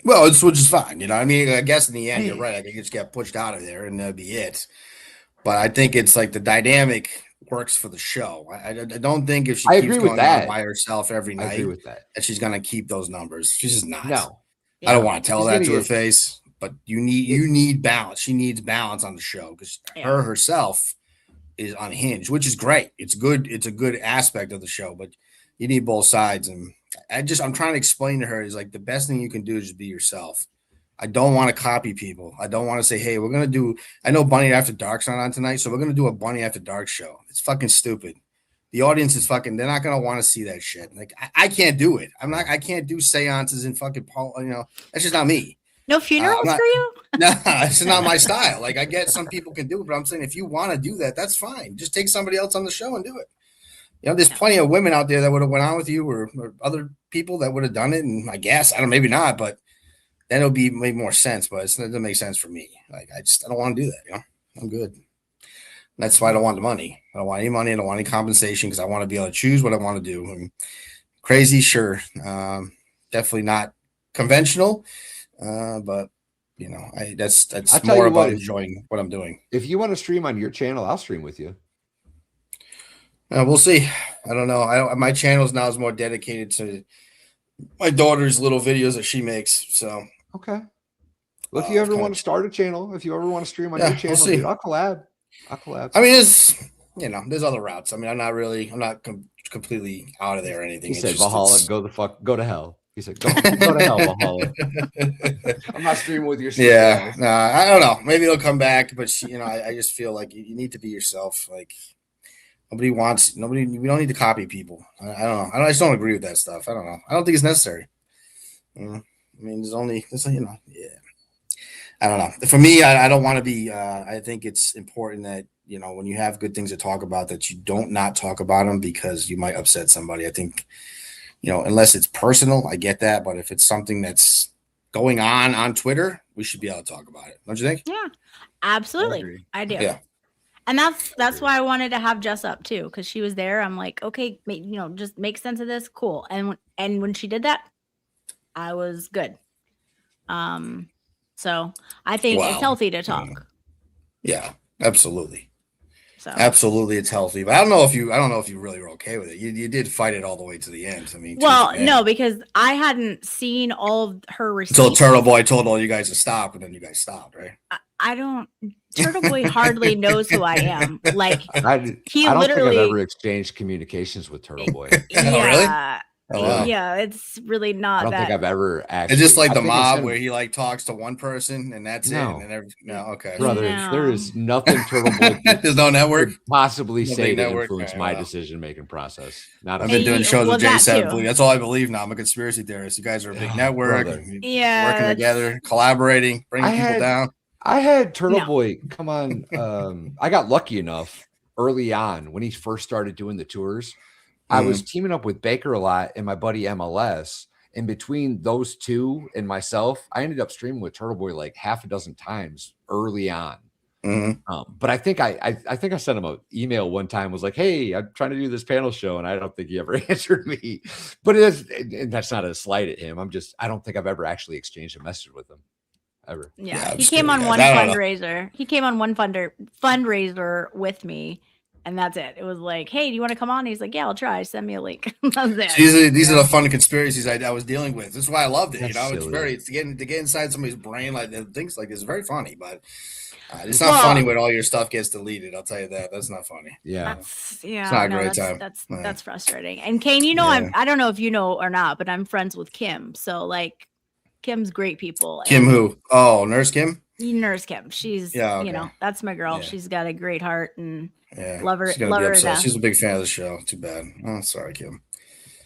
[SPEAKER 6] Well, it's which is fine. I mean, I guess in the end, you're right. I think just get pushed out of there, and that'd be it. But I think it's like the dynamic works for the show. I don't think if she
[SPEAKER 7] I
[SPEAKER 6] keeps
[SPEAKER 7] agree with
[SPEAKER 6] going on
[SPEAKER 7] that.
[SPEAKER 6] by herself every
[SPEAKER 7] I
[SPEAKER 6] night
[SPEAKER 7] agree with that.
[SPEAKER 6] that she's gonna keep those numbers. She's just not.
[SPEAKER 7] No.
[SPEAKER 6] I don't want to tell
[SPEAKER 7] She's
[SPEAKER 6] her that
[SPEAKER 7] gonna
[SPEAKER 6] to her
[SPEAKER 7] get-
[SPEAKER 6] face. But you need balance. She needs balance on the show because
[SPEAKER 2] Yeah.
[SPEAKER 6] herself is unhinged, which is great. It's good. It's a good aspect of the show, but you need both sides. And I'm trying to explain to her is like the best thing you can do is just be yourself. I don't want to copy people. I don't want to say, hey, we're gonna do. I know Bunny After Dark's not on tonight, so we're gonna do a Bunny After Dark show. It's fucking stupid. The audience is fucking. They're not gonna want to see that shit. Like I can't do it. I can't do seances and fucking. That's just not me.
[SPEAKER 2] No funerals
[SPEAKER 6] not-
[SPEAKER 2] for you?
[SPEAKER 6] No, it's not my style. Like I get some people can do it, but I'm saying if you want to do that, that's fine. Just take somebody else on the show and do it. There's plenty of women out there that would have went on with you, or other people that would have done it. And I guess I don't, maybe not, but then it'll make more sense. But it doesn't make sense for me. Like I don't want to do that. I'm good. That's why I don't want the money. I don't want any money. I don't want any compensation because I want to be able to choose what I want to do. And crazy, sure. Definitely not conventional. But you know,
[SPEAKER 7] I'll
[SPEAKER 6] that's
[SPEAKER 7] tell
[SPEAKER 6] more
[SPEAKER 7] you what,
[SPEAKER 6] about enjoying what I'm doing.
[SPEAKER 7] If you want to stream on your channel, I'll stream with you.
[SPEAKER 6] We'll see. I don't know. My channel now is more dedicated to my daughter's little videos that she makes. So
[SPEAKER 7] Okay. Well, if you ever
[SPEAKER 6] kinda-
[SPEAKER 7] want to start a channel, if you ever want to stream on
[SPEAKER 6] Yeah,
[SPEAKER 7] your
[SPEAKER 6] we'll
[SPEAKER 7] channel,
[SPEAKER 6] see.
[SPEAKER 7] dude, I'll collab.
[SPEAKER 6] I mean, there's other routes. I mean, I'm not completely out of there or anything.
[SPEAKER 7] He
[SPEAKER 6] It's
[SPEAKER 7] said,
[SPEAKER 6] just-
[SPEAKER 7] Valhalla,
[SPEAKER 6] it's-
[SPEAKER 7] go to hell. He said, go to hell, Valhalla. I'm not streaming with your
[SPEAKER 6] Yeah, I don't know. Maybe it'll come back, but I just feel like you need to be yourself. Like we don't need to copy people. I don't know. I just don't agree with that stuff. I don't know. I don't think it's necessary. I mean, yeah. I don't know. For me, I don't want to be. I think it's important that when you have good things to talk about, that you don't not talk about them because you might upset somebody. I think unless it's personal, I get that, but if it's something that's going on Twitter, we should be able to talk about it. Don't you think?
[SPEAKER 2] Yeah, absolutely.
[SPEAKER 6] agree.
[SPEAKER 2] I do.
[SPEAKER 6] Yeah.
[SPEAKER 2] And that's why I wanted to have Jess up too, because she was there. I'm like, okay, just make sense of this. Cool. And when she did that, I was good. So I think
[SPEAKER 6] Wow.
[SPEAKER 2] it's healthy to talk.
[SPEAKER 6] Yeah, absolutely.
[SPEAKER 2] So
[SPEAKER 6] Absolutely, it's healthy. But I don't know if you really were okay with it. You did fight it all the way to the end. I mean,
[SPEAKER 2] well,
[SPEAKER 6] to the
[SPEAKER 2] no,
[SPEAKER 6] end.
[SPEAKER 2] because I hadn't seen all of her receipts.
[SPEAKER 6] Until Turtle Boy told all you guys to stop, and then you guys stopped, right?
[SPEAKER 2] I don't. Turtle Boy hardly knows who I am. Like
[SPEAKER 7] I
[SPEAKER 2] he
[SPEAKER 7] don't think I've
[SPEAKER 2] literally.
[SPEAKER 7] ever exchanged communications with Turtle Boy.
[SPEAKER 6] really?
[SPEAKER 2] Yeah,
[SPEAKER 6] Oh, wow.
[SPEAKER 2] yeah. It's really
[SPEAKER 7] I
[SPEAKER 2] not
[SPEAKER 7] don't
[SPEAKER 2] that.
[SPEAKER 7] think I've ever actually.
[SPEAKER 6] It's just like
[SPEAKER 7] I
[SPEAKER 6] the
[SPEAKER 7] think I
[SPEAKER 6] mob
[SPEAKER 7] sent
[SPEAKER 6] where
[SPEAKER 7] him-
[SPEAKER 6] he like talks to one person and that's
[SPEAKER 7] No.
[SPEAKER 6] it. And no, okay.
[SPEAKER 7] brother,
[SPEAKER 2] No.
[SPEAKER 7] there is nothing Turtle Boy
[SPEAKER 6] There's no network.
[SPEAKER 7] could possibly
[SPEAKER 6] Nothing
[SPEAKER 7] say to
[SPEAKER 6] network,
[SPEAKER 7] influence
[SPEAKER 6] yeah,
[SPEAKER 7] my
[SPEAKER 6] well.
[SPEAKER 7] decision making process. Not a
[SPEAKER 6] I've been
[SPEAKER 2] And
[SPEAKER 6] doing
[SPEAKER 2] you-
[SPEAKER 6] shows
[SPEAKER 2] well,
[SPEAKER 6] with Jay
[SPEAKER 2] that
[SPEAKER 6] Seven.
[SPEAKER 2] too.
[SPEAKER 6] That's all I believe now. I'm a conspiracy theorist. You guys are a big
[SPEAKER 7] Oh,
[SPEAKER 6] network,
[SPEAKER 7] brother.
[SPEAKER 2] Yeah,
[SPEAKER 6] working
[SPEAKER 2] that's-
[SPEAKER 6] together, collaborating, bringing
[SPEAKER 7] I
[SPEAKER 6] people
[SPEAKER 7] had-
[SPEAKER 6] down.
[SPEAKER 7] I had Turtle
[SPEAKER 2] No.
[SPEAKER 7] Boy come on. I got lucky enough early on when he first started doing the tours. I was teaming up with Baker a lot and my buddy MLS. And between those two and myself, I ended up streaming with Turtle Boy like half a dozen times early on.
[SPEAKER 6] Mhm.
[SPEAKER 7] But I think I think I sent him an email one time, was like, "Hey, I'm trying to do this panel show," and I don't think he ever answered me. But and that's not a slight at him. I don't think I've ever actually exchanged a message with him ever.
[SPEAKER 2] Yeah,
[SPEAKER 6] Yeah, I'm
[SPEAKER 2] he
[SPEAKER 6] just
[SPEAKER 2] came
[SPEAKER 6] kidding,
[SPEAKER 2] on
[SPEAKER 6] guys.
[SPEAKER 2] one
[SPEAKER 6] I don't know.
[SPEAKER 2] fundraiser. He came on one fundraiser with me, and that's it. It was like, hey, do you want to come on? He's like, yeah, I'll try. Send me a link. That's it.
[SPEAKER 6] These are the fun conspiracies I was dealing with. This is why I loved it.
[SPEAKER 7] That's
[SPEAKER 6] It's
[SPEAKER 7] silly.
[SPEAKER 6] it's to get inside somebody's brain like things like this is very funny, but it's not
[SPEAKER 2] Well-
[SPEAKER 6] funny when all your stuff gets deleted. I'll tell you that. That's not funny.
[SPEAKER 7] Yeah.
[SPEAKER 2] That's yeah,
[SPEAKER 6] not a
[SPEAKER 2] no,
[SPEAKER 6] great
[SPEAKER 2] that's,
[SPEAKER 6] time.
[SPEAKER 2] That's
[SPEAKER 6] Yeah.
[SPEAKER 2] that's frustrating. And Kane,
[SPEAKER 6] Yeah.
[SPEAKER 2] I don't know if you know or not, but I'm friends with Kim. So like, Kim's great people.
[SPEAKER 6] Kim
[SPEAKER 2] and
[SPEAKER 6] who? Oh, Nurse Kim?
[SPEAKER 2] Nurse Kim. She's
[SPEAKER 6] Yeah, okay.
[SPEAKER 2] that's my girl.
[SPEAKER 6] Yeah.
[SPEAKER 2] She's got a great heart, and
[SPEAKER 6] Yeah.
[SPEAKER 2] Love her-
[SPEAKER 6] She's gonna
[SPEAKER 2] love
[SPEAKER 6] be
[SPEAKER 2] her to
[SPEAKER 6] upset.
[SPEAKER 2] death.
[SPEAKER 6] She's a big fan of the show. Too bad. Oh, sorry, Kim.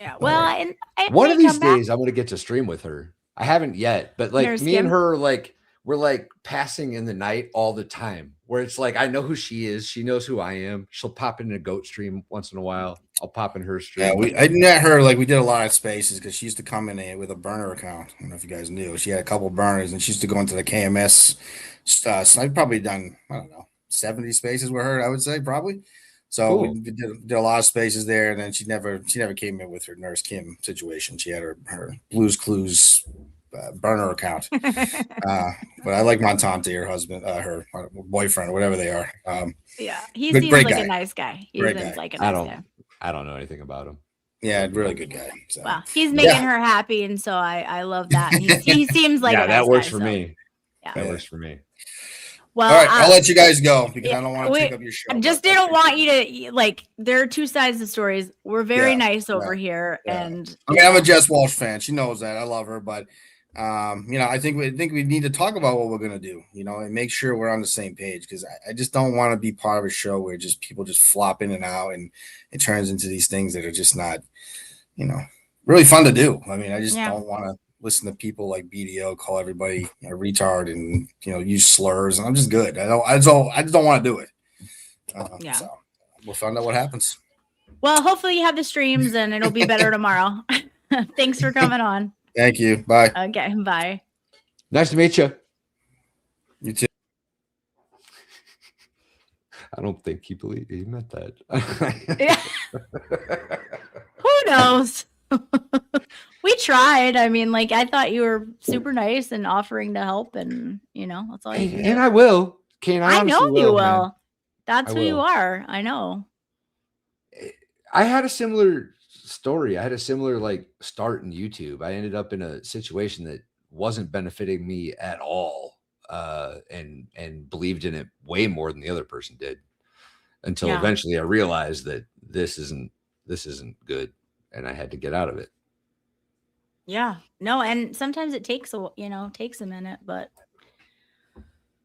[SPEAKER 2] yeah. Well,
[SPEAKER 6] right.
[SPEAKER 2] and I
[SPEAKER 7] One
[SPEAKER 2] may
[SPEAKER 7] of these
[SPEAKER 2] come back.
[SPEAKER 7] days I'm gonna get to stream with her. I haven't yet, but like
[SPEAKER 2] Nurse
[SPEAKER 7] me and
[SPEAKER 2] Kim?
[SPEAKER 7] her, like we're like passing in the night all the time. Where it's like I know who she is, she knows who I am. She'll pop in a goat stream once in a while. I'll pop in her stream.
[SPEAKER 6] Yeah, I met her like we did a lot of spaces because she used to come in with a burner account. I don't know if you guys knew. She had a couple burners and she used to go into the KMS. So I've probably done 70 spaces with her. I would say probably. So
[SPEAKER 7] Cool.
[SPEAKER 6] we did a lot of spaces there, and then she never came in with her Nurse Kim situation. She had her Blues Clues burner account. But I like Montante, her husband, her boyfriend, whatever they are.
[SPEAKER 2] Yeah, he
[SPEAKER 6] Great-
[SPEAKER 2] seems
[SPEAKER 6] great
[SPEAKER 2] like
[SPEAKER 6] guy.
[SPEAKER 2] a nice guy. He
[SPEAKER 6] Great
[SPEAKER 2] seems
[SPEAKER 6] guy.
[SPEAKER 2] like a
[SPEAKER 7] I
[SPEAKER 2] nice
[SPEAKER 7] don't
[SPEAKER 2] guy.
[SPEAKER 7] I don't know anything about him.
[SPEAKER 6] Yeah, really good guy. So.
[SPEAKER 2] Well, he's making
[SPEAKER 6] Yeah.
[SPEAKER 2] her happy, and so I love that. And he seems like
[SPEAKER 7] yeah,
[SPEAKER 2] a
[SPEAKER 7] that
[SPEAKER 2] nice
[SPEAKER 7] works
[SPEAKER 2] guy,
[SPEAKER 7] for
[SPEAKER 2] so,
[SPEAKER 7] me.
[SPEAKER 2] Yeah.
[SPEAKER 7] That
[SPEAKER 6] Yeah.
[SPEAKER 7] works for me.
[SPEAKER 2] Well,
[SPEAKER 6] All right, I'll let you guys go because
[SPEAKER 2] yeah,
[SPEAKER 6] I don't want to
[SPEAKER 2] we-
[SPEAKER 6] take up your show.
[SPEAKER 2] I just
[SPEAKER 6] but-
[SPEAKER 2] didn't want you to like. There are two sides of stories. We're very
[SPEAKER 6] Yeah,
[SPEAKER 2] nice over here,
[SPEAKER 6] yeah.
[SPEAKER 2] and
[SPEAKER 6] I mean, I'm a Jess Walsh fan. She knows that. I love her, but I think we need to talk about what we're gonna do, and make sure we're on the same page because I just don't want to be part of a show where just people just flop in and out and it turns into these things that are just not, really fun to do. I mean, I just
[SPEAKER 2] Yeah.
[SPEAKER 6] don't want to listen to people like BDO call everybody a retard and use slurs. I'm just good. I just don't want to do it.
[SPEAKER 2] Yeah.
[SPEAKER 6] So we'll find out what happens.
[SPEAKER 2] well, hopefully you have the streams, and it'll be better tomorrow. Thanks for coming on.
[SPEAKER 6] Thank you. Bye.
[SPEAKER 2] Okay, bye.
[SPEAKER 7] Nice to meet you.
[SPEAKER 6] You too.
[SPEAKER 7] I don't think he meant that.
[SPEAKER 2] Yeah. Who knows? We we tried. I mean, like, I thought you were super nice and offering to help, and that's all you can
[SPEAKER 7] And
[SPEAKER 2] do.
[SPEAKER 7] I will, Kane. I
[SPEAKER 2] I
[SPEAKER 7] honestly
[SPEAKER 2] know you
[SPEAKER 7] will. man.
[SPEAKER 2] will. That's
[SPEAKER 7] I
[SPEAKER 2] who you
[SPEAKER 7] will.
[SPEAKER 2] are. I know.
[SPEAKER 7] I had a similar story. I had a similar like start in YouTube. I ended up in a situation that wasn't benefiting me at all, and believed in it way more than the other person did. Until
[SPEAKER 2] Yeah.
[SPEAKER 7] eventually I realized that this isn't good, and I had to get out of it.
[SPEAKER 2] Yeah. No, and sometimes it takes a minute, but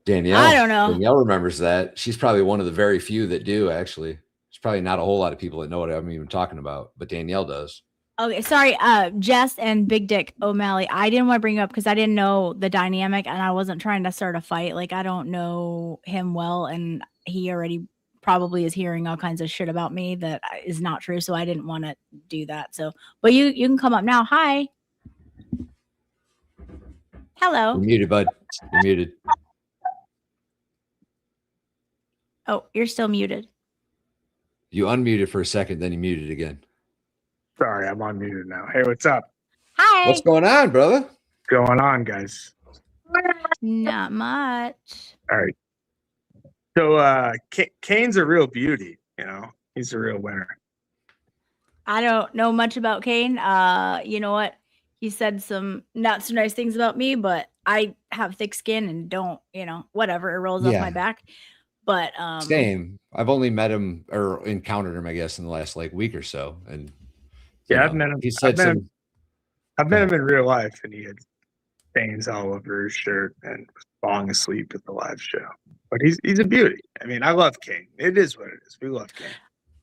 [SPEAKER 7] Danielle,
[SPEAKER 2] I don't know.
[SPEAKER 7] Danielle remembers that. She's probably one of the very few that do, actually. There's probably not a whole lot of people that know what I'm even talking about, but Danielle does.
[SPEAKER 2] Okay, sorry, Jess and Big Dick O'Malley. I didn't want to bring you up because I didn't know the dynamic, and I wasn't trying to start a fight. Like, I don't know him well, and he already probably is hearing all kinds of shit about me that is not true. So I didn't want to do that. So, but you can come up now. Hi. Hello.
[SPEAKER 7] You're muted, bud. You're muted.
[SPEAKER 2] Oh, you're still muted.
[SPEAKER 7] You unmuted for a second, then you muted again.
[SPEAKER 8] Sorry, I'm on mute now. Hey, what's up?
[SPEAKER 2] Hi.
[SPEAKER 7] What's going on, brother?
[SPEAKER 8] What's going on, guys?
[SPEAKER 2] Not much.
[SPEAKER 8] All right. So Kane's a real beauty, He's a real winner.
[SPEAKER 2] I don't know much about Kane. You know what? He said some not so nice things about me, but I have thick skin and don't, whatever. It rolls off
[SPEAKER 7] Yeah.
[SPEAKER 2] my back. But
[SPEAKER 7] Same. I've only met him or encountered him, I guess, in the last week or so. And
[SPEAKER 8] Yeah, I've met him.
[SPEAKER 7] He said
[SPEAKER 8] I've met him in real life, and he had stains all over his shirt and was falling asleep at the live show. But he's a beauty. I mean, I love Kane. It is what it is. We love Kane.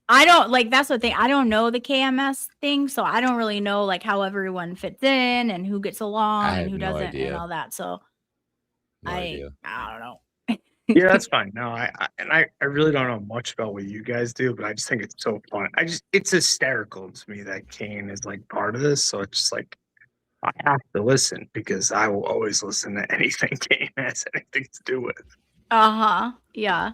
[SPEAKER 2] I don't that's the thing. I don't know the KMS thing, so I don't really know like how everyone fits in and who gets along
[SPEAKER 7] I
[SPEAKER 2] and
[SPEAKER 7] have
[SPEAKER 2] who
[SPEAKER 7] no
[SPEAKER 2] doesn't
[SPEAKER 7] idea.
[SPEAKER 2] and all that. So
[SPEAKER 7] No idea.
[SPEAKER 2] I don't know.
[SPEAKER 8] Yeah, that's fine. No, I really don't know much about what you guys do, but I just think it's so fun. It's hysterical to me that Kane is like part of this. So it's just like I have to listen because I will always listen to anything Kane has anything to do with.
[SPEAKER 2] Yeah.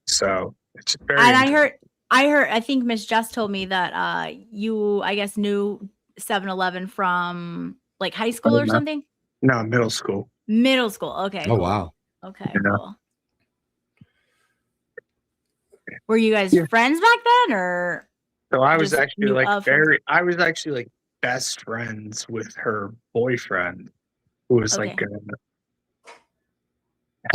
[SPEAKER 8] So it's just very.
[SPEAKER 2] And
[SPEAKER 8] interesting.
[SPEAKER 2] I think Miss Jess told me that you I guess knew 7-Eleven from like high school or
[SPEAKER 8] no.
[SPEAKER 2] something.
[SPEAKER 8] No, middle school.
[SPEAKER 2] Middle school. Okay.
[SPEAKER 7] Oh,
[SPEAKER 2] cool.
[SPEAKER 7] wow.
[SPEAKER 2] Okay,
[SPEAKER 8] Yeah.
[SPEAKER 2] cool. Were you guys
[SPEAKER 8] Yeah.
[SPEAKER 2] friends back then, or
[SPEAKER 8] So I was
[SPEAKER 2] Just
[SPEAKER 8] actually
[SPEAKER 2] knew
[SPEAKER 8] like
[SPEAKER 2] of her.
[SPEAKER 8] I was actually like best friends with her boyfriend, who was
[SPEAKER 2] Okay.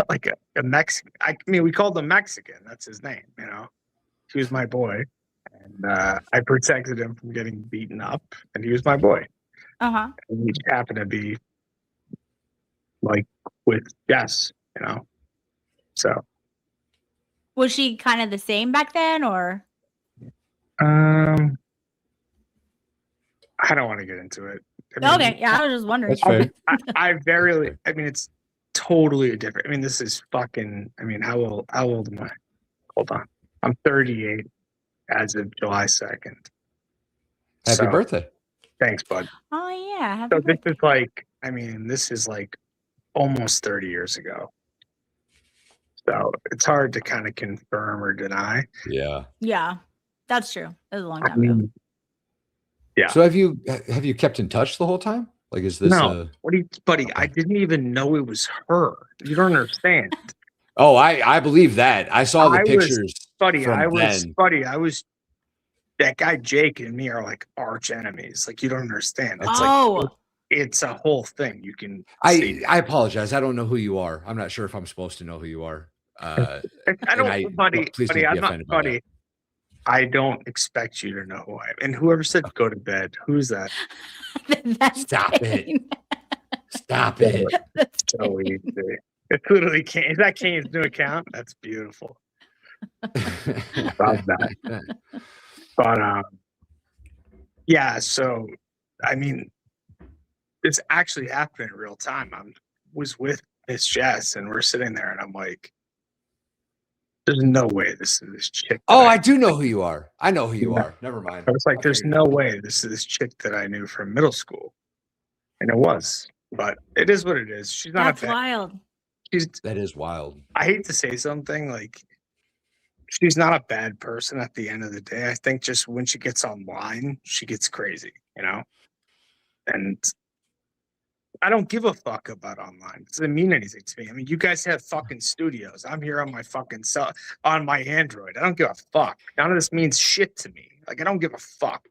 [SPEAKER 8] like a Mexican. I mean, we called him Mexican. That's his name. He was my boy, and I protected him from getting beaten up, and he was my boy.
[SPEAKER 2] Uh-huh.
[SPEAKER 8] And he just happened to be like with Jess, So
[SPEAKER 2] Was she kind of the same back then, or
[SPEAKER 8] I don't want to get into it. I mean,
[SPEAKER 2] okay? Yeah, I was just wondering.
[SPEAKER 7] That's fair.
[SPEAKER 8] I very. I mean, it's totally different. I mean, this is fucking. I mean, how old am I? Hold on, I'm 38 as of July 2nd.
[SPEAKER 7] Happy
[SPEAKER 8] So,
[SPEAKER 7] birthday.
[SPEAKER 8] Thanks, bud.
[SPEAKER 2] Oh yeah, happy
[SPEAKER 8] So this
[SPEAKER 2] birthday.
[SPEAKER 8] is like. I mean, this is like almost 30 years ago. So it's hard to kind of confirm or deny.
[SPEAKER 7] Yeah.
[SPEAKER 2] Yeah, that's true. It was a long
[SPEAKER 8] I
[SPEAKER 2] time ago.
[SPEAKER 8] mean, Yeah.
[SPEAKER 7] So have you kept in touch the whole time? Like, is this
[SPEAKER 8] no, what do you, buddy? I didn't even know it was her. You don't understand.
[SPEAKER 7] Oh, I believe that. I saw the
[SPEAKER 8] I was-
[SPEAKER 7] pictures.
[SPEAKER 8] Buddy,
[SPEAKER 7] From
[SPEAKER 8] I was
[SPEAKER 7] then.
[SPEAKER 8] that guy Jake and me are like arch enemies. Like you don't understand. It's
[SPEAKER 2] Oh.
[SPEAKER 8] like it's a whole thing. You can see.
[SPEAKER 7] I apologize. I don't know who you are. I'm not sure if I'm supposed to know who you are.
[SPEAKER 8] I don't, buddy.
[SPEAKER 7] please
[SPEAKER 8] Buddy,
[SPEAKER 7] don't be
[SPEAKER 8] I'm not,
[SPEAKER 7] offended by that.
[SPEAKER 8] buddy. I don't expect you to know who I am. And whoever said go to bed, who's that?
[SPEAKER 2] That's
[SPEAKER 7] Stop it.
[SPEAKER 2] Kane.
[SPEAKER 7] Stop it.
[SPEAKER 2] That's
[SPEAKER 8] So
[SPEAKER 2] Kane.
[SPEAKER 8] easy. It's literally Kane. Is that Kane's new account? That's beautiful. Love that. But yeah. So I mean, this actually happened in real time. I was with Miss Jess, and we're sitting there, and I'm like, "There's no way this is this chick."
[SPEAKER 7] Oh,
[SPEAKER 8] that
[SPEAKER 7] I do know who you are. I know who you
[SPEAKER 8] Yeah.
[SPEAKER 7] are. Never mind.
[SPEAKER 8] I was like,
[SPEAKER 7] I
[SPEAKER 8] "There's
[SPEAKER 7] figured.
[SPEAKER 8] no way this is this chick that I knew from middle school," and it was. But it is what it is. She's not
[SPEAKER 2] That's
[SPEAKER 8] a bad.
[SPEAKER 2] wild.
[SPEAKER 7] That is wild.
[SPEAKER 8] I hate to say something like she's not a bad person at the end of the day. I think just when she gets online, she gets crazy, And I don't give a fuck about online. It doesn't mean anything to me. I mean, you guys have fucking studios. I'm here on my fucking cell, on my Android. I don't give a fuck. None of this means shit to me. Like, I don't give a fuck.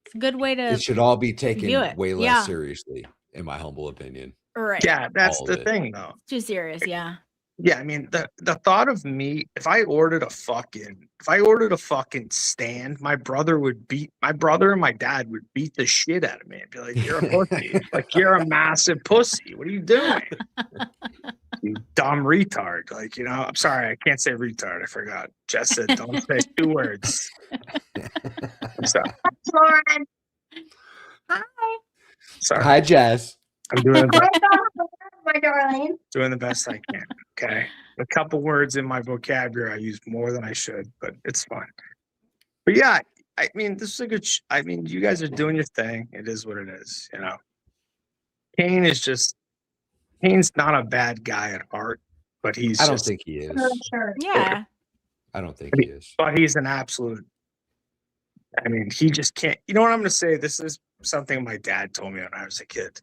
[SPEAKER 2] It's a good way to
[SPEAKER 7] It should all be taken
[SPEAKER 2] view it.
[SPEAKER 7] way less
[SPEAKER 2] Yeah.
[SPEAKER 7] seriously, in my humble opinion.
[SPEAKER 2] right.
[SPEAKER 8] Yeah, that's
[SPEAKER 7] All
[SPEAKER 8] the
[SPEAKER 7] of it.
[SPEAKER 8] thing, though.
[SPEAKER 2] Too serious. Yeah.
[SPEAKER 8] Yeah, I mean, the thought of me, if I ordered a fucking stand, my brother and my dad would beat the shit out of me and be like, "You're a pussy. Like, you're a massive pussy. What are you doing? You dumb retard." Like, you know, I'm sorry, I can't say retard. I forgot. Jess said, don't say 2 words. I'm sorry.
[SPEAKER 3] Lauren.
[SPEAKER 8] Sorry.
[SPEAKER 7] Hi, Jess.
[SPEAKER 8] I'm doing
[SPEAKER 3] My darling.
[SPEAKER 8] the best I can. Okay. A couple words in my vocabulary I use more than I should, but it's fine. But yeah, I mean, this is a good. I mean, you guys are doing your thing. It is what it is. You know, Kane's not a bad guy at heart, but he's
[SPEAKER 7] I don't
[SPEAKER 8] just,
[SPEAKER 7] think he is.
[SPEAKER 3] Sure.
[SPEAKER 2] Yeah.
[SPEAKER 7] I don't think he is.
[SPEAKER 8] but he's an absolute. I mean, he just can't. You know what I'm going to say? This is something my dad told me when I was a kid.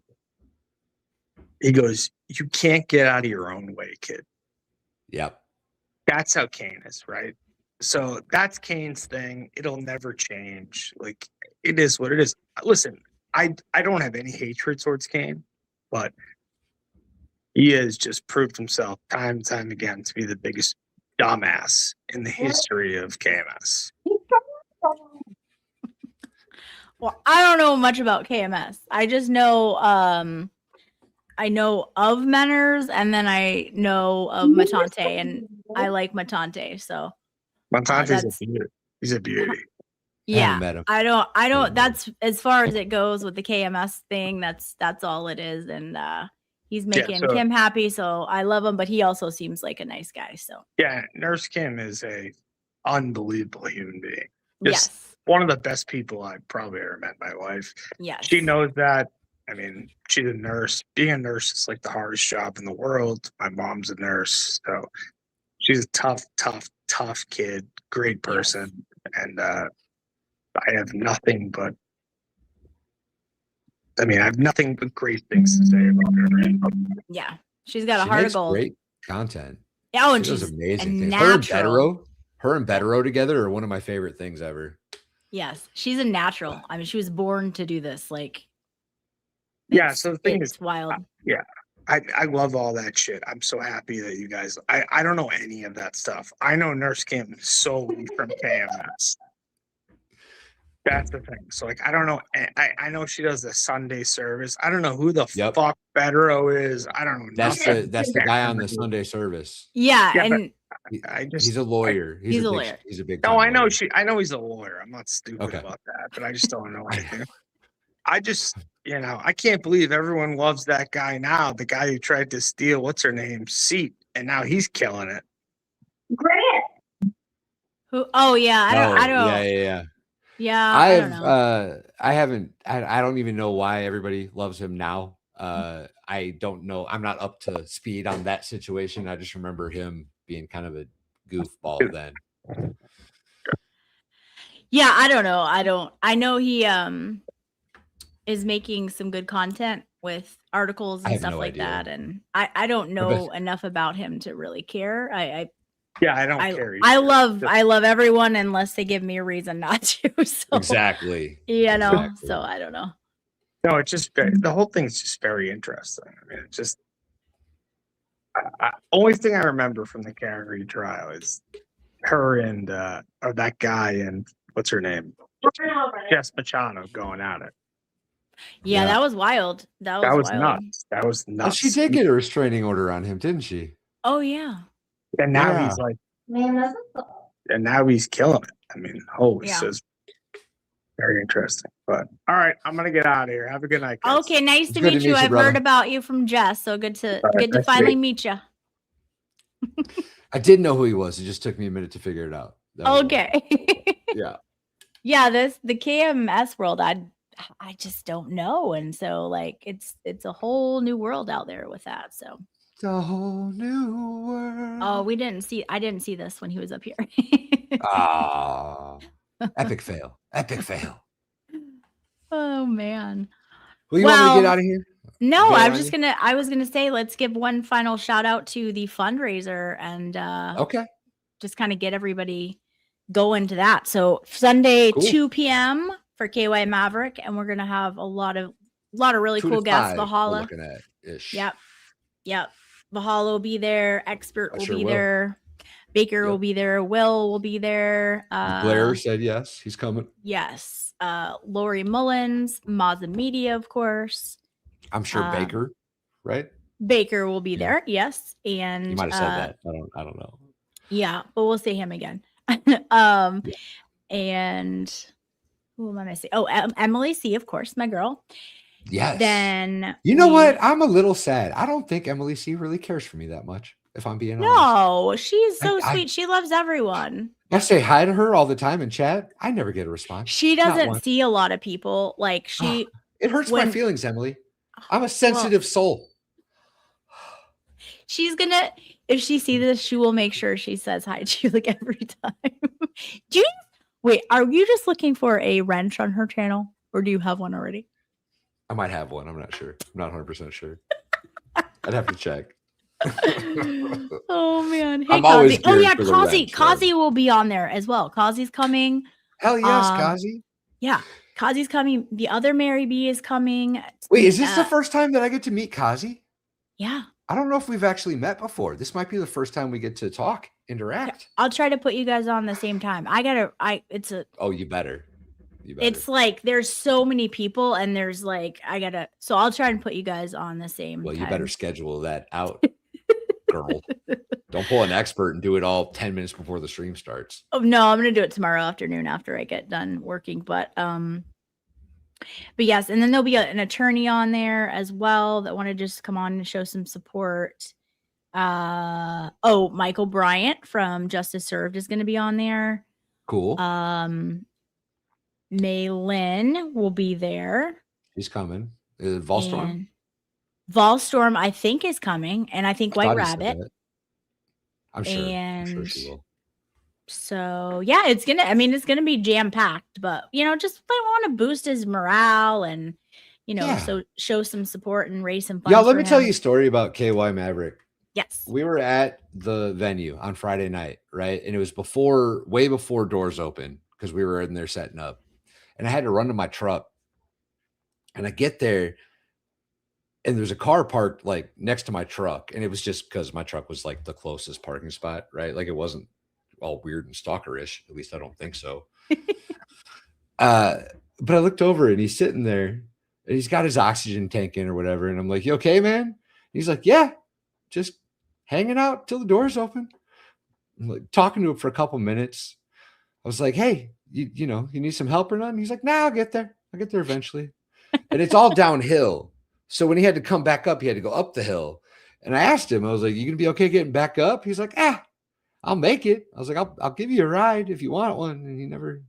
[SPEAKER 8] He goes, "You can't get out of your own way, kid."
[SPEAKER 7] Yep.
[SPEAKER 8] That's how Kane is, right? So that's Kane's thing. It'll never change. Like, it is what it is. Listen, I don't have any hatred towards Kane, but he has just proved himself time and time again to be the biggest dumbass in the history of KMS.
[SPEAKER 2] Well, I don't know much about KMS. I just know I know of Menners, and then I know of Matante, and I like Matante. So
[SPEAKER 8] Montante's
[SPEAKER 2] that's-
[SPEAKER 8] a beauty. He's a beauty.
[SPEAKER 7] I haven't
[SPEAKER 2] yeah,
[SPEAKER 7] met him.
[SPEAKER 2] I don't.
[SPEAKER 7] Haven't met
[SPEAKER 2] That's as far as it goes with the KMS thing. That's all it is, and he's making
[SPEAKER 8] so-
[SPEAKER 2] Kim happy. So I love him, but he also seems like a nice guy. So
[SPEAKER 8] Yeah, Nurse Kim is a unbelievable human being. Just
[SPEAKER 2] yes,
[SPEAKER 8] one of the best people I've probably ever met in my life.
[SPEAKER 2] yes,
[SPEAKER 8] She knows that. I mean, she's a nurse. Being a nurse is like the hardest job in the world. My mom's a nurse, so she's a tough kid, great person, and I have nothing but. I mean, I have nothing but great things to say about her.
[SPEAKER 2] yeah. She's got a
[SPEAKER 7] She
[SPEAKER 2] heart of
[SPEAKER 7] makes
[SPEAKER 2] gold.
[SPEAKER 7] great content.
[SPEAKER 2] Oh, and
[SPEAKER 7] She does
[SPEAKER 2] she's
[SPEAKER 7] amazing
[SPEAKER 2] a
[SPEAKER 7] things.
[SPEAKER 2] natural.
[SPEAKER 7] Her and Betero together are one of my favorite things ever.
[SPEAKER 2] Yes, she's a natural. I mean, she was born to do this. Like,
[SPEAKER 8] Yeah,
[SPEAKER 2] it's-
[SPEAKER 8] so the thing
[SPEAKER 2] it's
[SPEAKER 8] is,
[SPEAKER 2] wild.
[SPEAKER 8] I love all that shit. I'm so happy that you guys. I don't know any of that stuff. I know Nurse Kim solely from KMS. That's the thing. So like, I don't know. I know she does the Sunday service. I don't know who the
[SPEAKER 7] Yep.
[SPEAKER 8] fuck Betero is. I don't know.
[SPEAKER 7] That's
[SPEAKER 8] nothing.
[SPEAKER 7] the guy on the Sunday service.
[SPEAKER 2] Yeah,
[SPEAKER 8] Yeah, but
[SPEAKER 2] and
[SPEAKER 8] I just.
[SPEAKER 7] He's a lawyer.
[SPEAKER 2] He's a
[SPEAKER 7] big,
[SPEAKER 2] lawyer.
[SPEAKER 7] He's a big.
[SPEAKER 8] No,
[SPEAKER 7] time
[SPEAKER 8] I know
[SPEAKER 7] lawyer.
[SPEAKER 8] I know he's a lawyer. I'm not stupid
[SPEAKER 7] Okay.
[SPEAKER 8] about that, but I just don't know anything. I just, I can't believe everyone loves that guy now. The guy who tried to steal what's her name seat, and now he's killing it.
[SPEAKER 3] Grant.
[SPEAKER 2] who? Oh yeah, I don't.
[SPEAKER 7] Yeah.
[SPEAKER 2] Yeah,
[SPEAKER 7] I
[SPEAKER 2] I don't
[SPEAKER 7] have.
[SPEAKER 2] know.
[SPEAKER 7] I haven't. I don't even know why everybody loves him now. I don't know. I'm not up to speed on that situation. I just remember him being kind of a goofball then.
[SPEAKER 2] Yeah, I don't know. I know he is making some good content with articles
[SPEAKER 7] I
[SPEAKER 2] and
[SPEAKER 7] have
[SPEAKER 2] stuff
[SPEAKER 7] no
[SPEAKER 2] like
[SPEAKER 7] idea.
[SPEAKER 2] that, and I don't know enough about him to really care.
[SPEAKER 8] Yeah, I don't care.
[SPEAKER 2] I
[SPEAKER 8] either.
[SPEAKER 2] love everyone unless they give me a reason not to. So
[SPEAKER 7] Exactly.
[SPEAKER 2] you know,
[SPEAKER 7] Exactly.
[SPEAKER 2] so I don't know.
[SPEAKER 8] No, it's just the whole thing's just very interesting. I mean, it's just only thing I remember from the Calgary trial is her and or that guy and what's her name, Jess Machado going at it.
[SPEAKER 2] Yeah,
[SPEAKER 7] Yeah.
[SPEAKER 2] that was wild. That
[SPEAKER 8] That was
[SPEAKER 2] wild.
[SPEAKER 8] nuts. That was
[SPEAKER 7] Oh,
[SPEAKER 8] nuts.
[SPEAKER 7] she did get a restraining order on him, didn't she?
[SPEAKER 2] Oh yeah.
[SPEAKER 8] And now
[SPEAKER 7] Yeah.
[SPEAKER 8] he's like,
[SPEAKER 3] Man, that's
[SPEAKER 8] and now he's killing it. I mean, holy
[SPEAKER 2] Yeah.
[SPEAKER 8] sis. Very interesting. But all right, I'm gonna get out of here. Have a good night, guys.
[SPEAKER 2] Okay, nice
[SPEAKER 7] It's
[SPEAKER 2] to
[SPEAKER 7] good to
[SPEAKER 2] meet you.
[SPEAKER 7] meet you,
[SPEAKER 2] I've
[SPEAKER 7] brother.
[SPEAKER 2] heard about you from Jess, so good to
[SPEAKER 8] All right,
[SPEAKER 2] good to
[SPEAKER 8] nice to
[SPEAKER 2] finally meet you.
[SPEAKER 7] I did know who he was. It just took me a minute to figure it out. That was all.
[SPEAKER 2] Okay.
[SPEAKER 7] Yeah.
[SPEAKER 2] Yeah, the KMS world, I just don't know, and so like it's a whole new world out there with that. So
[SPEAKER 7] The whole new world.
[SPEAKER 2] oh, I didn't see this when he was up here.
[SPEAKER 7] Ah, epic fail. Epic fail.
[SPEAKER 2] Oh man.
[SPEAKER 7] Well, you want me to
[SPEAKER 2] Well,
[SPEAKER 7] get out of here?
[SPEAKER 2] No,
[SPEAKER 7] Bail
[SPEAKER 2] I
[SPEAKER 7] on
[SPEAKER 2] was just
[SPEAKER 7] you?
[SPEAKER 2] I was gonna say let's give one final shout out to the fundraiser and
[SPEAKER 7] Okay,
[SPEAKER 2] just kind of get everybody going to that. So Sunday,
[SPEAKER 7] cool.
[SPEAKER 2] 2 p.m. for KY Maverick, and we're gonna have a lot of really
[SPEAKER 7] 2
[SPEAKER 2] cool
[SPEAKER 7] to
[SPEAKER 2] guests.
[SPEAKER 7] 5 we're
[SPEAKER 2] Valhalla.
[SPEAKER 7] looking at ish.
[SPEAKER 2] Yep. Valhalla will be there, Expert
[SPEAKER 7] I
[SPEAKER 2] will
[SPEAKER 7] sure
[SPEAKER 2] be
[SPEAKER 7] will.
[SPEAKER 2] there, Baker will
[SPEAKER 7] Yep.
[SPEAKER 2] be there, Will be there.
[SPEAKER 7] Blair said yes, he's coming.
[SPEAKER 2] Yes. Lori Mullins, Mazda Media, of course.
[SPEAKER 7] I'm sure
[SPEAKER 2] Um,
[SPEAKER 7] Baker, right?
[SPEAKER 2] Baker will be
[SPEAKER 7] Yeah.
[SPEAKER 2] there, yes.
[SPEAKER 7] You
[SPEAKER 2] And
[SPEAKER 7] might have said that. I don't know.
[SPEAKER 2] yeah, but we'll say him again.
[SPEAKER 7] Yeah.
[SPEAKER 2] And who am I missing? Oh, Emily C, of course, my girl.
[SPEAKER 7] Yes.
[SPEAKER 2] Then
[SPEAKER 7] You know what? I'm a little sad. I don't think Emily C really cares for me that much, if I'm being honest.
[SPEAKER 2] No, she's so
[SPEAKER 7] I-
[SPEAKER 2] sweet. She loves everyone.
[SPEAKER 7] I say hi to her all the time in chat. I never get a response.
[SPEAKER 2] She
[SPEAKER 7] Not
[SPEAKER 2] doesn't
[SPEAKER 7] one.
[SPEAKER 2] see a lot of people. Like she
[SPEAKER 7] It hurts my
[SPEAKER 2] when-
[SPEAKER 7] feelings, Emily. I'm a sensitive soul.
[SPEAKER 2] she's gonna if she sees this, she will make sure she says hi to you like every time. Wait, are you just looking for a wrench on her channel? Or do you have one already?
[SPEAKER 7] I might have one. I'm not sure. I'm not 100% sure. I'd have to check.
[SPEAKER 2] Oh man. Hey,
[SPEAKER 7] I'm always
[SPEAKER 2] Kazi. Oh
[SPEAKER 7] geared
[SPEAKER 2] yeah,
[SPEAKER 7] for the
[SPEAKER 2] Kazi.
[SPEAKER 7] wrench, though.
[SPEAKER 2] Kazi will be on there as well. Kazi's coming.
[SPEAKER 7] Hell yes,
[SPEAKER 2] Um,
[SPEAKER 7] Kazi.
[SPEAKER 2] Yeah, Kazi's coming. The other Mary B is coming.
[SPEAKER 7] Wait, is this the
[SPEAKER 2] uh,
[SPEAKER 7] first time that I get to meet Kazi?
[SPEAKER 2] Yeah.
[SPEAKER 7] I don't know if we've actually met before. This might be the first time we get to talk, interact.
[SPEAKER 2] I'll try to put you guys on the same time.
[SPEAKER 7] Oh, you better. You better.
[SPEAKER 2] It's like there's so many people and there's like so I'll try and put you guys on the same
[SPEAKER 7] Well, you
[SPEAKER 2] time.
[SPEAKER 7] better schedule that out, girl. Don't pull an expert and do it all 10 minutes before the stream starts.
[SPEAKER 2] Oh no, I'm gonna do it tomorrow afternoon after I get done working. But yes, and then there'll be an attorney on there as well that want to just come on and show some support. Michael Bryant from Justice Served is gonna be on there.
[SPEAKER 7] Cool.
[SPEAKER 2] May Lynn will be there.
[SPEAKER 7] He's coming. Volstorm?
[SPEAKER 2] And Volstorm, I think, is coming, and I think
[SPEAKER 7] I
[SPEAKER 2] White
[SPEAKER 7] thought he said
[SPEAKER 2] Rabbit.
[SPEAKER 7] that. I'm sure. I'm sure
[SPEAKER 2] And
[SPEAKER 7] she will.
[SPEAKER 2] so yeah, it's gonna be jam packed, but just want to boost his morale and
[SPEAKER 7] Yeah.
[SPEAKER 2] so show some support and raise some funds.
[SPEAKER 7] Yeah, let
[SPEAKER 2] for
[SPEAKER 7] me tell
[SPEAKER 2] him.
[SPEAKER 7] you a story about KY Maverick.
[SPEAKER 2] Yes.
[SPEAKER 7] We were at the venue on Friday night, right? And it was way before doors open because we were in there setting up. And I had to run to my truck. And I get there and there's a car parked like next to my truck. And it was just because my truck was like the closest parking spot, right? Like it wasn't all weird and stalkerish. At least I don't think so. But I looked over and he's sitting there and he's got his oxygen tank in or whatever. And I'm like, you okay, man? And he's like, yeah, just hanging out till the doors open. I'm like talking to him for a couple minutes. I was like, hey, you need some help or nothing? He's like, nah, I'll get there. I'll get there eventually. And it's all downhill. So when he had to come back up, he had to go up the hill. And I asked him, I was like, you gonna be okay getting back up? He's like, I'll make it. I was like, I'll give you a ride if you want one. And he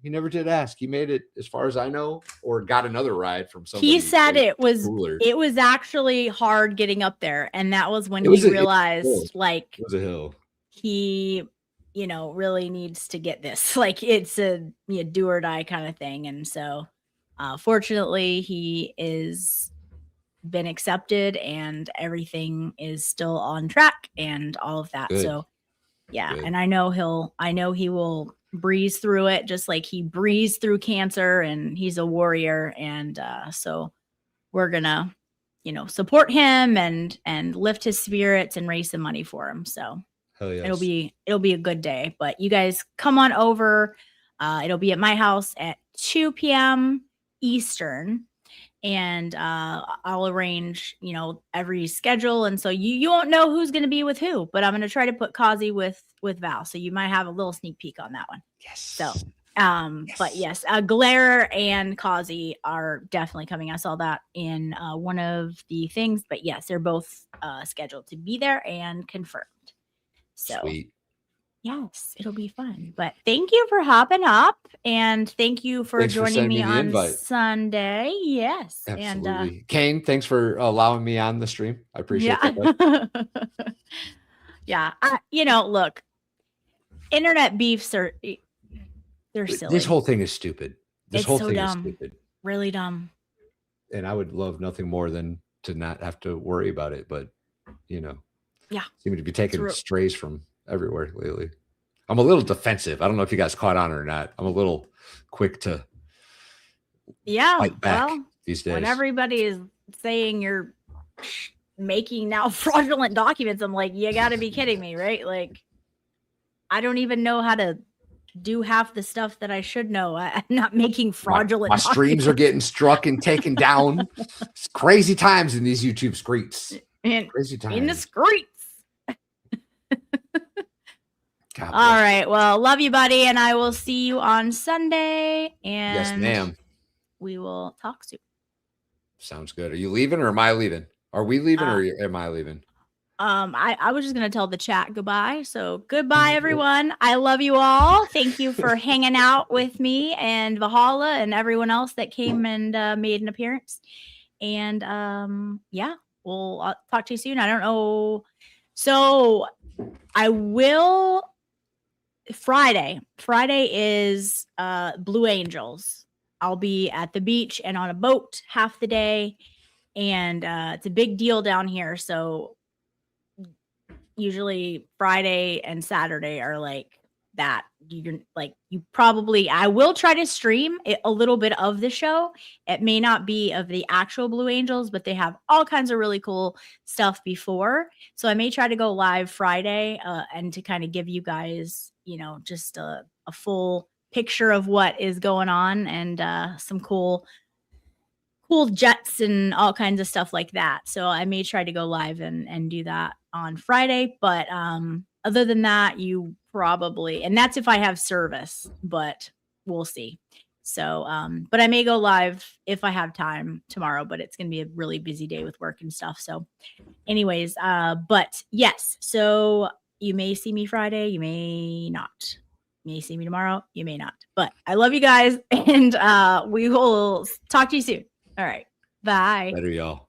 [SPEAKER 7] never did ask. He made it as far as I know, or got another ride from somebody.
[SPEAKER 2] He said
[SPEAKER 7] way
[SPEAKER 2] it was
[SPEAKER 7] cooler.
[SPEAKER 2] it was actually hard getting up there, and that was when
[SPEAKER 7] It was
[SPEAKER 2] he
[SPEAKER 7] a-
[SPEAKER 2] realized like
[SPEAKER 7] It was a hill.
[SPEAKER 2] he really needs to get this. Like it's a do or die kind of thing. And so fortunately he is been accepted and everything is still on track and all of that.
[SPEAKER 7] Good.
[SPEAKER 2] So yeah,
[SPEAKER 7] Good.
[SPEAKER 2] and I know he will breeze through it just like he breezed through cancer, and he's a warrior. And so we're gonna support him and lift his spirits and raise some money for him. So
[SPEAKER 7] Hell yes.
[SPEAKER 2] it'll be a good day. But you guys come on over. It'll be at my house at 2 p.m. Eastern, and I'll arrange every schedule, and so you won't know who's going to be with who, but I'm going to try to put Kazi with Val, so you might have a little sneak peek on that one.
[SPEAKER 7] Yes.
[SPEAKER 2] So but yes, Glare and Kazi are definitely coming. I saw that in one of the things, but yes, they're both scheduled to be there and confirmed. So
[SPEAKER 7] Sweet.
[SPEAKER 2] yes, it'll be fun. But thank you for hopping up, and thank you for
[SPEAKER 7] Thanks for
[SPEAKER 2] joining
[SPEAKER 7] sending
[SPEAKER 2] me
[SPEAKER 7] me the
[SPEAKER 2] on
[SPEAKER 7] invite.
[SPEAKER 2] Sunday. Yes,
[SPEAKER 7] Absolutely.
[SPEAKER 2] and
[SPEAKER 7] Kane, thanks for allowing me on the stream. I appreciate
[SPEAKER 2] yeah,
[SPEAKER 7] that.
[SPEAKER 2] yeah. Look, internet beefs they're silly.
[SPEAKER 7] This whole thing is stupid. This
[SPEAKER 2] It's
[SPEAKER 7] whole
[SPEAKER 2] so
[SPEAKER 7] thing
[SPEAKER 2] dumb.
[SPEAKER 7] is stupid.
[SPEAKER 2] Really dumb.
[SPEAKER 7] And I would love nothing more than to not have to worry about it. But,
[SPEAKER 2] Yeah.
[SPEAKER 7] seem to be taking
[SPEAKER 2] True.
[SPEAKER 7] strays from everywhere lately. I'm a little defensive. I don't know if you guys caught on or not. I'm a little quick to
[SPEAKER 2] Yeah.
[SPEAKER 7] fight back
[SPEAKER 2] Well,
[SPEAKER 7] these days.
[SPEAKER 2] when everybody is saying you're making now fraudulent documents, I'm like, you got to be kidding me, right? Like, I don't even know how to do half the stuff that I should know. I'm not making fraudulent.
[SPEAKER 7] My streams are
[SPEAKER 2] documents.
[SPEAKER 7] getting struck and taken down. It's crazy times in these YouTube streets.
[SPEAKER 2] And
[SPEAKER 7] Crazy times.
[SPEAKER 2] in the streets.
[SPEAKER 7] God
[SPEAKER 2] All
[SPEAKER 7] bless.
[SPEAKER 2] right. Well, love you, buddy, and I will see you on Sunday. And
[SPEAKER 7] Yes, ma'am.
[SPEAKER 2] we will talk soon.
[SPEAKER 7] Sounds good. Are you leaving or am I leaving? Are we leaving or am I leaving?
[SPEAKER 2] I was just gonna tell the chat goodbye. So goodbye, everyone. I love you all. Thank you for hanging out with me and Valhalla and everyone else that came and made an appearance. And yeah, we'll talk to you soon. I don't know. So I will Friday. Friday is Blue Angels. I'll be at the beach and on a boat half the day. And it's a big deal down here. So usually Friday and Saturday are like that. I will try to stream a little bit of the show. It may not be of the actual Blue Angels, but they have all kinds of really cool stuff before. So I may try to go live Friday and to kind of give you guys, just a full picture of what is going on and some cool jets and all kinds of stuff like that. So I may try to go live and do that on Friday. But other than that, you probably, and that's if I have service, but we'll see. So, but I may go live if I have time tomorrow, but it's going to be a really busy day with work and stuff. So anyways, but yes, so you may see me Friday, you may not. You may see me tomorrow, you may not. But I love you guys, and we will talk to you soon. All right. Bye.
[SPEAKER 7] Better y'all.